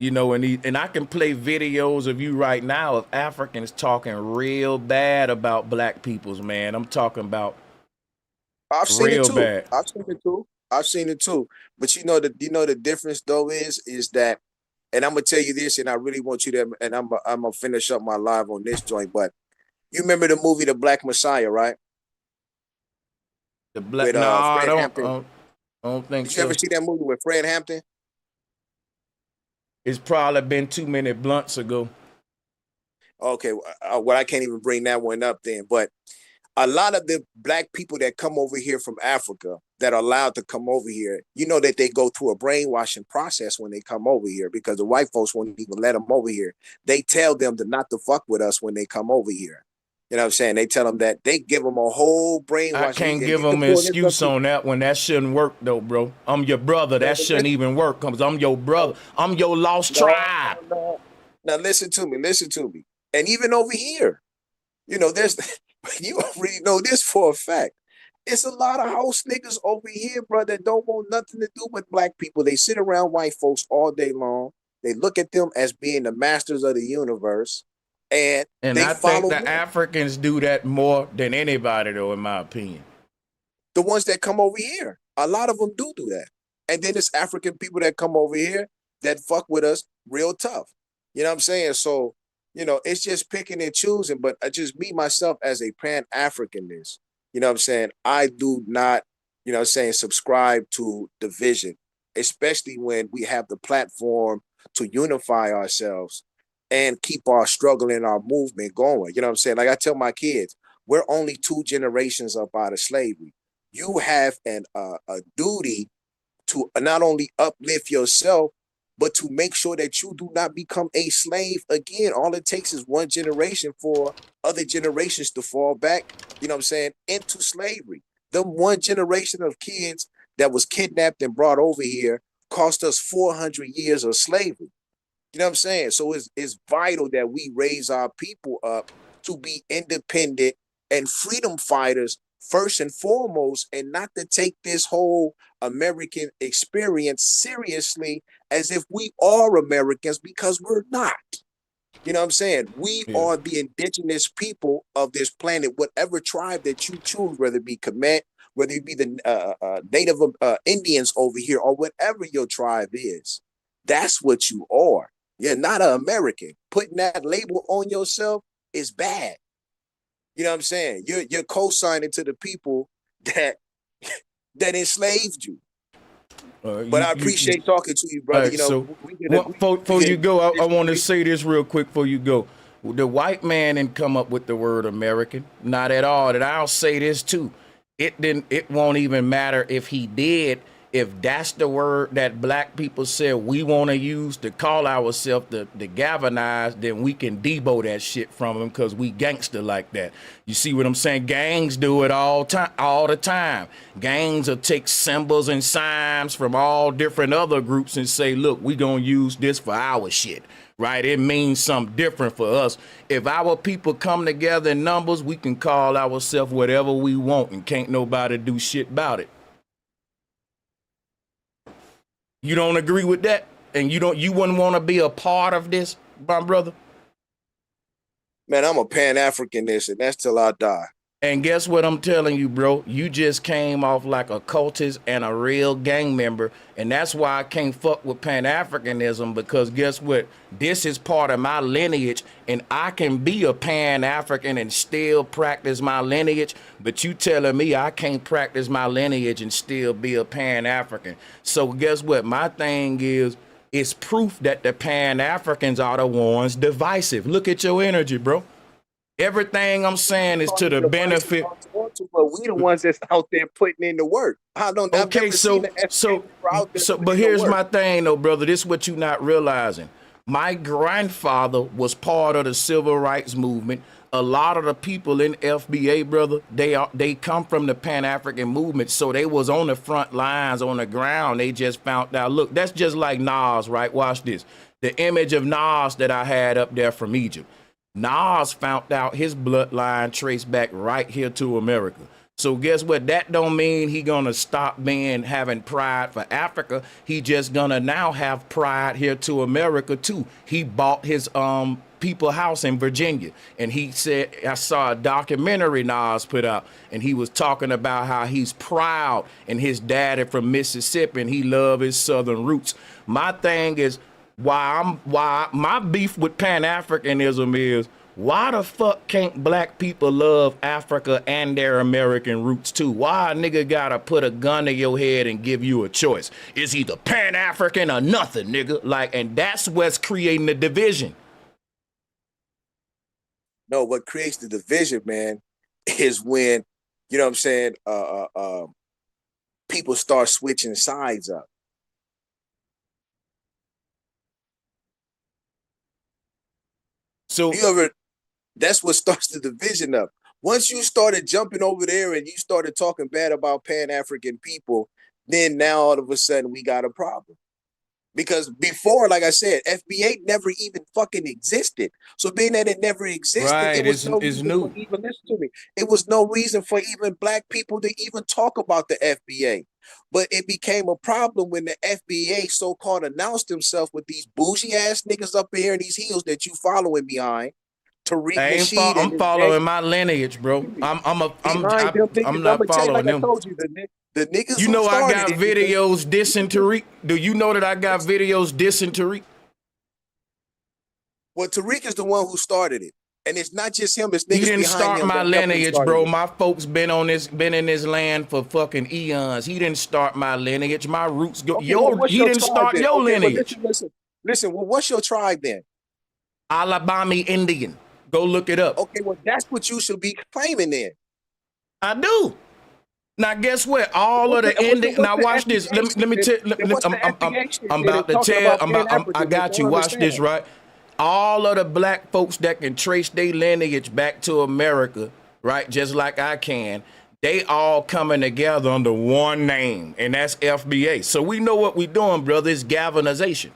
You know, and I can play videos of you right now of Africans talking real bad about black peoples, man. I'm talking about I've seen real it too. bad. I've seen it too. But the difference though is that, and I'm gonna tell you this, and I really want you to, and I'm gonna finish up my live on this joint. But you remember the movie The Black Messiah, right? The black, With no, I Fred Hampton. I don't think Did so. you ever see that movie with Fred Hampton? It's probably been too many blunts ago. Okay, well, I can't even bring that one up then. But a lot of the black people that come over here from Africa that are allowed to come over here, you know that they go through a brainwashing process when they come over here because the white folks won't even let them over here. They tell them to not to fuck with us when they come over here. You know what I'm saying? They tell them that they give them a whole brainwashing. I can't give them an excuse on that one. That shouldn't work though, bro. I'm your brother. That shouldn't even work because I'm your brother. I'm your lost tribe. No. Now listen to me. And even over here, you know, you already know this for a fact. It's a lot of house niggas over here, bro, that don't want nothing to do with black people. They sit around white folks all day long. They look at them as being the masters of the universe. And they I follow think the Africans do that more than anybody, though, in my opinion. The ones that come over here, a lot of them do that. And then there's African people that come over here that fuck with us real tough. You know what I'm saying? So, you know, it's just picking and choosing. But just me, myself, as a Pan-Africanist, you know what I'm saying? I do not, you know what I'm saying, subscribe to division, especially when we have the platform to unify ourselves and keep our struggle and our movement going. You know what I'm saying? Like I tell my kids, we're only 2 generations up out of slavery. You have a duty to not only uplift yourself, but to make sure that you do not become a slave again. All it takes is one generation for other generations to fall back, you know what I'm saying, into slavery. The one generation of kids that was kidnapped and brought over here cost us 400 years of slavery. You know what I'm saying? So it's vital that we raise our people up to be independent and freedom fighters first and foremost, and not to take this whole American experience seriously as if we are Americans, because we're not. You know what I'm saying? We are the indigenous people of this planet, whatever tribe that you choose, whether it be Kemet, whether it be the native Indians over here, or whatever your tribe is. That's what you are. You're not an American. Putting that label on yourself is bad. You know what I'm saying? You're co-signing to the people that enslaved you. But I appreciate talking to you, brother. Right, you know, before you go, I want to say this real quick before you go. The white man didn't come up with the word American, not at all. And I'll say this too. It won't even matter if he did. If that's the word that black people said we want to use to call ourselves the galvanize, then we can debo that shit from them because we gangster like that. You see what I'm saying? Gangs do it all the time. Gangs will take symbols and signs from all different other groups and say, look, we gonna use this for our shit, right? It means something different for us. If our people come together in numbers, we can call ourselves whatever we want and can't nobody do shit about it. You don't agree with that? And you wouldn't want to be a part of this, my brother? Man, I'm a Pan-Africanist, and that's till I die. And guess what I'm telling you, bro? You just came off like a cultist and a real gang member. And that's why I can't fuck with Pan-Africanism, because guess what? This is part of my lineage, and I can be a Pan-African and still practice my lineage. But you telling me I can't practice my lineage and still be a Pan-African. So guess what? My thing is, it's proof that the Pan-Africans are the ones divisive. Look at your energy, bro. Everything I'm saying is to the benefit. But we the ones that's out there putting in the work. Okay, but here's my thing though, brother. This is what you're not realizing. My grandfather was part of the civil rights movement. A lot of the people in FBA, brother, they come from the Pan-African movement, so they was on the front lines, on the ground. They just found out. Look, that's just like Nas, right? Watch this. The image of Nas that I had up there from Egypt. Nas found out his bloodline traced back right here to America. So guess what? That don't mean he gonna stop having pride for Africa. He just gonna now have pride here to America too. He bought his people house in Virginia, and he said, I saw a documentary Nas put out, and he was talking about how he's proud and his daddy from Mississippi and he love his southern roots. My thing is why my beef with Pan-Africanism is, why the fuck can't black people love Africa and their American roots too? Why a nigga gotta put a gun to your head and give you a choice? It's either Pan-African or nothing, nigga. Like, and that's what's creating the division. No, what creates the division, man, is when, you know what I'm saying, people start switching sides up. So that's what starts the division up. Once you started jumping over there and you started talking bad about Pan-African people, then now all of a sudden we got a problem. Because before, like I said, FBA never even fucking existed. So being that it never existed, right, it was no reason new. for even listen to me. It was no reason for even black people to even talk about the FBA. But it became a problem when the FBA so-called announced themselves with these bougie ass niggas up here in these heels that you following behind. I'm following my lineage, bro. I'm not following them. I told you, the niggas. You know I got videos dissing Tariq. Do you know that I got videos dissing Tariq? Well, Tariq is the one who started it, and it's not just him. It's niggas he didn't behind start him my lineage, bro. My folks been in this land for fucking eons. He didn't start my lineage. My roots go. Okay, he didn't start then? your lineage. Listen. Well, what's your tribe then? Alabama Indian. Go look it up. Okay, well, that's what you should be claiming then. I do. Now, guess what? All of the Indian. Now, watch this. Let me tell. I'm about to tell. I got you. Watch this, right? All of the black folks that can trace their lineage back to America, right? Just like I can. They all coming together under one name, and that's FBA. So we know what we doing, brother. It's galvanization.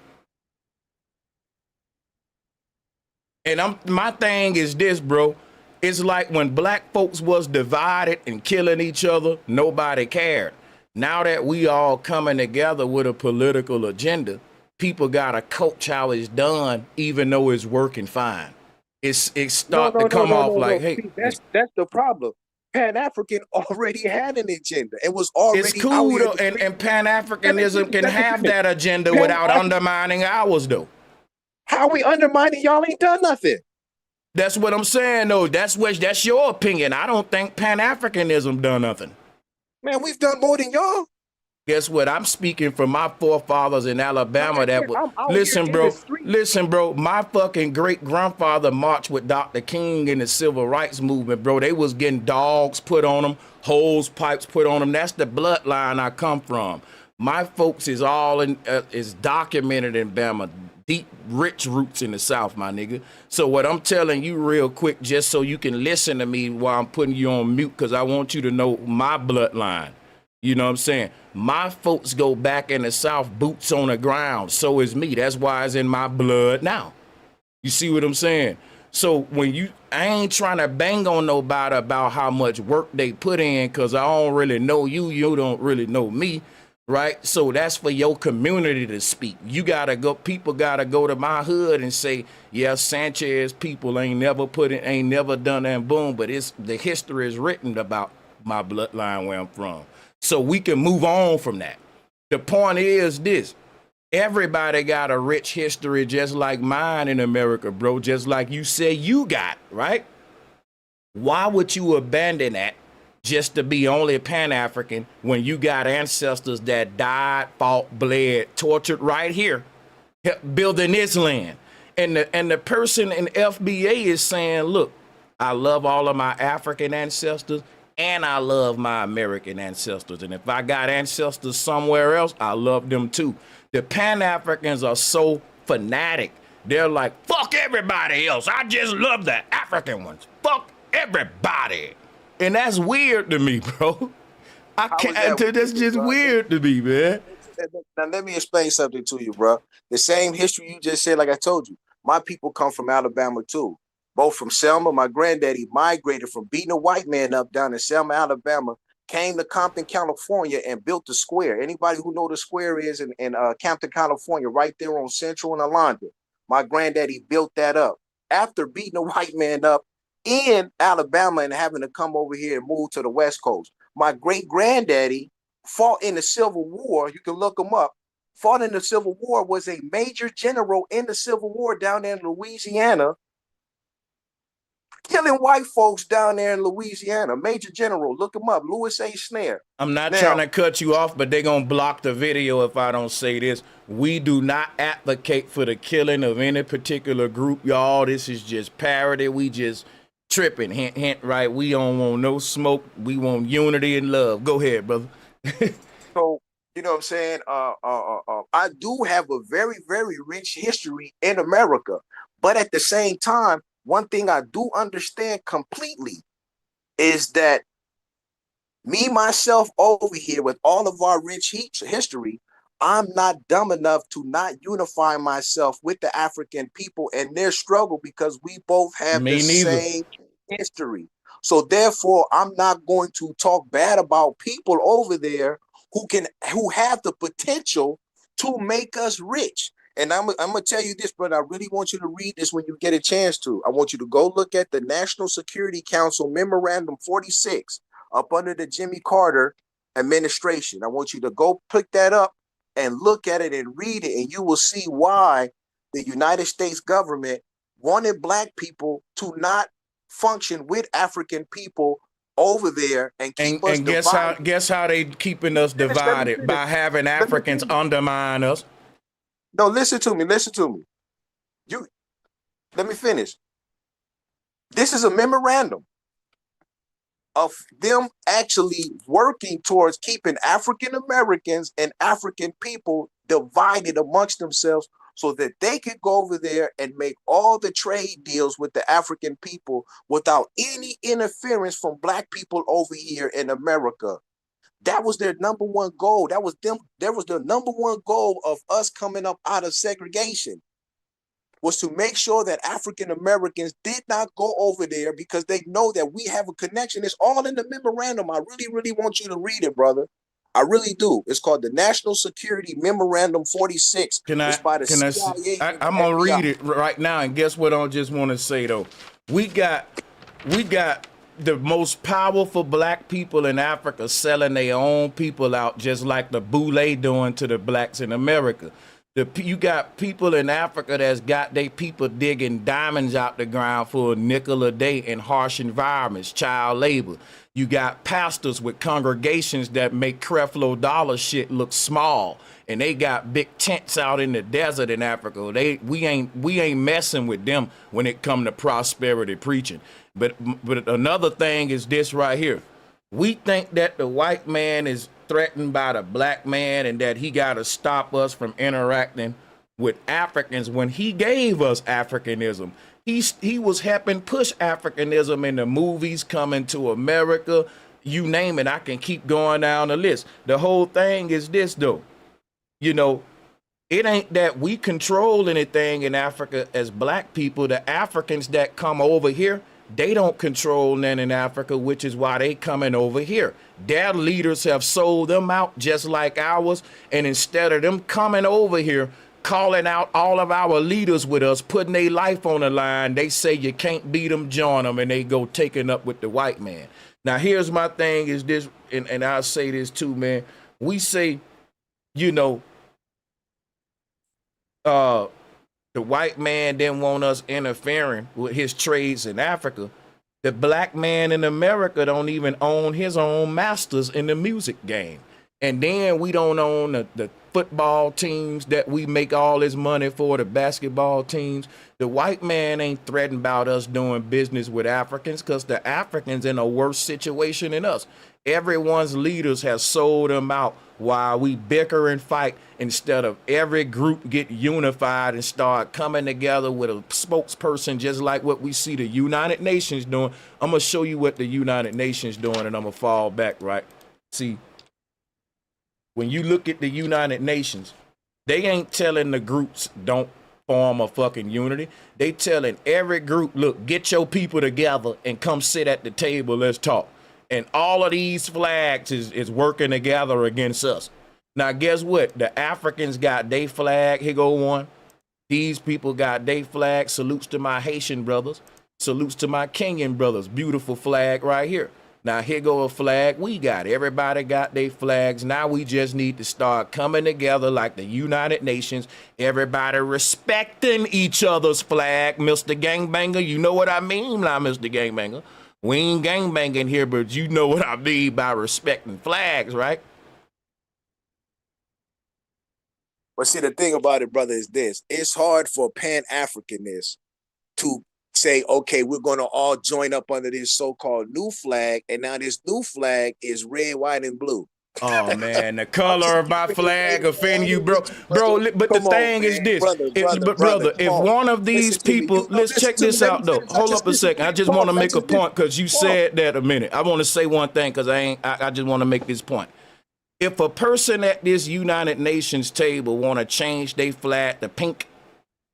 And my thing is this, bro. It's like when black folks was divided and killing each other, nobody cared. Now that we all coming together with a political agenda, people gotta coach how it's done, even though it's working fine. It start to come off like, hey, see, that's the problem. Pan-African already had an agenda. It was already. It's cool though, and Pan-Africanism can have that agenda without undermining ours though. How we undermining y'all? Ain't done nothing. That's what I'm saying, though. That's your opinion. I don't think Pan-Africanism done nothing. Man, we've done more than y'all. Guess what? I'm speaking from my forefathers in Alabama. Listen, bro. My fucking great grandfather marched with Dr. King in the civil rights movement, bro. They was getting dogs put on them, hose pipes put on them. That's the bloodline I come from. My folks is all is documented in Bama. Deep, rich roots in the South, my nigga. So what I'm telling you real quick, just so you can listen to me while I'm putting you on mute, because I want you to know my bloodline. You know what I'm saying? My folks go back in the South, boots on the ground. So is me. That's why it's in my blood now. You see what I'm saying? So I ain't trying to bang on nobody about how much work they put in, because I don't really know you. You don't really know me. Right? So that's for your community to speak. People gotta go to my hood and say, yeah, Sanchez people ain't never done that, and boom, but the history is written about my bloodline where I'm from. So we can move on from that. The point is this: everybody got a rich history just like mine in America, bro, just like you say you got, right? Why would you abandon that just to be only Pan-African when you got ancestors that died, fought, bled, tortured right here, building this land? And the person in FBA is saying, look, I love all of my African ancestors and I love my American ancestors. And if I got ancestors somewhere else, I love them too. The Pan-Africans are so fanatic They're like, fuck everybody else. I just love the African ones. Fuck everybody. And that's weird to me, bro. I can't. That's just weird to me, man. Now let me explain something to you, bro. The same history you just said, like I told you, my people come from Alabama too. Both from Selma. My granddaddy migrated from beating a white man up down in Selma, Alabama, came to Compton, California, and built the square. Anybody who know the square is in Compton, California, right there on Central and Alondra. My granddaddy built that up after beating a white man up in Alabama and having to come over here and move to the West Coast. My great granddaddy fought in the Civil War. You can look him up. Fought in the Civil War, was a major general in the Civil War down there in Louisiana, killing white folks down there in Louisiana. Major general, look him up, Louis A. Snare. I'm not trying to cut you off, but they're going to block the video if I don't say this. We do not advocate for the killing of any particular group, y'all. This is just parody. We just tripping. Hint, hint, right? We don't want no smoke. We want unity and love. Go ahead, brother. So, you know what I'm saying? I do have a very, very rich history in America. But at the same time, one thing I do understand completely is that me, myself, over here with all of our rich history, I'm not dumb enough to not unify myself with the African people and their struggle, because we both have the same history. So therefore, I'm not going to talk bad about people over there who have the potential to make us rich. And I'm gonna tell you this, brother. I really want you to read this when you get a chance to. I want you to go look at the National Security Council Memorandum 46 up under the Jimmy Carter administration. I want you to go pick that up and look at it and read it, and you will see why the United States government wanted black people to not function with African people over there and keep us divided. Guess how they keeping us divided? By having Africans undermine us. No, listen to me. Let me finish. This is a memorandum of them actually working towards keeping African Americans and African people divided amongst themselves, so that they could go over there and make all the trade deals with the African people without any interference from black people over here in America. That was their number one goal. That was the number one goal of us coming up out of segregation, was to make sure that African Americans did not go over there, because they know that we have a connection. It's all in the memorandum. I really, really want you to read it, brother. I really do. It's called the National Security Memorandum 46. It's by the CIA. I'm gonna read it right now, and guess what? I just want to say though, we got the most powerful black people in Africa selling their own people out, just like the Boule doing to the blacks in America. You got people in Africa that's got their people digging diamonds out the ground for a nickel a day in harsh environments, child labor. You got pastors with congregations that make Creflo Dollar shit look small, and they got big tents out in the desert in Africa. We ain't messing with them when it come to prosperity preaching. But another thing is this right here. We think that the white man is threatened by the black man and that he got to stop us from interacting with Africans when he gave us Africanism. He was helping push Africanism in the movies coming to America. You name it, I can keep going down the list. The whole thing is this, though. You know, it ain't that we control anything in Africa as black people. The Africans that come over here, they don't control none in Africa, which is why they coming over here. Their leaders have sold them out just like ours. And instead of them coming over here, calling out all of our leaders with us, putting their life on the line, they say you can't beat them, join them, and they go taking up with the white man. Now, here's my thing is this, and I'll say this too, man. We say, you know, the white man didn't want us interfering with his trades in Africa. The black man in America don't even own his own masters in the music game. And then we don't own the football teams that we make all this money for, the basketball teams. The white man ain't threatened about us doing business with Africans, because the Africans in a worse situation than us. Everyone's leaders have sold them out while we bicker and fight instead of every group get unified and start coming together with a spokesperson, just like what we see the United Nations doing. I'm going to show you what the United Nations doing, and I'm going to fall back, right? See, when you look at the United Nations, they ain't telling the groups don't form a fucking unity. They telling every group, look, get your people together and come sit at the table, let's talk. And all of these flags is working together against us. Now, guess what? The Africans got their flag. Here go one. These people got their flag. Salutes to my Haitian brothers. Salutes to my Kenyan brothers. Beautiful flag right here. Now, here go a flag we got. Everybody got their flags. Now we just need to start coming together like the United Nations. Everybody respecting each other's flag. Mr. Gangbanger, you know what I mean now, Mr. Gangbanger. We ain't gangbanging here, but you know what I mean by respecting flags, right? But see, the thing about it, brother, is this. It's hard for Pan-Africanists to say, okay, we're going to all join up under this so-called new flag, and now this new flag is red, white, and blue. Oh, man, the color of my flag offend you, bro. Bro, but the thing is this. Brother, if one of these people, let's check this out, though. Hold up a second. I just want to make a point because you said that a minute. I want to say one thing because I just want to make this point. If a person at this United Nations table want to change their flag to pink,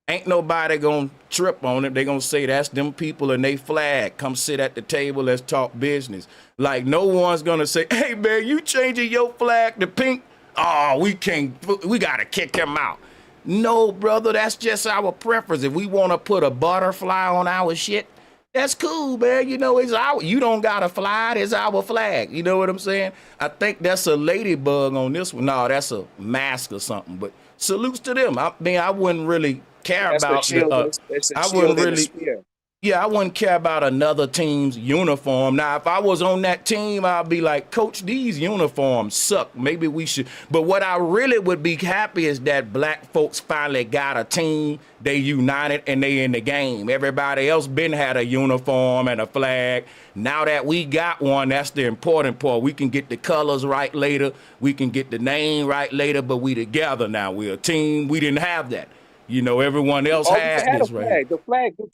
ain't nobody gonna trip on it. They gonna say that's them people and they flag. Come sit at the table, let's talk business. Like no one's gonna say, hey man, you changing your flag to pink? Oh, we gotta kick him out. No, brother, that's just our preference. If we wanna put a butterfly on our shit, that's cool, man. You know, you don't gotta fly, it's our flag. You know what I'm saying? I think that's a ladybug on this one. No, that's a mask or something, but salutes to them. I mean, I wouldn't really care about I wouldn't care about another team's uniform. Now, if I was on that team, I'd be like, coach, these uniforms suck. Maybe we should. But what I really would be happy is that black folks finally got a team. They united and they in the game. Everybody else been had a uniform and a flag. Now that we got one, that's the important part. We can get the colors right later. We can get the name right later, but we together now. We're a team. We didn't have that. You know, everyone else had this, right? The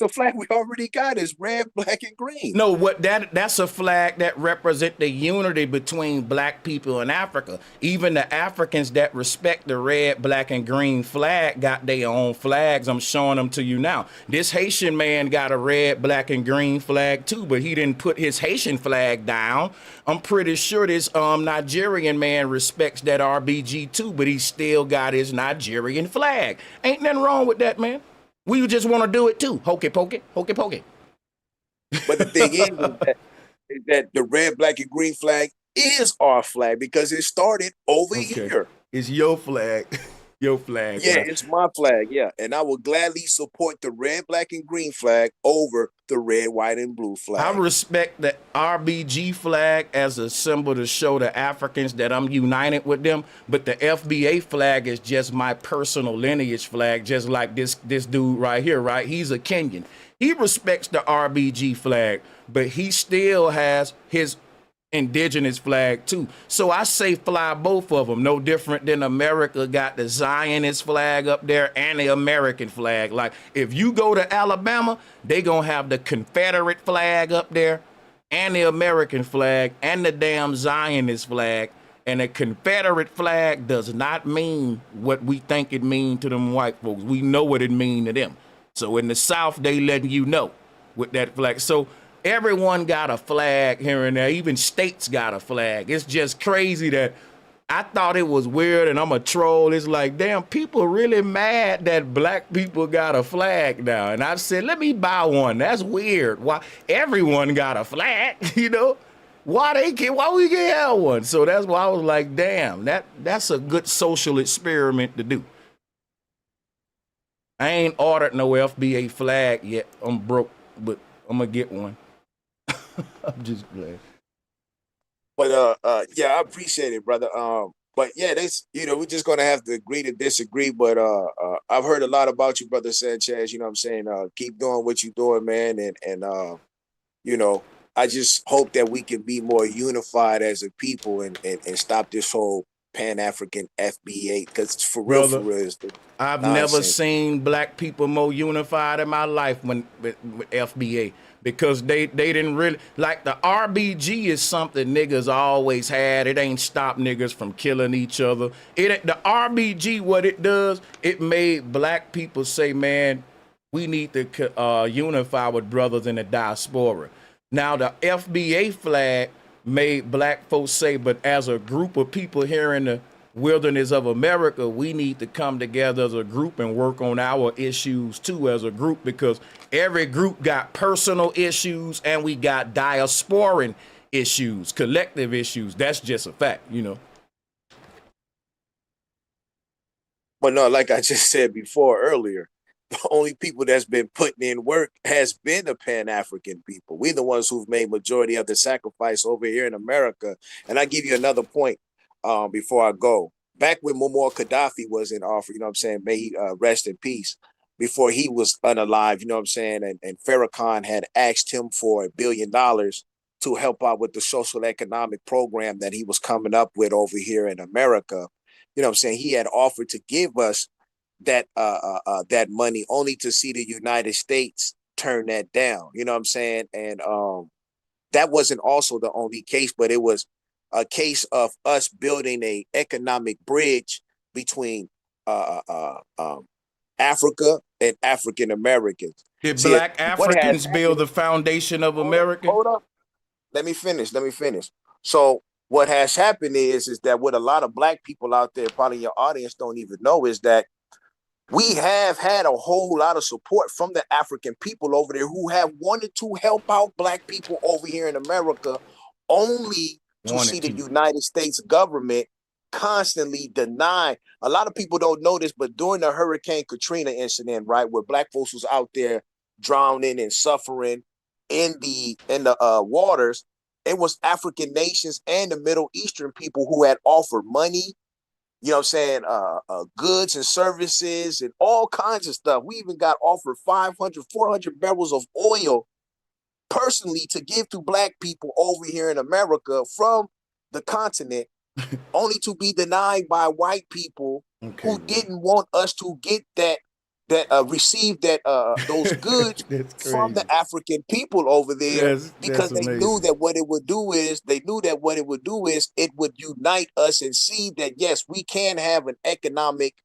flag we already got is red, black, and green. No, that's a flag that represents the unity between black people in Africa. Even the Africans that respect the red, black, and green flag got their own flags. I'm showing them to you now. This Haitian man got a red, black, and green flag too, but he didn't put his Haitian flag down. I'm pretty sure this Nigerian man respects that RBG too, but he still got his Nigerian flag. Ain't nothing wrong with that, man. We just want to do it too. Hokey pokey, hokey pokey. But the thing is that the red, black, and green flag is our flag because it started over here. It's your flag. Your flag. Yeah, right? It's my flag. Yeah. And I will gladly support the red, black, and green flag over the red, white, and blue flag. I respect the RBG flag as a symbol to show the Africans that I'm united with them. But the FBA flag is just my personal lineage flag, just like this dude right here, right? He's a Kenyan. He respects the RBG flag, but he still has his indigenous flag too. So I say fly both of them. No different than America got the Zionist flag up there and the American flag. Like if you go to Alabama, they gonna have the Confederate flag up there and the American flag and the damn Zionist flag. And the Confederate flag does not mean what we think it mean to them white folks. We know what it mean to them. So in the South, they letting you know with that flag. So everyone got a flag here and there. Even states got a flag. It's just crazy that I thought it was weird, and I'm a troll. It's like, damn, people really mad that black people got a flag now. And I said, let me buy one. That's weird. Why everyone got a flag, you know? Why we can't have one? So that's why I was like, damn, that's a good social experiment to do. I ain't ordered no FBA flag yet. I'm broke, but I'm gonna get one. I'm just glad. But yeah, I appreciate it, brother. But yeah, we're just gonna have to agree to disagree. But I've heard a lot about you, brother Sanchez. You know what I'm saying? Keep doing what you're doing, man, and you know, I just hope that we can be more unified as a people and stop this whole Pan-African FBA, because for Brother, real, is the I've never nonsense. seen black people more unified in my life with FBA, because they didn't really, like, the RBG is something niggas always had. It ain't stopped niggas from killing each other. The RBG, what it does, it made black people say, man, we need to unify with brothers in the diaspora. Now the FBA flag made black folks say, but as a group of people here in the wilderness of America, we need to come together as a group and work on our issues too as a group, because every group got personal issues and we got diasporan issues, collective issues. That's just a fact, you know. But no, like I just said before earlier, the only people that's been putting in work has been the Pan-African people. We're the ones who've made majority of the sacrifice over here in America. And I give you another point before I go. Back when Muammar Gaddafi was in office, you know what I'm saying, may he rest in peace, before he was unalive, you know what I'm saying, and Farrakhan had asked him for $1 billion to help out with the social economic program that he was coming up with over here in America. You know what I'm saying? He had offered to give us that that money, only to see the United States turn that down. You know what I'm saying? And that wasn't also the only case, but it was a case of us building a economic bridge between Africa and African Americans. Did black Africans build the foundation of America? Hold up. Let me finish. So what has happened is that what a lot of black people out there, probably your audience, don't even know, is that we have had a whole lot of support from the African people over there who have wanted to help out black people over here in America, only to see the United States government constantly deny. A lot of people don't know this, but during the Hurricane Katrina incident, right, where black folks was out there drowning and suffering in the waters, it was African nations and the Middle Eastern people who had offered money, you know what I'm saying, goods and services and all kinds of stuff. We even got offered 500, 400 barrels of oil personally to give to black people over here in America from the continent, only to be denied by white people who didn't want us to get receive those goods from the African people over there, because they knew that what it would do is it would unite us and see that, yes, we can have an economic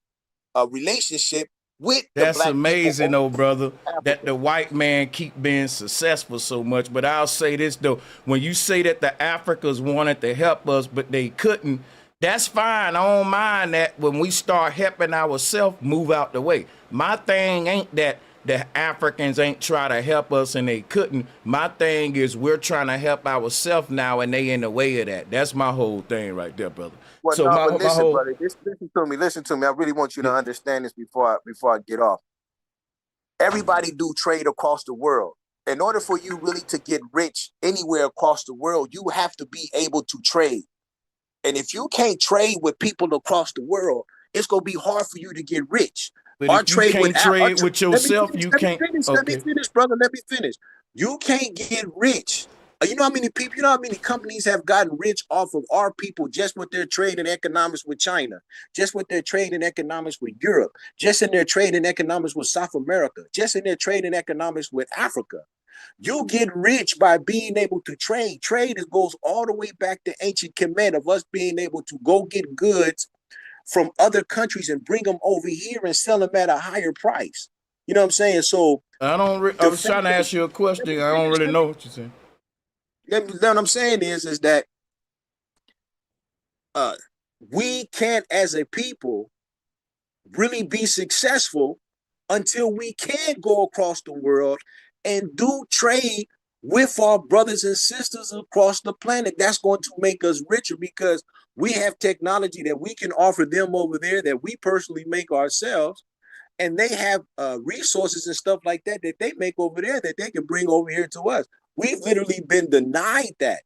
relationship with the black people. That's amazing though, brother, that the white man keep being successful so much. But I'll say this though, when you say that the Africans wanted to help us but they couldn't, that's fine. I don't mind that. When we start helping ourselves, move out the way. My thing ain't that the Africans ain't try to help us and they couldn't. My thing is we're trying to help ourselves now and they in the way of that. That's my whole thing right there, brother. Well, so no, but listen, brother, listen to me. I really want you to understand this before I get off. Everybody do trade across the world. In order for you really to get rich anywhere across the world, you have to be able to trade. And if you can't trade with people across the world, it's gonna be hard for you to get rich. But if you can't trade with yourself, you can't. Let me finish, brother. Let me finish. You can't get rich. You know how many people, you know how many companies have gotten rich off of our people just with their trade and economics with China, just with their trade and economics with Europe, just in their trade and economics with South America, just in their trade and economics with Africa. You get rich by being able to trade. Trade goes all the way back to ancient Kemet, of us being able to go get goods from other countries and bring them over here and sell them at a higher price. You know what I'm saying? So I was trying to ask you a question. I don't really know what you're saying. What I'm saying is that we can't, as a people, really be successful until we can go across the world and do trade with our brothers and sisters across the planet. That's going to make us richer, because we have technology that we can offer them over there that we personally make ourselves, and they have resources and stuff like that that they make over there that they can bring over here to us. We've literally been denied that.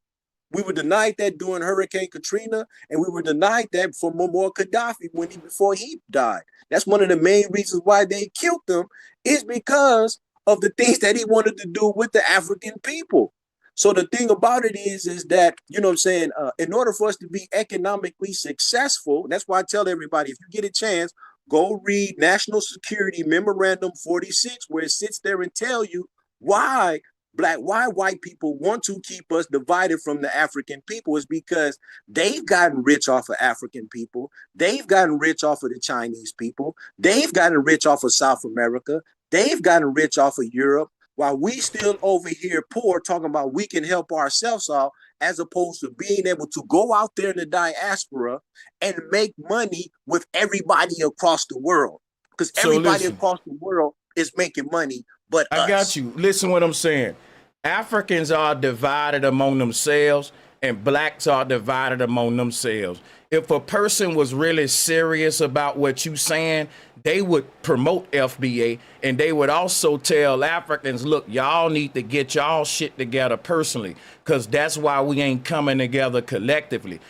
We were denied that during Hurricane Katrina, and we were denied that for Muammar Gaddafi before he died. That's one of the main reasons why they killed him, is because of the things that he wanted to do with the African people. So the thing about it is that, you know what I'm saying, in order for us to be economically successful, that's why I tell everybody, if you get a chance, go read National Security Memorandum 46, where it sits there and tell you why white people want to keep us divided from the African people is because they've gotten rich off of African people. They've gotten rich off of the Chinese people. They've gotten rich off of South America. They've gotten rich off of Europe, while we still over here poor, talking about we can help ourselves out, as opposed to being able to go out there in the diaspora and make money with everybody across the world. Because everybody across the world is making money, but I got you. Listen what I'm saying. Africans are divided among themselves and blacks are divided among themselves. If a person was really serious about what you saying, they would promote FBA and they would also tell Africans, look, y'all need to get y'all shit together personally, because that's why we ain't coming together collectively.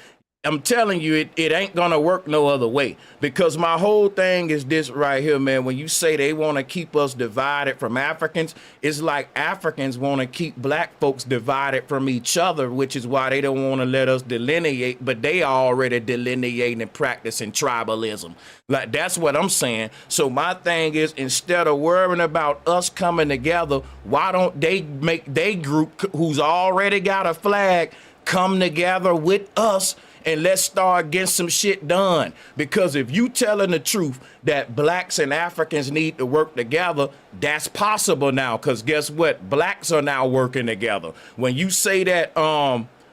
I'm telling you, it ain't gonna work no other way, because my whole thing is this right here, man. When you say they want to keep us divided from Africans, it's like Africans want to keep black folks divided from each other, which is why they don't want to let us delineate, but they already delineating and practicing tribalism. Like, that's what I'm saying. So my thing is, instead of worrying about us coming together, why don't they make their group who's already got a flag come together with us and let's start getting some shit done? Because if you telling the truth that blacks and Africans need to work together, that's possible now. Because guess what? Blacks are now working together. When you say that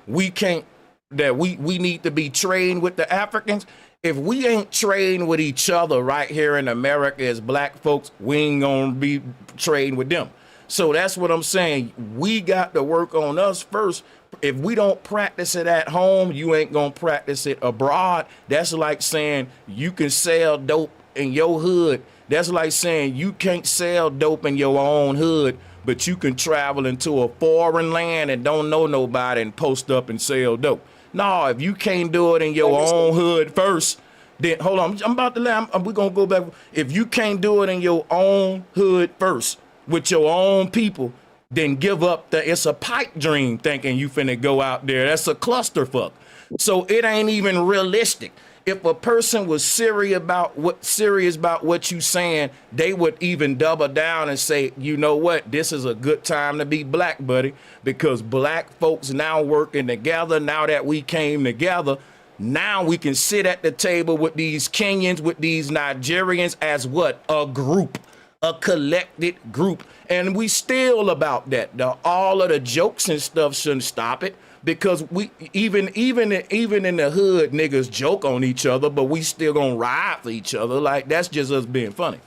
we need to be trained with the Africans, if we ain't trained with each other right here in America as black folks, we ain't gonna be trained with them. So that's what I'm saying. We got to work on us first. If we don't practice it at home, you ain't gonna practice it abroad. That's like saying you can sell dope in your hood. That's like saying you can't sell dope in your own hood, but you can travel into a foreign land and don't know nobody and post up and sell dope. No, if you can't do it in your own hood first, then hold on, I'm about to land. We're gonna go back. If you can't do it in your own hood first with your own people, then give up it's a pipe dream thinking you finna go out there. That's a clusterfuck. So it ain't even realistic. If a person was serious about what you saying, they would even double down and say, you know what, this is a good time to be black, buddy, because black folks now working together. Now that we came together, now we can sit at the table with these Kenyans, with these Nigerians as what? A group. A collected group, and we still about that. All of the jokes and stuff shouldn't stop it, because we even in the hood, niggas joke on each other, but we still gonna ride for each other. Like, that's just us being funny.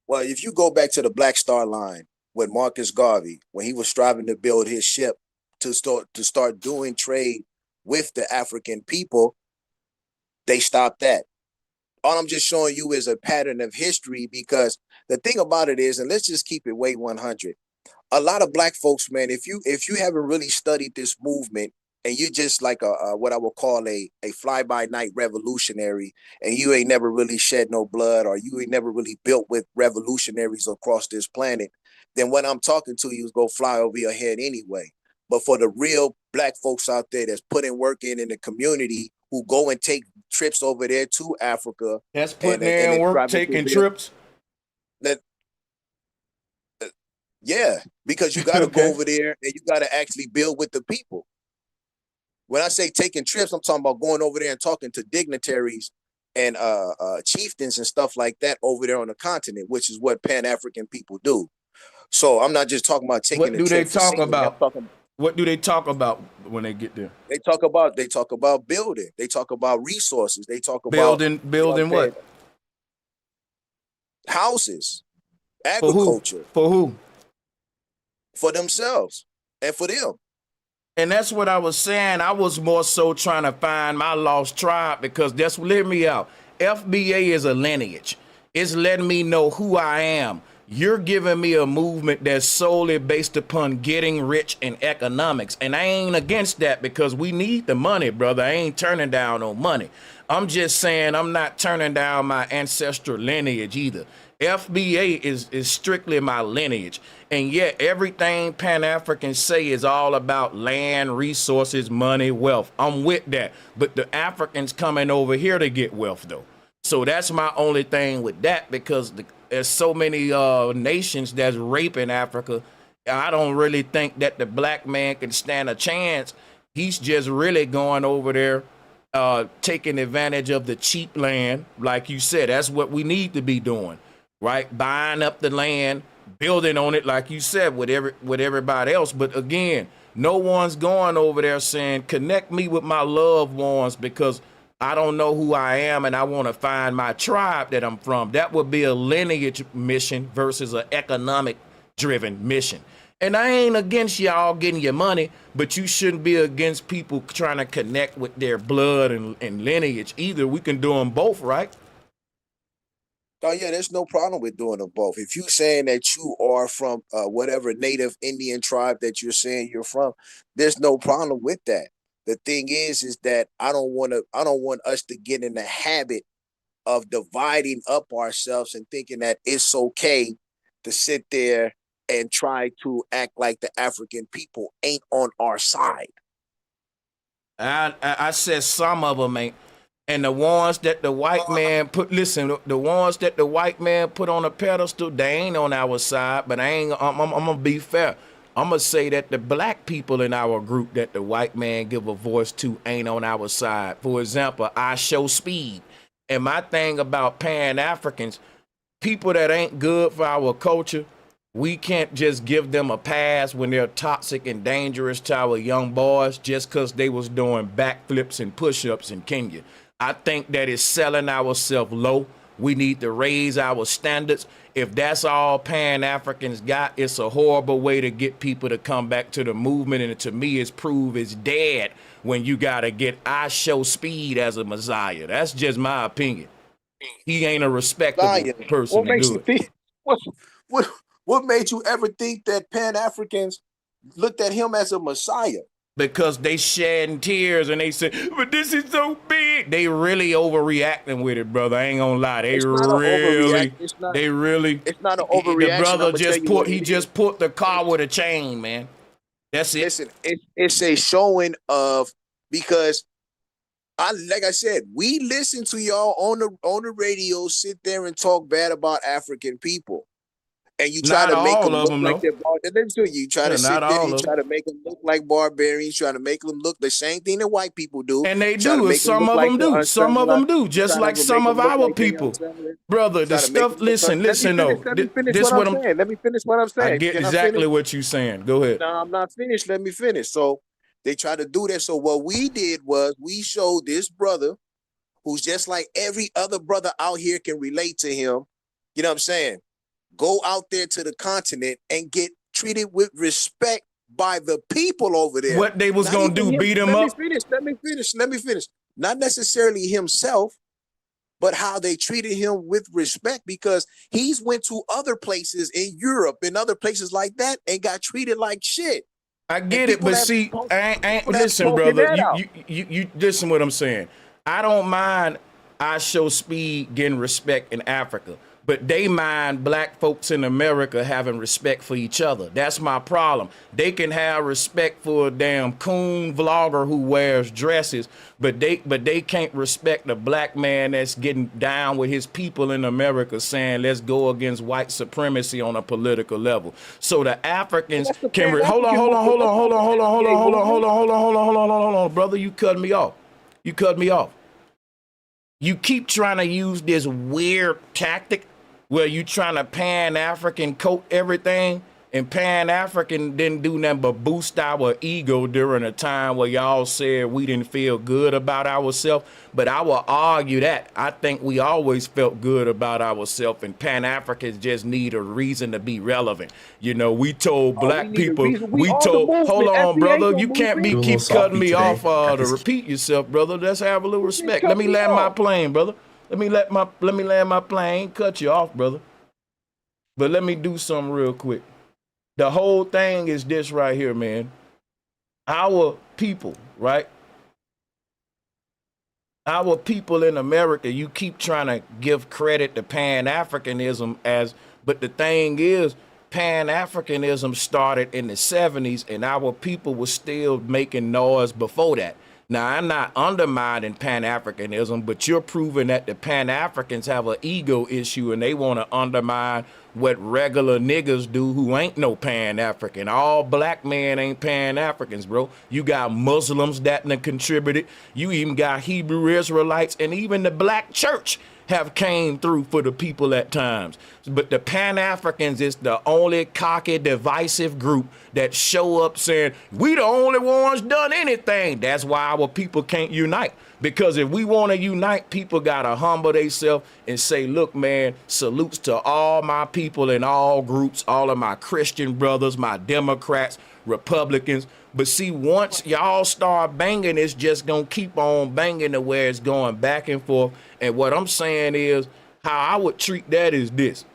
Well, if you go back to the Black Star Line with Marcus Garvey, when he was striving to build his ship to start doing trade with the African people, they stopped that. All I'm just showing you is a pattern of history, because the thing about it is, and let's just keep it way 100. A lot of black folks, man, if you haven't really studied this movement and you're just like what I would call a fly-by-night revolutionary, and you ain't never really shed no blood, or you ain't never really built with revolutionaries across this planet, then what I'm talking to you is go fly over your head anyway. But for the real black folks out there that's putting work in the community, who go and take trips over there to Africa. That's putting in work, taking trips. Yeah, because you got to go over there and you got to actually build with the people. When I say taking trips, I'm talking about going over there and talking to dignitaries and chieftains and stuff like that over there on the continent, which is what Pan-African people do. So I'm not just talking about taking. What do they talk about? What do they talk about when they get there? They talk about building. They talk about resources. They talk about building what? Houses, agriculture. For who? For themselves and for them. And that's what I was saying. I was more so trying to find my lost tribe, because that's what let me out. FBA is a lineage. It's letting me know who I am. You're giving me a movement that's solely based upon getting rich in economics. And I ain't against that, because we need the money, brother. I ain't turning down no money. I'm just saying I'm not turning down my ancestral lineage either. FBA is strictly my lineage. And yet everything Pan-Africans say is all about land, resources, money, wealth. I'm with that. But the Africans coming over here to get wealth, though. So that's my only thing with that, because there's so many nations that's raping Africa. I don't really think that the black man can stand a chance. He's just really going over there, taking advantage of the cheap land. Like you said, that's what we need to be doing, right? Buying up the land, building on it, like you said, with everybody else. But again, no one's going over there saying, connect me with my loved ones because I don't know who I am and I want to find my tribe that I'm from. That would be a lineage mission versus an economic driven mission. And I ain't against y'all getting your money, but you shouldn't be against people trying to connect with their blood and lineage either. We can do them both, right? Oh yeah, there's no problem with doing them both. If you saying that you are from whatever native Indian tribe that you're saying you're from, there's no problem with that. The thing is that I don't want us to get in the habit of dividing up ourselves and thinking that it's okay to sit there and try to act like the African people ain't on our side. I said some of them ain't. And the ones that the white man put, listen, the ones that the white man put on a pedestal, they ain't on our side. But I'm gonna be fair. I'm gonna say that the black people in our group that the white man give a voice to ain't on our side. For example, IShowSpeed. And my thing about Pan-Africans, people that ain't good for our culture, we can't just give them a pass when they're toxic and dangerous to our young boys just because they was doing backflips and push-ups in Kenya. I think that is selling ourselves low. We need to raise our standards. If that's all Pan-Africans got, it's a horrible way to get people to come back to the movement. And to me, it's prove it's dead when you got to get IShowSpeed as a messiah. That's just my opinion. He ain't a respectable person. What makes you think? What made you ever think that Pan-Africans looked at him as a messiah? Because they shedding tears and they say, but this is so big. They really overreacting with it, brother. I ain't gonna lie. It's not an overreaction. The brother just put the car with a chain, man. That's it. Listen, it's a showing of, because like I said, we listen to y'all on the radio, sit there and talk bad about African people. And you try to make them look like they're barbarians. You try to sit there, you try to make them look like barbarians, try to make them look the same thing that white people do. And they do. Some of them do. Some of them do. Just like some of our people. Brother, the stuff, listen though. This what I'm saying. Let me finish what I'm saying. I get exactly what you're saying. Go ahead. No, I'm not finished. Let me finish. So they try to do that. So what we did was we showed this brother who's just like every other brother out here can relate to him. You know what I'm saying? Go out there to the continent and get treated with respect by the people over there. What they was going to do, beat him up? Let me finish. Not necessarily himself, but how they treated him with respect, because he's went to other places in Europe and other places like that and got treated like shit. I get it, but see, listen, brother, you listen what I'm saying. I don't mind IShowSpeed getting respect in Africa, but they mind black folks in America having respect for each other. That's my problem. They can have respect for a damn coon vlogger who wears dresses, but they can't respect the black man that's getting down with his people in America saying, let's go against white supremacy on a political level. So the Africans can hold on, brother, you cut me off. You keep trying to use this weird tactic where you trying to Pan-African coat everything, and Pan-African didn't do nothing but boost our ego during a time where y'all said we didn't feel good about ourselves. But I will argue that I think we always felt good about ourselves, and Pan-Africans just need a reason to be relevant. You know, we told black people, hold on, brother, you can't keep cutting me off to repeat yourself, brother. Let's have a little respect. Let me land my plane, brother. Let me land my plane. Cut you off, brother. But let me do something real quick. The whole thing is this right here, man. Our people, right? Our people in America, you keep trying to give credit to Pan-Africanism but the thing is, Pan-Africanism started in the 70s and our people were still making noise before that. Now, I'm not undermining Pan-Africanism, but you're proving that the Pan-Africans have an ego issue and they want to undermine what regular niggas do who ain't no Pan-African. All black men ain't Pan-Africans, bro. You got Muslims that done contributed. You even got Hebrew Israelites, and even the black church have came through for the people at times. But the Pan-Africans is the only cocky, divisive group that show up saying, we the only ones done anything. That's why our people can't unite. Because if we want to unite, people got to humble themselves and say, look, man, salutes to all my people in all groups, all of my Christian brothers, my Democrats, Republicans. But see, once y'all start banging, it's just going to keep on banging to where it's going back and forth. And what I'm saying is, how I would treat that is this.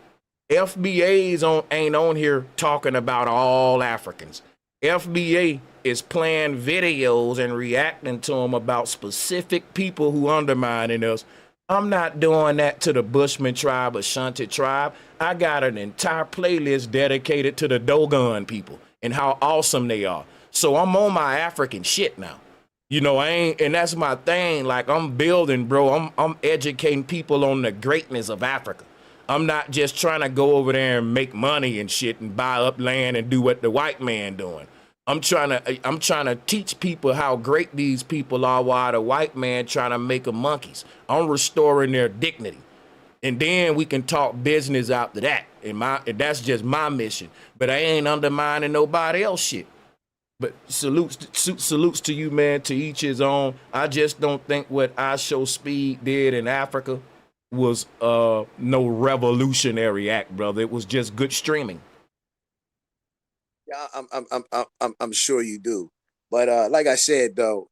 FBA's ain't on here talking about all Africans. FBA is playing videos and reacting to them about specific people who undermining us. I'm not doing that to the Bushman tribe or Ashanti tribe. I got an entire playlist dedicated to the Dogon people and how awesome they are. So I'm on my African shit now. You know, and that's my thing. Like, I'm building, bro. I'm educating people on the greatness of Africa. I'm not just trying to go over there and make money and shit and buy up land and do what the white man doing. I'm trying to teach people how great these people are while the white man trying to make them monkeys. I'm restoring their dignity. And then we can talk business after that. And that's just my mission. But I ain't undermining nobody else shit. But salutes to you, man, to each his own. I just don't think what IShowSpeed did in Africa was no revolutionary act, brother. It was just good streaming. Yeah, I'm sure you do. But like I said, though,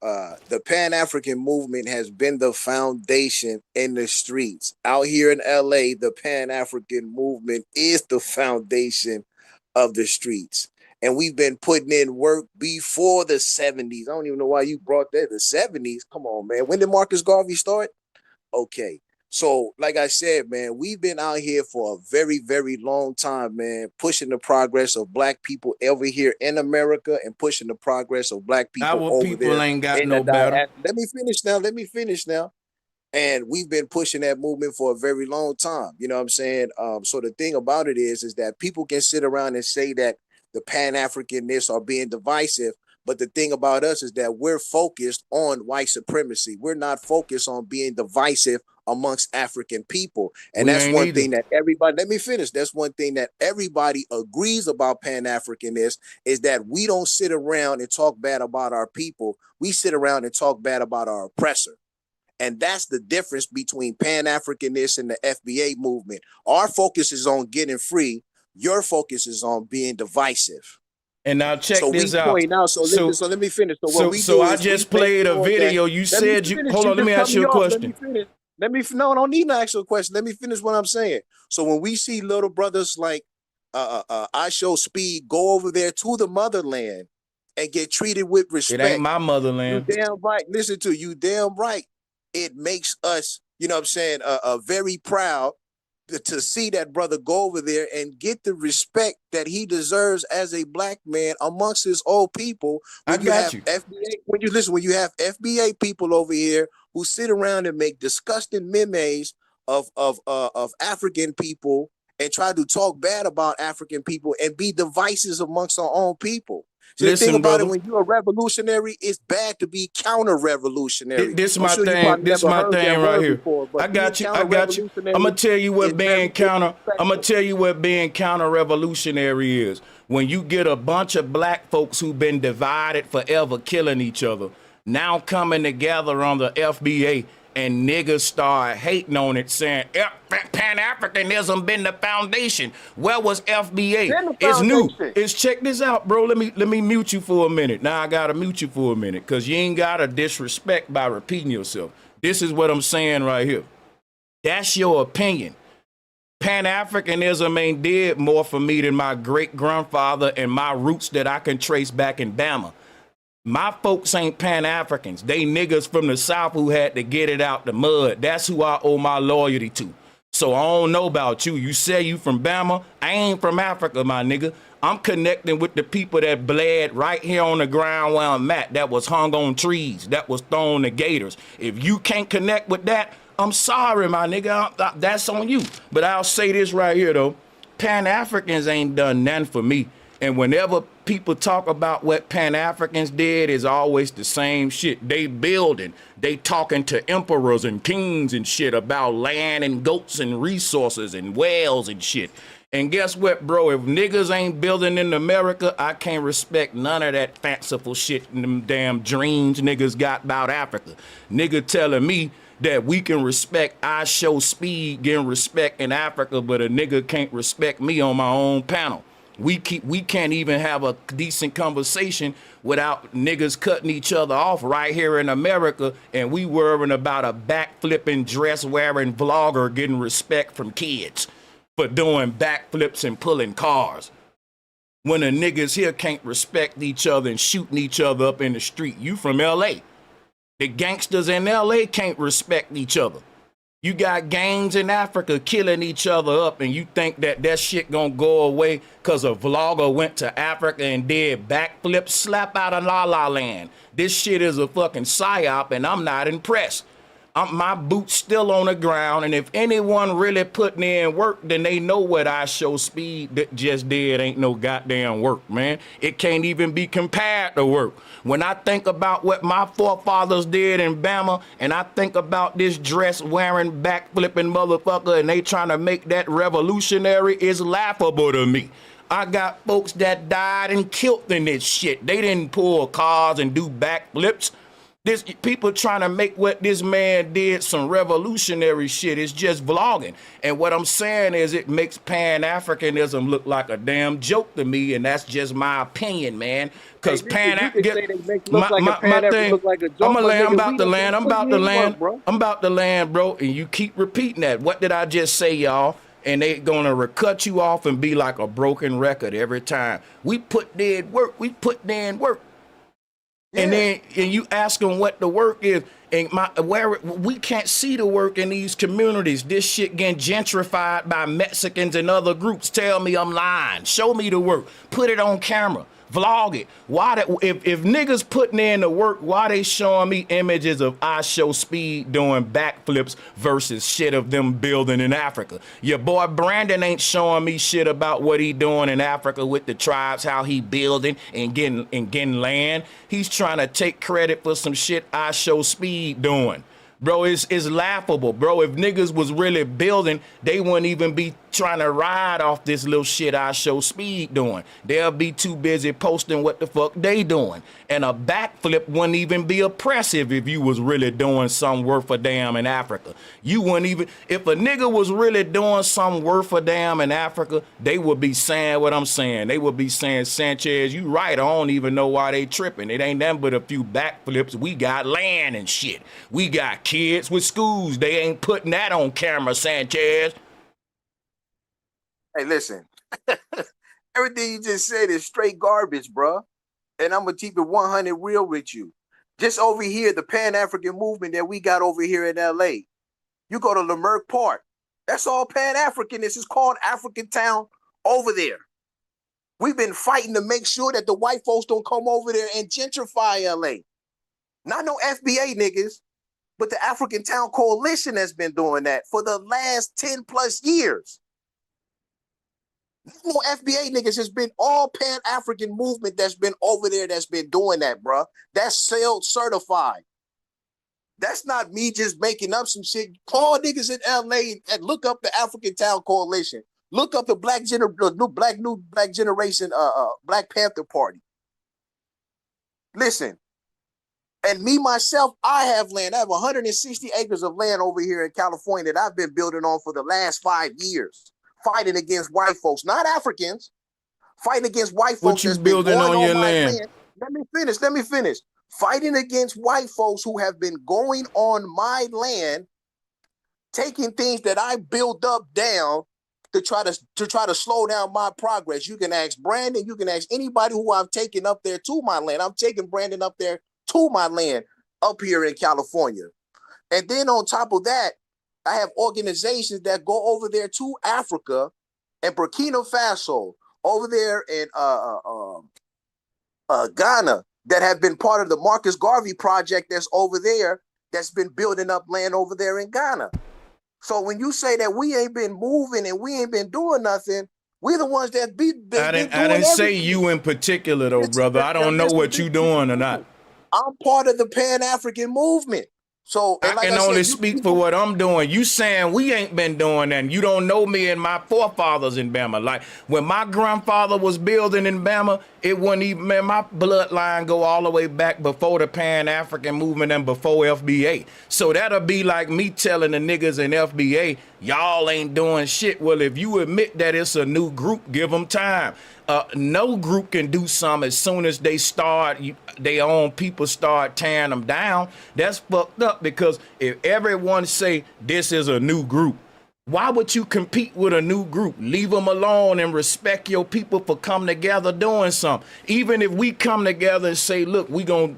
the Pan-African movement has been the foundation in the streets. Out here in LA, the Pan-African movement is the foundation of the streets. And we've been putting in work before the 70s. I don't even know why you brought that. The 70s? Come on, man. When did Marcus Garvey start? Okay. So, like I said, man, we've been out here for a very, very long time, man, pushing the progress of black people over here in America and pushing the progress of black people Our over people there. ain't got no better. Let me finish now. And we've been pushing that movement for a very long time. You know what I'm saying? So the thing about it is that people can sit around and say that the Pan-Africanists are being divisive. But the thing about us is that we're focused on white supremacy. We're not focused on being divisive amongst African people. And that's one thing that everybody, let me finish. That's one thing that everybody agrees about Pan-Africanists is that we don't sit around and talk bad about our people. We sit around and talk bad about our oppressor. And that's the difference between Pan-Africanists and the FBA movement. Our focus is on getting free. Your focus is on being divisive. And now check this out. So let me finish. So I just played a video. You said you hold on. Let me ask you a question. Don't need to ask you a question. Let me finish what I'm saying. So when we see little brothers like IShowSpeed go over there to the motherland and get treated with respect, it ain't my motherland. You damn right. Listen to you. Damn right. It makes us, you know what I'm saying, very proud to see that brother go over there and get the respect that he deserves as a black man amongst his old people. When you have FBA people over here who sit around and make disgusting memes of African people and try to talk bad about African people and be divisive amongst our own people. See, the thing about it, when you're a revolutionary, it's bad to be counter-revolutionary. This is my thing. This is my thing right here. I got you. I'm gonna tell you what being counter. I'm gonna tell you what being counter-revolutionary is. When you get a bunch of black folks who've been divided forever, killing each other, now coming together on the FBA, and niggas start hating on it, saying Pan-Africanism been the foundation. Where was FBA? It's new. Check this out, bro. Let me mute you for a minute. Now I gotta mute you for a minute because you ain't gotta disrespect by repeating yourself. This is what I'm saying right here. That's your opinion. Pan-Africanism ain't did more for me than my great grandfather and my roots that I can trace back in Bama. My folks ain't Pan-Africans. They niggas from the South who had to get it out the mud. That's who I owe my loyalty to. So I don't know about you. You say you from Bama. I ain't from Africa, my nigga. I'm connecting with the people that bled right here on the ground where I'm at, that was hung on trees, that was thrown to gators. If you can't connect with that, I'm sorry, my nigga. That's on you. But I'll say this right here, though. Pan-Africans ain't done nothing for me. And whenever people talk about what Pan-Africans did, is always the same shit. They building. They talking to emperors and kings and shit about land and goats and resources and whales and shit. And guess what, bro? If niggas ain't building in America, I can't respect none of that fanciful shit and them damn dreams niggas got about Africa. Nigga telling me that we can respect IShowSpeed getting respect in Africa, but a nigga can't respect me on my own panel. We can't even have a decent conversation without niggas cutting each other off right here in America, and we worrying about a backflipping, dress-wearing vlogger getting respect from kids for doing backflips and pulling cars. When the niggas here can't respect each other and shooting each other up in the street. You from LA. The gangsters in LA can't respect each other. You got gangs in Africa killing each other up, and you think that shit gonna go away because a vlogger went to Africa and did backflips? Slap out of La La Land. This shit is a fucking psyop, and I'm not impressed. My boots still on the ground, and if anyone really putting in work, then they know what IShowSpeed just did ain't no goddamn work, man. It can't even be compared to work. When I think about what my forefathers did in Bama, and I think about this dress-wearing, backflipping motherfucker, and they trying to make that revolutionary, it's laughable to me. I got folks that died and killed in this shit. They didn't pull cars and do backflips. This people trying to make what this man did some revolutionary shit. It's just vlogging. And what I'm saying is it makes Pan-Africanism look like a damn joke to me, and that's just my opinion, man. Because I'm about to land, bro, and you keep repeating that. What did I just say, y'all? And they gonna cut you off and be like a broken record every time. We put in work. We put in work. And then you ask them what the work is, and we can't see the work in these communities. This shit getting gentrified by Mexicans and other groups. Tell me I'm lying. Show me the work. Put it on camera. Vlog it. If niggas putting in the work, why they showing me images of IShowSpeed doing backflips versus shit of them building in Africa? Your boy Brandon ain't showing me shit about what he doing in Africa with the tribes, how he building and getting land. He's trying to take credit for some shit IShowSpeed doing. Bro, it's laughable, bro. If niggas was really building, they wouldn't even be trying to ride off this little shit IShowSpeed doing. They'll be too busy posting what the fuck they doing. And a backflip wouldn't even be oppressive if you was really doing some worth a damn in Africa. You wouldn't even, if a nigga was really doing some worth a damn in Africa, they would be saying what I'm saying. They would be saying, Sanchez, you right, I don't even know why they tripping. It ain't nothing but a few backflips. We got land and shit. We got kids with schools. They ain't putting that on camera, Sanchez. Hey, listen, everything you just said is straight garbage, bro. And I'm going to keep it 100 real with you. Just over here, the Pan-African movement that we got over here in LA. You go to Leimert Park. That's all Pan-African. This is called African Town over there. We've been fighting to make sure that the white folks don't come over there and gentrify LA. Not no FBA niggas, but the African Town Coalition has been doing that for the last 10 plus years. No FBA niggas, has been all Pan-African movement that's been over there that's been doing that, bro. That's certified. That's not me just making up some shit. Call niggas in LA and look up the African Town Coalition. Look up the new black generation Black Panther Party. Listen, and me myself, I have land. I have 160 acres of land over here in California that I've been building on for the last 5 years. Fighting against white folks, not Africans, fighting against white folks. What you building on your land? Let me finish. Fighting against white folks who have been going on my land, taking things that I built up down to try to slow down my progress. You can ask Brandon, you can ask anybody who I've taken up there to my land. I'm taking Brandon up there to my land up here in California. And then on top of that, I have organizations that go over there to Africa and Burkina Faso, over there in Ghana, that have been part of the Marcus Garvey project that's over there, that's been building up land over there in Ghana. So when you say that we ain't been moving and we ain't been doing nothing, we're the ones that I didn't say you in particular though, brother. I don't know what you doing or not. I'm part of the Pan-African movement. So I can only speak for what I'm doing. You saying we ain't been doing that. You don't know me and my forefathers in Bama. Like when my grandfather was building in Bama, it wasn't even, man, my bloodline go all the way back before the Pan-African movement and before FBA. So that'll be like me telling the niggas in FBA, y'all ain't doing shit. Well, if you admit that it's a new group, give them time. No group can do something as soon as they start, their own people start tearing them down. That's fucked up, because if everyone say this is a new group, why would you compete with a new group? Leave them alone and respect your people for coming together doing something. Even if we come together and say, look, we gonna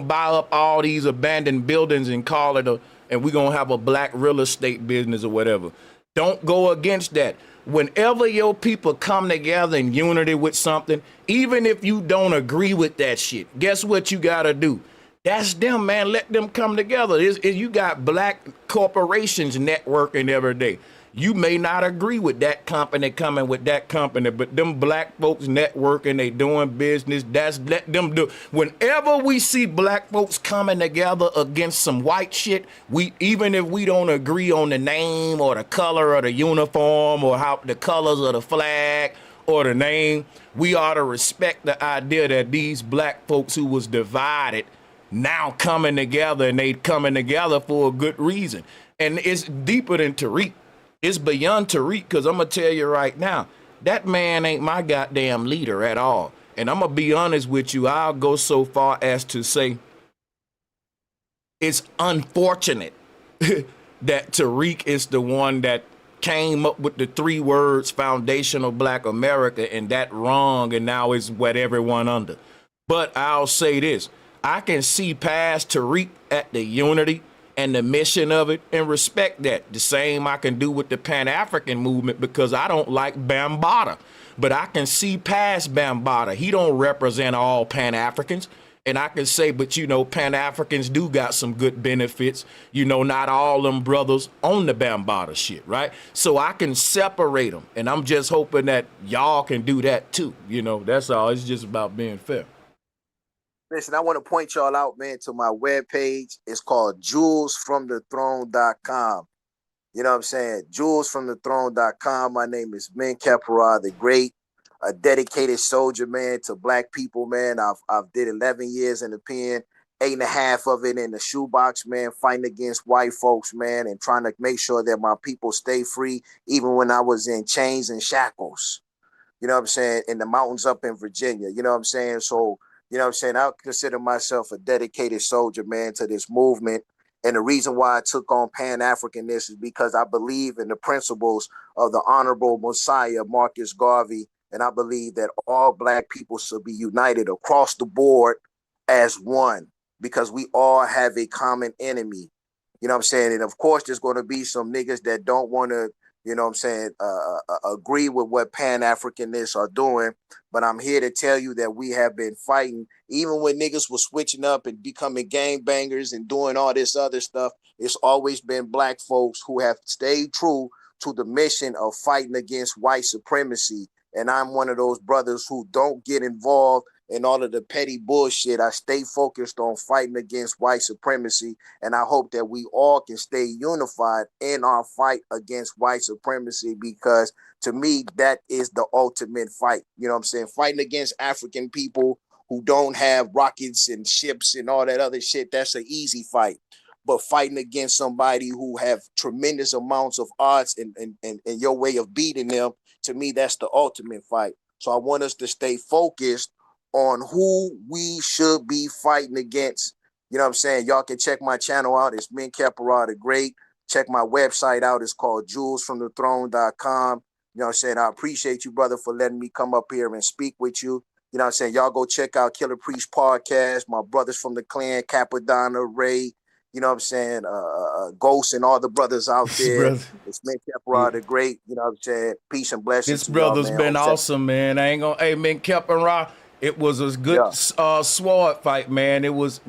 buy up all these abandoned buildings and call it and we gonna have a black real estate business or whatever. Don't go against that. Whenever your people come together in unity with something, even if you don't agree with that shit, guess what you gotta do? That's them, man. Let them come together. You got black corporations networking every day. You may not agree with that company coming with that company, but them black folks networking, they doing business. Let them do. Whenever we see black folks coming together against some white shit, even if we don't agree on the name or the color of the uniform or how the colors of the flag or the name, we ought to respect the idea that these black folks who was divided now coming together, and they coming together for a good reason. And it's deeper than Tariq. It's beyond Tariq, because I'm going to tell you right now, that man ain't my goddamn leader at all. And I'm going to be honest with you, I'll go so far as to say it's unfortunate that Tariq is the one that came up with the 3 words foundational black America, and that wrong, and now it's what everyone under. But I'll say this, I can see past Tariq at the unity and the mission of it and respect that. The same I can do with the Pan-African movement, because I don't like Bambaataa. But I can see past Bambaataa. He don't represent all Pan-Africans. And I can say, but you know, Pan-Africans do got some good benefits. You know, not all them brothers on the Bambaataa shit, right? So I can separate them. And I'm just hoping that y'all can do that too. You know, that's all. It's just about being fair. Listen, I want to point y'all out, man, to my webpage. It's called jewelsfromthethrone.com. You know what I'm saying? Jewelsfromthethrone.com. My name is Min Kapara the Great, a dedicated soldier, man, to black people, man. I've did 11 years in the pen, 8.5 of it in the shoebox, man, fighting against white folks, man, and trying to make sure that my people stay free, even when I was in chains and shackles. You know what I'm saying? In the mountains up in Virginia. You know what I'm saying? So, you know what I'm saying? I consider myself a dedicated soldier, man, to this movement. And the reason why I took on Pan-Africanness is because I believe in the principles of the Honorable Messiah, Marcus Garvey. And I believe that all black people should be united across the board as one, because we all have a common enemy. You know what I'm saying? And of course, there's going to be some niggas that don't want to, you know what I'm saying, agree with what Pan-Africanists are doing. But I'm here to tell you that we have been fighting, even when niggas were switching up and becoming gangbangers and doing all this other stuff. It's always been black folks who have stayed true to the mission of fighting against white supremacy. And I'm one of those brothers who don't get involved in all of the petty bullshit. I stay focused on fighting against white supremacy. And I hope that we all can stay unified in our fight against white supremacy, because to me, that is the ultimate fight. You know what I'm saying? Fighting against African people who don't have rockets and ships and all that other shit, that's an easy fight. But fighting against somebody who have tremendous amounts of odds and your way of beating them, to me, that's the ultimate fight. So I want us to stay focused on who we should be fighting against. You know what I'm saying? Y'all can check my channel out. It's Min Kapara the Great. Check my website out. It's called jewelsfromthethrone.com. You know what I'm saying? I appreciate you, brother, for letting me come up here and speak with you. You know what I'm saying? Y'all go check out Killer Priest Podcast. My brothers from the clan, Capadonna, Ray, you know what I'm saying? Ghost and all the brothers out there. It's Mint Kepra, the great, you know what I'm saying? Peace and blessings This to y'all, brother's man. been awesome, man. I ain't gonna, hey, man, Kepra, it was a good sword fight, man. It was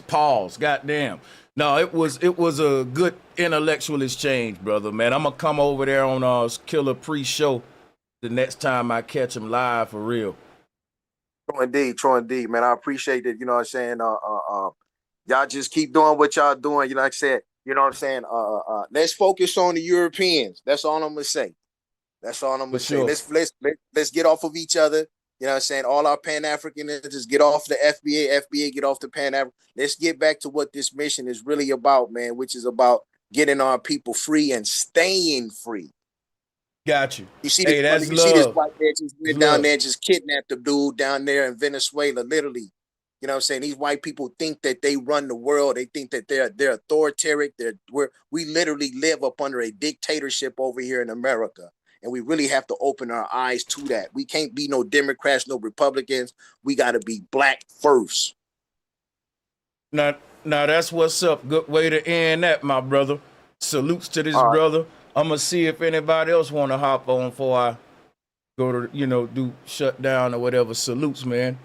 pause, goddamn. No, it was a good intellectual exchange, brother, man. I'm gonna come over there on Killer Priest show the next time I catch him live for real. True indeed, man. I appreciate it. You know what I'm saying? Y'all just keep doing what y'all doing. You know, like I said, you know what I'm saying? Let's focus on the Europeans. That's all I'm gonna say. That's all I'm gonna say. Let's get off of each other. You know what I'm saying? All our Pan-Africanists just get off the FBA get off the Pan-African. Let's get back to what this mission is really about, man, which is about getting our people free and staying free. Got you. You see, hey, this, you see this white man just went down there and just kidnapped the dude down there in Venezuela, literally. You know what I'm saying? These white people think that they run the world. They think that they're authoritarian. We literally live up under a dictatorship over here in America. And we really have to open our eyes to that. We can't be no Democrats, no Republicans. We got to be black first. Now that's what's up. Good way to end that, my brother. Salutes to this brother. I'm going to see if anybody else want to hop on before I go to, do shutdown or whatever. Salutes, man.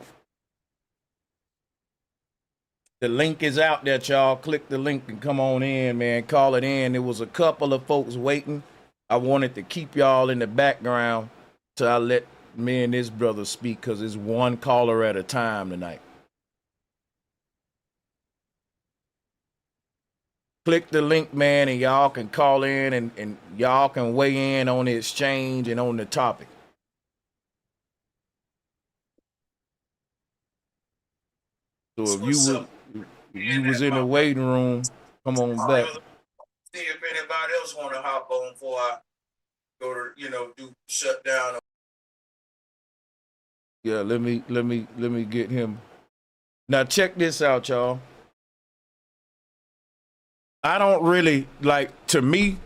The link is out there, y'all. Click the link and come on in, man. Call it in. There was a couple of folks waiting. I wanted to keep y'all in the background till I let me and this brother speak because it's one caller at a time tonight. Click the link, man, and y'all can call in and y'all can weigh in on the exchange and on the topic. So if you was in the waiting room, come on back. See if anybody else want to hop on before I go to, do shutdown. Yeah, let me get him. Now check this out, y'all. I don't really to me.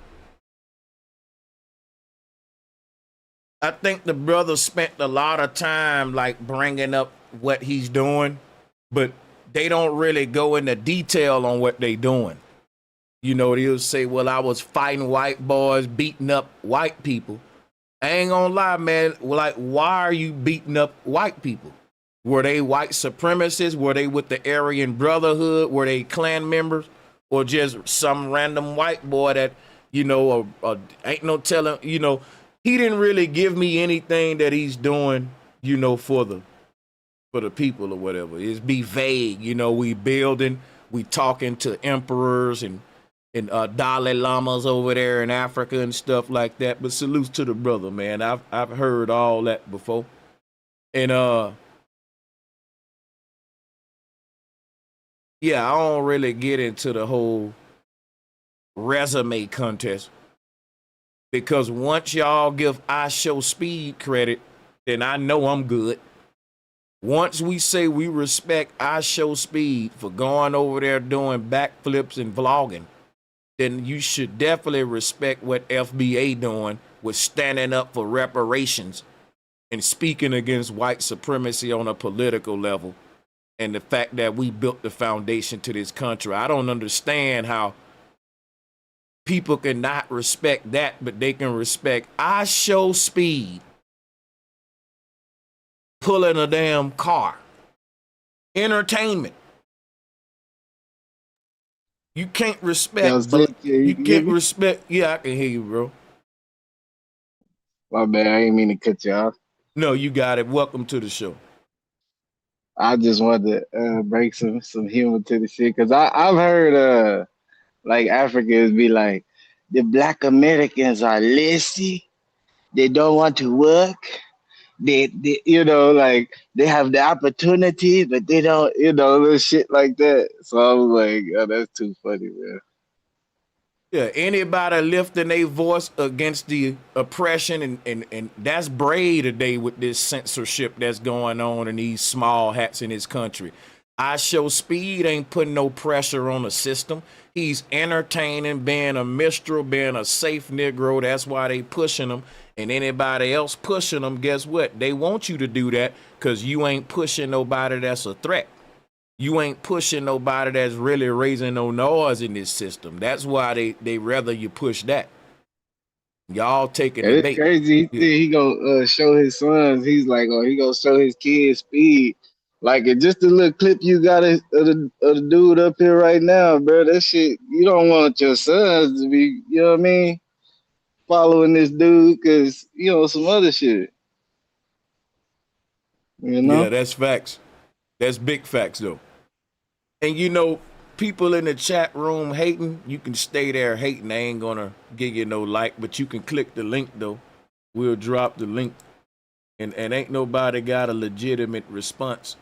I think the brother spent a lot of time bringing up what he's doing, but they don't really go into detail on what they doing. They'll say, well, I was fighting white boys, beating up white people. I ain't gonna lie, man. Why are you beating up white people? Were they white supremacists? Were they with the Aryan Brotherhood? Were they Klan members? Or just some random white boy that, ain't no telling, he didn't really give me anything that he's doing, for the people or whatever. It's be vague, we building, we talking to emperors and Dalai Lamas over there in Africa and stuff like that. But salutes to the brother, man. I've heard all that before. And yeah, I don't really get into the whole resume contest because once y'all give IShowSpeed credit, then I know I'm good. Once we say we respect IShowSpeed for going over there doing backflips and vlogging, then you should definitely respect what FBA doing with standing up for reparations and speaking against white supremacy on a political level. And the fact that we built the foundation to this country. I don't understand how people cannot respect that, but they can respect IShowSpeed pulling a damn car. Entertainment. You can't respect. You can't respect. Yeah, I can hear you, bro. My bad. I didn't mean to cut you off. No, you got it. Welcome to the show. I just wanted to bring some humor to the shit because I've heard Africans be like, the Black Americans are lazy, they don't want to work, they they have the opportunity but they don't, little shit like that. So I was like, oh, that's too funny, man. Yeah, anybody lifting their voice against the oppression and that's brave today with this censorship that's going on in these small hats in this country. IShowSpeed ain't putting no pressure on the system. He's entertaining, being a minstrel, being a safe Negro. That's why they pushing him. And anybody else pushing them, guess what? They want you to do that because you ain't pushing nobody that's a threat. You ain't pushing nobody that's really raising no noise in this system. That's why they rather you push that. Y'all taking the It's bait. crazy. He gonna show his sons. He's like, oh, he gonna show his kids speed. Like just a little clip you got of the dude up here right now, bro. That shit, you don't want your sons to be, you know what I mean, following this dude because some other shit. Yeah, that's facts. That's big facts though. And people in the chat room hating, you can stay there hating. They ain't gonna give you no like, but you can click the link though. We'll drop the link. And ain't nobody got a legitimate response.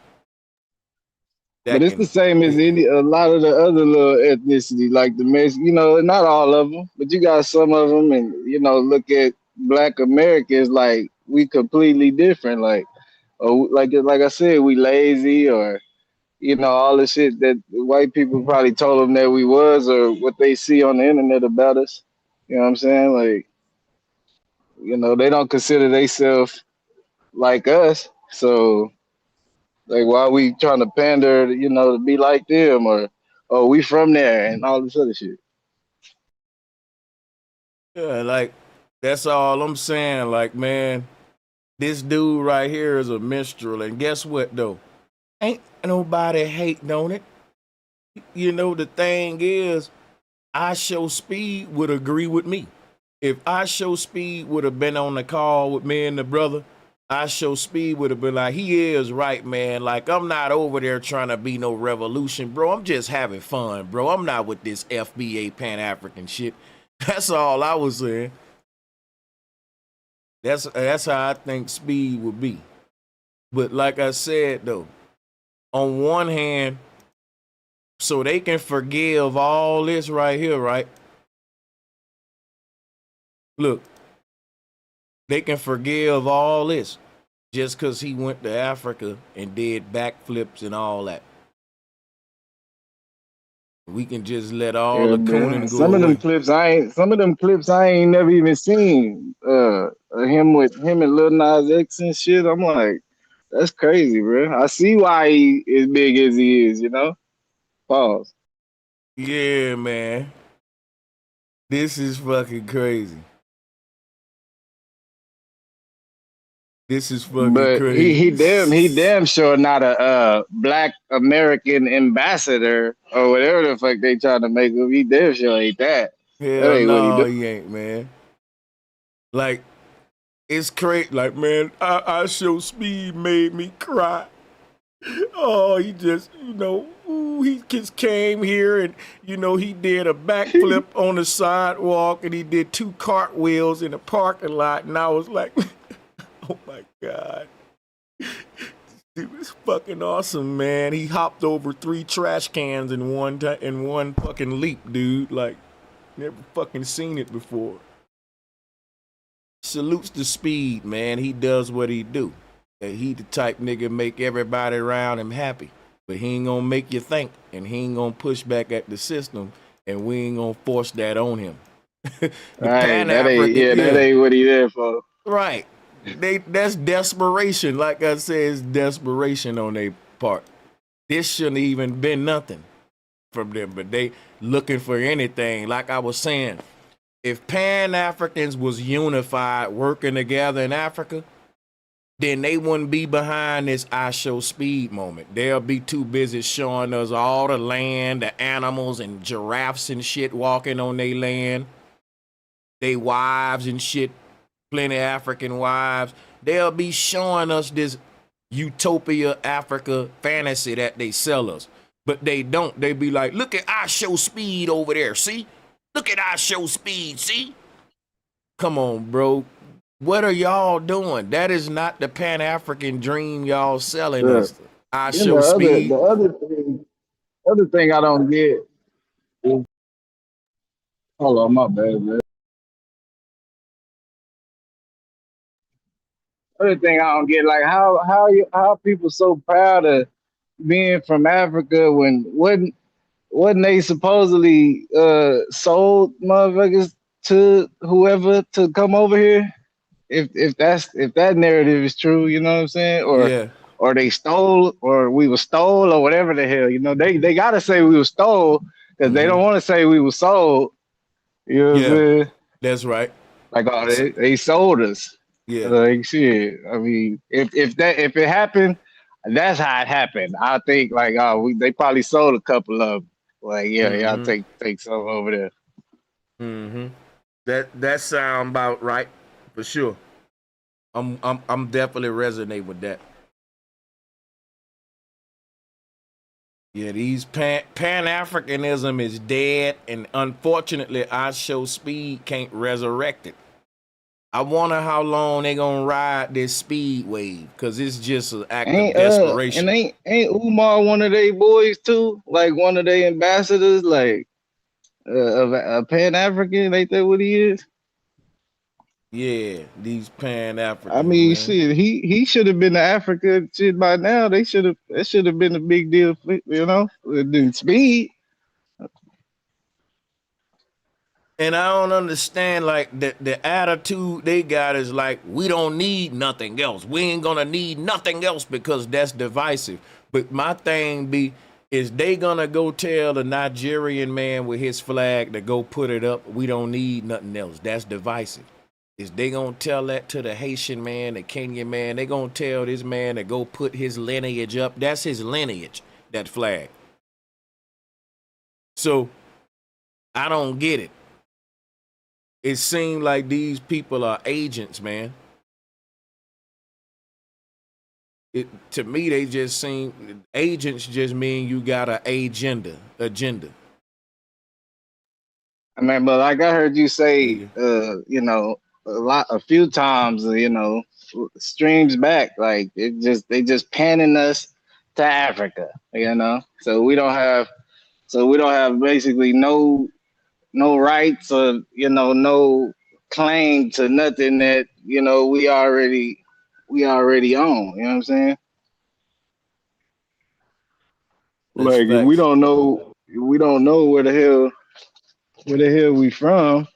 But it's the same as a lot of the other little ethnicity, like the Mexican, not all of them, but you got some of them, and look at Black Americans like we completely different, like I said, we lazy, or all the shit that white people probably told them that we was, or what they see on the internet about us. You know what I'm saying? Like, they don't consider themselves like us, so. Like, why we trying to pander, to be like them, or oh, we from there, and all this other shit. Yeah, like that's all I'm saying. Like, man, this dude right here is a minstrel, and guess what though? Ain't nobody hating on it. The thing is, IShowSpeed would agree with me. If IShowSpeed would have been on the call with me and the brother, IShowSpeed would have been like, he is right, man. Like, I'm not over there trying to be no revolution, bro. I'm just having fun, bro. I'm not with this FBA Pan-African shit. That's all I was saying. That's how I think Speed would be. But like I said, though, on one hand, so they can forgive all this right here, right? Look, they can forgive all this just because he went to Africa and did backflips and all that. We can just let all the cooning go Some away. of them clips I ain't never even seen. Him and Lil Nas X and shit. I'm like, that's crazy, bro. I see why he as big as he is, Pause. Yeah, man. This is fucking crazy. This is fucking crazy. He damn sure not a Black American ambassador or whatever the fuck they trying to make him. He damn sure ain't that. Hell no, he ain't, man. Like, it's crazy. Like, man, IShowSpeed made me cry. Oh, he just, he just came here and, he did a backflip on the sidewalk and he did 2 cartwheels in the parking lot. And I was like, oh my God. Dude, it's fucking awesome, man. He hopped over 3 trash cans in one fucking leap, dude. Like, never fucking seen it before. Salutes to Speed, man. He does what he do. He the type nigga make everybody around him happy. But he ain't gonna make you think, and he ain't gonna push back at the system, and we ain't gonna force that on him. Right, that ain't what he there for. Right. That's desperation. Like I said, it's desperation on their part. This shouldn't even been nothing from them, but they looking for anything. Like I was saying, if Pan-Africans was unified, working together in Africa, then they wouldn't be behind this IShowSpeed moment. They'll be too busy showing us all the land, the animals, and giraffes and shit walking on their land. They wives and shit, plenty of African wives. They'll be showing us this utopia Africa fantasy that they sell us. But they don't. They be like, look at IShowSpeed over there, see? Look at IShowSpeed, see? Come on, bro. What are y'all doing? That is not the Pan-African dream y'all selling us. IShowSpeed. The other thing I don't get is, hold on, my bad, man. Other thing I don't get, like how people so proud of being from Africa when wasn't they supposedly sold motherfuckers to whoever to come over here if that narrative is true, you know what I'm saying? Yeah. Or they stole, or we were stole, or whatever the hell, you know, they gotta say we were stole because they don't want to say we were sold. You know what I'm Yeah. saying? That's right. Like, oh, they sold us. Yeah. Like shit. I mean, if it happened, that's how it happened. I think like, they probably sold a couple of them. Like, yeah, I'll take some over there. That sound about right for sure. I'm definitely resonate with that. Yeah, these Pan-Africanism is dead, and unfortunately, IShowSpeed can't resurrect it. I wonder how long they gonna ride this speed wave, cause it's just an act of desperation. And ain't Umar one of they boys too? Like one of they ambassadors, like a Pan African? Ain't that what he is? Yeah, these Pan-Africans. I mean, man. shit, he should have been to Africa shit by now. That should have been a big deal, you know. The speed. And I don't understand, like, the attitude they got is like, we don't need nothing else. We ain't gonna need nothing else because that's divisive. But my thing is they gonna go tell the Nigerian man with his flag to go put it up, we don't need nothing else. That's divisive. Is they gonna tell that to the Haitian man, the Kenyan man? They gonna tell this man to go put his lineage up? That's his lineage, that flag. So I don't get it. It seems like these people are agents, man. To me, they just seem, agents just mean you got an agenda. I mean, but like I heard you say, you know, a few times, you know, streams back, like they just panning us to Africa, you know. So we don't have basically no rights or, you know, no claim to nothing that, you know, we already own. You know what I'm saying? That's like facts. we don't know where the hell we from,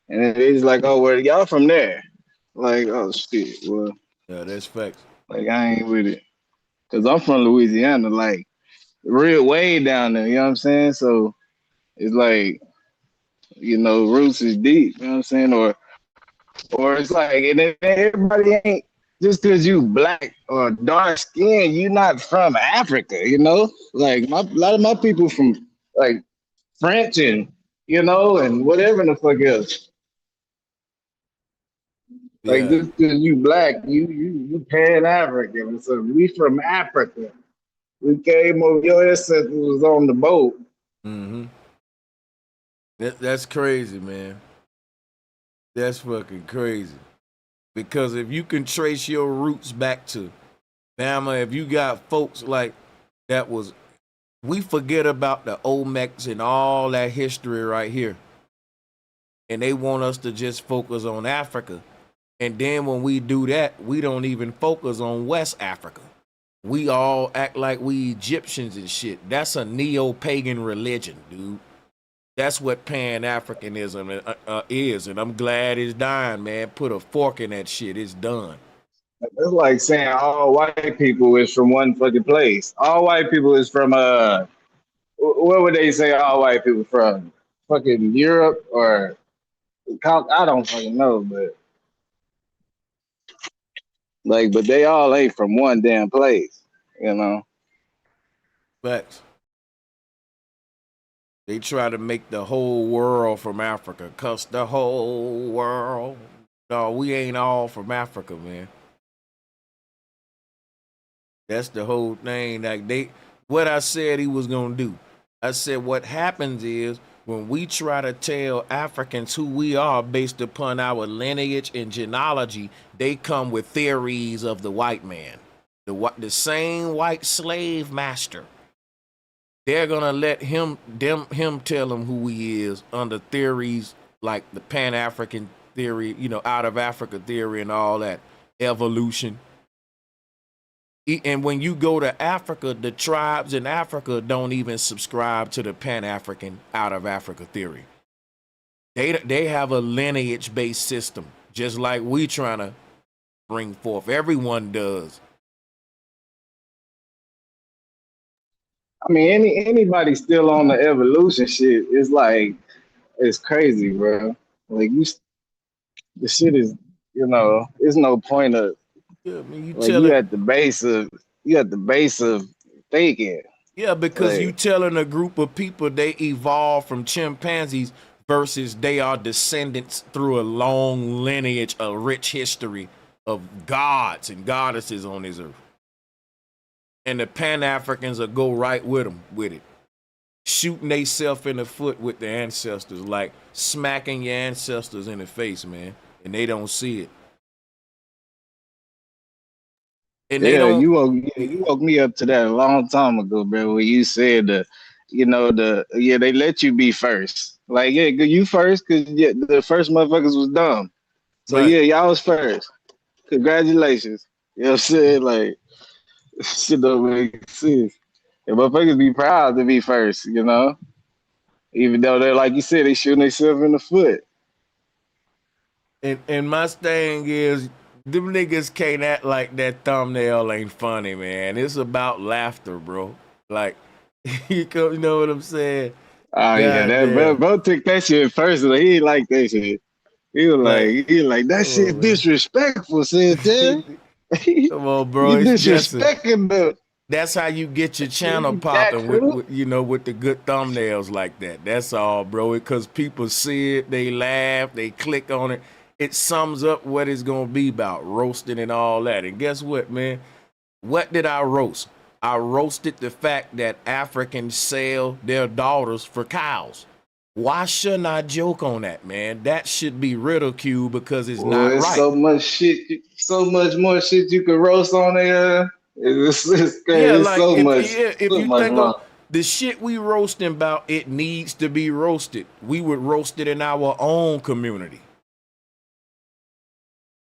and it's like, oh, where y'all from there? Like, oh shit, well, yeah, that's facts. Like, I ain't with it, cause I'm from Louisiana, like real way down there. You know what I'm saying? So it's like, you know, roots is deep. You know what I'm saying? Or it's like, and then everybody ain't, just because you black or dark skin, you not from Africa, you know? Like a lot of my people from like French and, you know, and whatever the fuck else. Like, Yeah. just because you black, you Pan-African. So we from Africa. We came over, your ancestors was on the boat. That's crazy, man. That's fucking crazy. Because if you can trace your roots back to Bama, if you got folks like that was, we forget about the Olmecs and all that history right here. And they want us to just focus on Africa. And then when we do that, we don't even focus on West Africa. We all act like we Egyptians and shit. That's a neo-pagan religion, dude. That's what Pan-Africanism is, and I'm glad it's dying, man. Put a fork in that shit. It's done. It's like saying all white people is from one fucking place. All white people is from where would they say all white people from? Fucking Europe or I don't fucking know, but like, but they all ain't from one damn place, you know. Facts. They try to make the whole world from Africa, cuss the whole world. No, we ain't all from Africa, man. That's the whole thing. Like what I said he was gonna do. I said what happens is when we try to tell Africans who we are based upon our lineage and genealogy, they come with theories of the white man, the same white slave master. They're gonna let him tell them who he is under theories like the Pan-African theory, you know, out of Africa theory and all that, evolution. And when you go to Africa, the tribes in Africa don't even subscribe to the Pan-African out of Africa theory. They have a lineage-based system, just like we trying to bring forth. Everyone does. I mean, anybody still on the evolution shit, it's like, it's crazy, bro. Like the shit is, it's no point of, Yeah, I mean, like, you at the base of thinking. Yeah, because you Like, telling a group of people they evolved from chimpanzees versus they are descendants through a long lineage, a rich history of gods and goddesses on this earth. And the Pan-Africans will go right with them with it. Shooting theyself in the foot with the ancestors, like smacking your ancestors in the face, man. And they don't see it. And they don't. you woke me up to that a long time ago, bro. When you said they let you be first. Like, yeah, you first because the first motherfuckers was dumb. So Right. yeah, y'all was first. Congratulations. You know what I'm saying? Like, shit don't make sense. And motherfuckers be proud to be first, even though they're, like you said, they shooting themselves in the foot. And my thing is, them niggas can't act like that thumbnail ain't funny, man. It's about laughter, bro. Like, you know what I'm saying? Oh yeah, that bro took that shit personally. He ain't like that shit. He was like that shit disrespectful, Sanchez. Come on, bro. You It's just disrespecting them. that's how you get your channel popping with the good thumbnails like that. That's all, bro. Because people see it, they laugh, they click on it. It sums up what it's gonna be about, roasting and all that. And guess what, man? What did I roast? I roasted the fact that Africans sell their daughters for cows. Why shouldn't I joke on that, man? That should be ridiculed because it's not right. So much shit, so much more shit you could roast on there. It's Yeah, like so if you much think wrong. of the shit we roasting about, it needs to be roasted. We would roast it in our own community.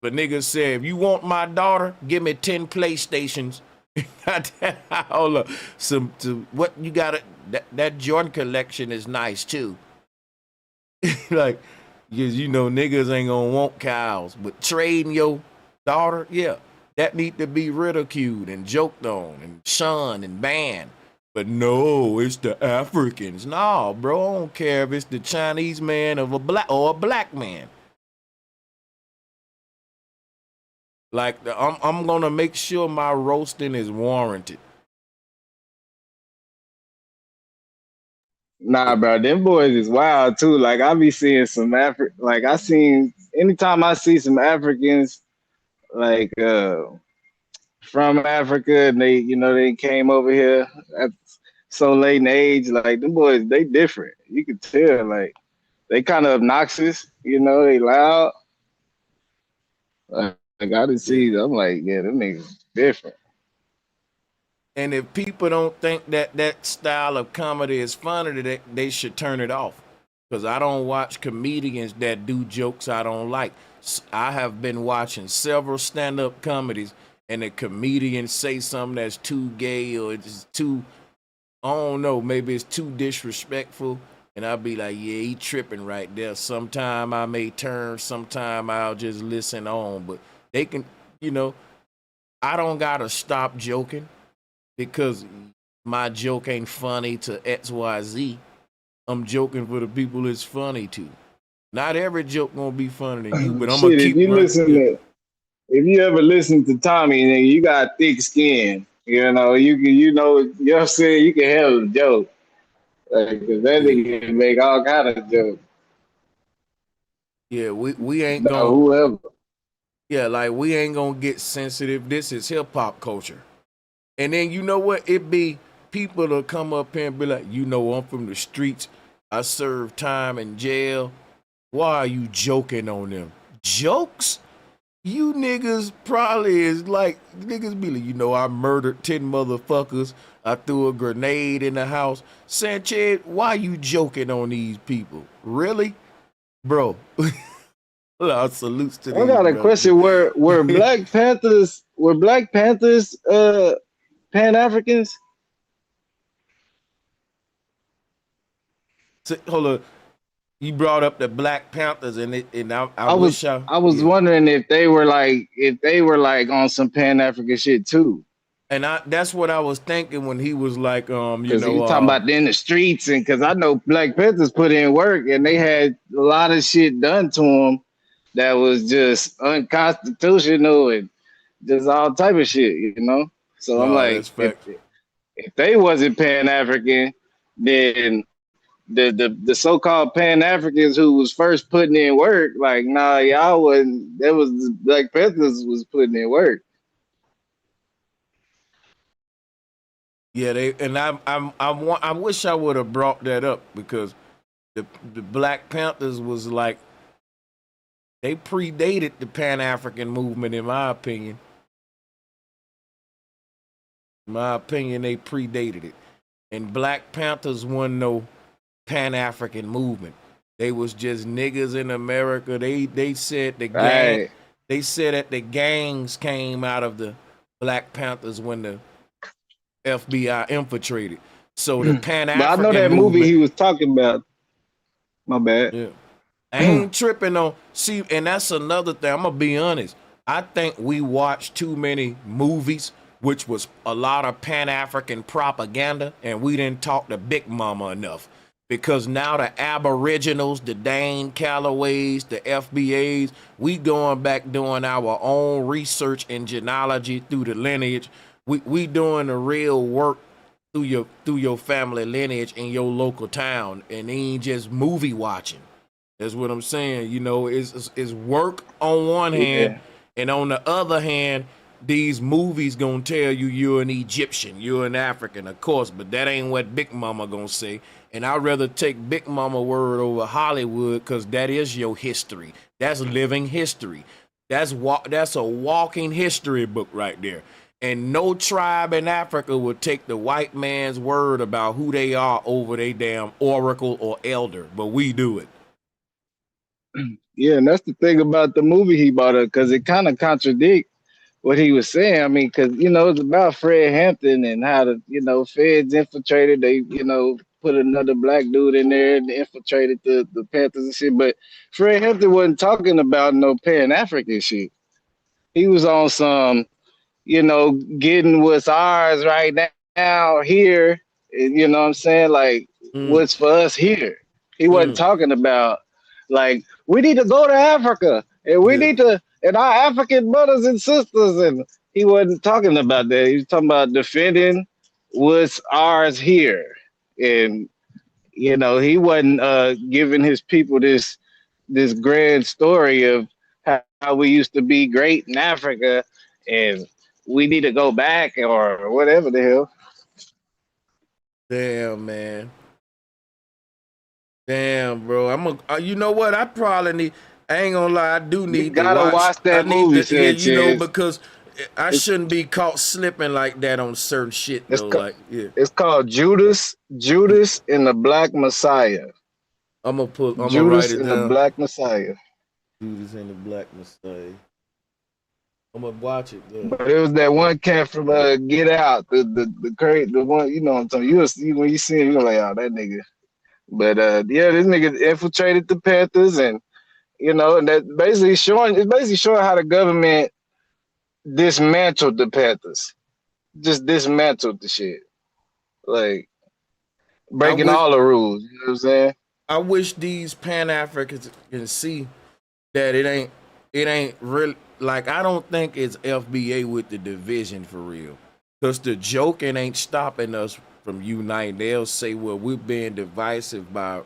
But niggas say, if you want my daughter, give me 10 PlayStations. Hold up. What you got? That Jordan collection is nice too. Like, because niggas ain't gonna want cows, but trading your daughter, yeah, that need to be ridiculed and joked on and shunned and banned. But no, it's the Africans. No, bro, I don't care if it's the Chinese man of a black man. Like, I'm gonna make sure my roasting is warranted. Nah, bro, them boys is wild too. Like, I be seeing some anytime I see some Africans, like, from Africa, and they came over here at so late in age, like, them boys, they different. You could tell, like, they kind of obnoxious, they loud. Like, I didn't see, I'm like, yeah, them niggas different. And if people don't think that style of comedy is funny, they should turn it off. Because I don't watch comedians that do jokes I don't like. I have been watching several stand-up comedies, and the comedians say something that's too gay or it's too, I don't know, maybe it's too disrespectful. And I'll be like, yeah, he tripping right there. Sometime I may turn, sometime I'll just listen on. But they can, I don't got to stop joking because my joke ain't funny to XYZ. I'm joking for the people it's funny to. Not every joke gonna be funny to you, but I'm gonna keep if you ever listen to Tommy, nigga, you got thick skin. You know what I'm saying? You can handle a joke. Like, cause that nigga can make all kind of jokes. Yeah, we ain't gonna whoever. Yeah, like we ain't gonna get sensitive. This is hip hop culture. And then you know what? It be people to come up here and be like, I'm from the streets. I served time in jail. Why are you joking on them? Jokes? You niggas probably is like, niggas be like, I murdered 10 motherfuckers. I threw a grenade in the house. Sanchez, why you joking on these people? Really? Bro. Salutes to I got a question. Were Black Panthers You brought up the Black Panthers, and I I was wish I I was yeah. wondering if they were like on some Pan African shit too. And that's what I was thinking when he was like, Cause he talking about in the streets, and cause I know Black Panthers put in work, and they had a lot of shit done to them that was just unconstitutional and just all type of shit, you know. So I'm no, like, that's fact. if they wasn't Pan African, then the so-called Pan Africans who was first putting in work, like, nah, y'all wasn't. That was the Black Panthers was putting in work. Yeah, I wish I would have brought that up because the Black Panthers was like they predated the Pan African movement, in my opinion. In my opinion, they predated it. And Black Panthers wasn't no Pan African movement. They was just niggas in America. They said the gang. Right. They said that the gangs came out of the Black Panthers when the FBI infiltrated. So the Pan But I know African that movie movement. he was talking about. My bad. Yeah. I ain't tripping on. See, and that's another thing. I'm gonna be honest. I think we watched too many movies, which was a lot of Pan African propaganda, and we didn't talk to Big Mama enough. Because now the Aboriginals, the Dane Callaways, the FBAs, we going back doing our own research and genealogy through the lineage. We doing the real work through your family lineage in your local town, and ain't just movie watching. That's what I'm saying. You know, it's work on one hand, and on the other hand, these movies gonna tell you you're an Egyptian, you're an African, of course, but that ain't what Big Mama gonna say. And I'd rather take Big Mama word over Hollywood because that is your history. That's living history. That's a walking history book right there. And no tribe in Africa would take the white man's word about who they are over their damn oracle or elder, but we do it. Yeah, and that's the thing about the movie he brought up, because it kind of contradicts what he was saying. I mean, because it's about Fred Hampton and how the feds infiltrated. They put another black dude in there and infiltrated the Panthers and shit. But Fred Hampton wasn't talking about no Pan African shit. He was on some getting what's ours right now here. You know what I'm saying? Like what's for us here. He wasn't talking about like we need to go to Africa and we need to and our African brothers and sisters, and he wasn't talking about that. He was talking about defending what's ours here. And he wasn't giving his people this grand story of how we used to be great in Africa and we need to go back or whatever the hell. Damn, man. Damn, bro. You know what? I probably need. I ain't gonna lie. I do need you gotta to watch that movie, Sanchez. because I shouldn't be caught slipping like that on certain shit though. It's called Judas and the Black Messiah. I'm gonna Judas write it and down. the Black Messiah. Judas and the Black Messiah. I'm gonna watch it. Though. But it was that one cat from Get Out, the one, what I'm talking. You see when you see him, you're like, oh, that nigga. But this nigga infiltrated the Panthers, and and that basically showing how the government dismantled the Panthers, just dismantled the shit, like breaking all the rules. You know what I'm saying? I wish these Pan Africans can see that it ain't really like I don't think it's FBA with the division for real, because the joking ain't stopping us from uniting. They'll say, well, we're being divisive by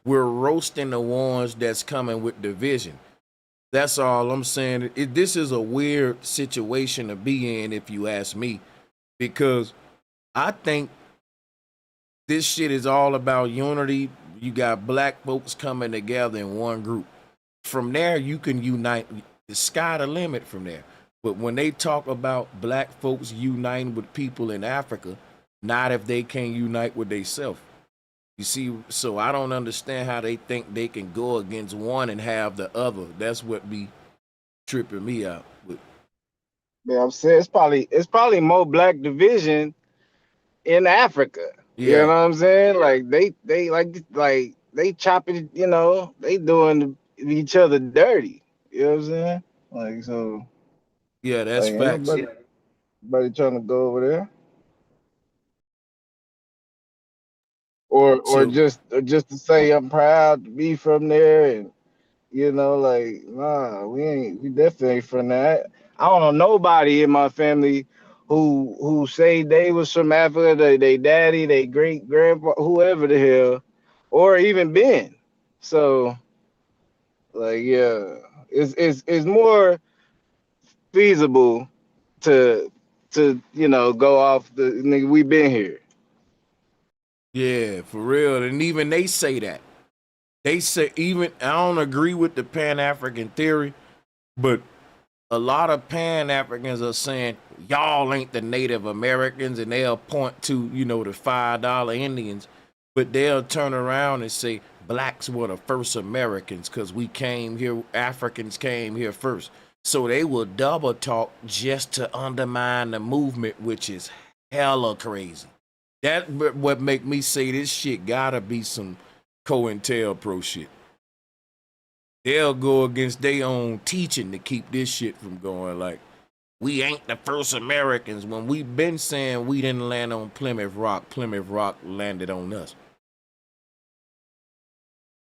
we're roasting the ones that's coming with division. That's all I'm saying. This is a weird situation to be in, if you ask me, because I think this shit is all about unity. You got black folks coming together in one group. From there, you can unite. The sky the limit from there. But when they talk about black folks uniting with people in Africa, not if they can't unite with themselves. You see, so I don't understand how they think they can go against one and have the other. That's what be tripping me out. Yeah, I'm saying it's probably more black division in Africa. Yeah. You know what I'm saying? Like they like they chopping, you know, they doing each other dirty. You know what I'm saying? Like so, Yeah, that's like ain't facts. nobody trying to go over there, or So just to say I'm proud to be from there, and you know, like nah, we definitely ain't from that. I don't know nobody in my family who say they was from Africa, they daddy, they great grandpa, whoever the hell, or even been. So like yeah, it's more feasible to you know go off the nigga we been here. yeah, for real. And even they say that. They say even I don't agree with the Pan-African theory, but a lot of Pan-Africans are saying y'all ain't the Native Americans, and they'll point to, you know, the $5 Indians, but they'll turn around and say blacks were the first Americans because we came here, Africans came here first. So they will double talk just to undermine the movement, which is hella crazy. That what make me say this shit gotta be some COINTELPRO shit. They'll go against their own teaching to keep this shit from going. Like, we ain't the first Americans when we've been saying we didn't land on Plymouth Rock. Plymouth Rock landed on us.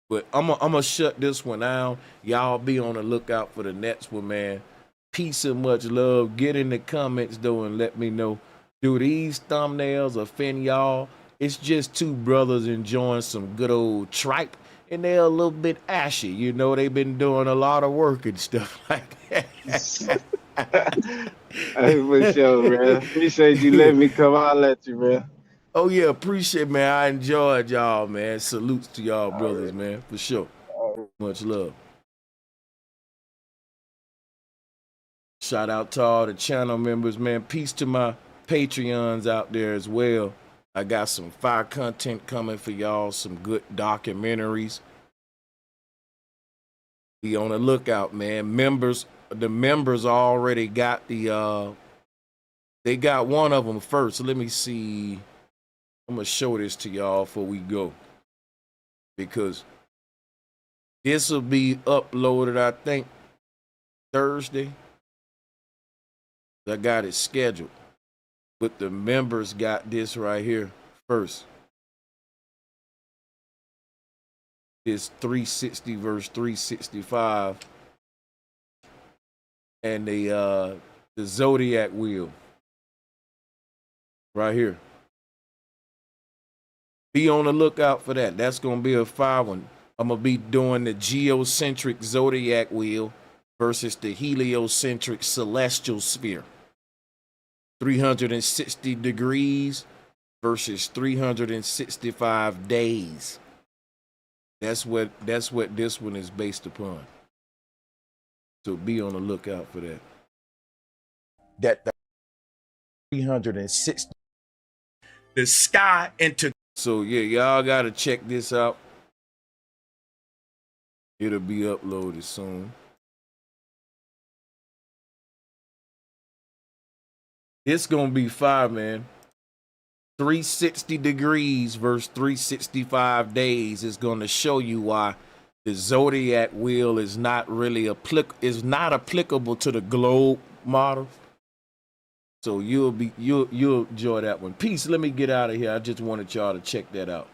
But I'm gonna shut this one down. Y'all be on the lookout for the next one, man. Peace and much love. Get in the comments though and let me know. Do these thumbnails offend y'all? It's just two brothers enjoying some good old tripe, and they're a little bit ashy. You know, they've been doing a lot of work and stuff like that. Hey, for sure, man. Appreciate you letting me come out at you, man. Oh yeah, appreciate, man. I enjoyed y'all, man. Salutes to y'all brothers, right, man, for sure. Much love. Shout out to all the channel members, man. Peace to my Patreons out there as well. I got some fire content coming for y'all, some good documentaries. Be on the lookout, man. The members already got they got one of them first. So let me see. I'm gonna show this to y'all before we go, because this will be uploaded, I think, Thursday. I got it scheduled, but the members got this right here first. It's 360 verse 365, and the zodiac wheel right here. Be on the lookout for that. That's gonna be a fire one. I'm gonna be doing the geocentric zodiac wheel versus the heliocentric celestial sphere. 360 degrees versus 365 days. That's what this one is based upon. So be on the lookout for that. That 360 the sky into. So yeah, y'all gotta check this out. It'll be uploaded soon. It's gonna be fire, man. 360 degrees versus 365 days is gonna show you why the zodiac wheel is not really applicable to the globe model. So you'll enjoy that one. Peace. Let me get out of here. I just wanted y'all to check that out.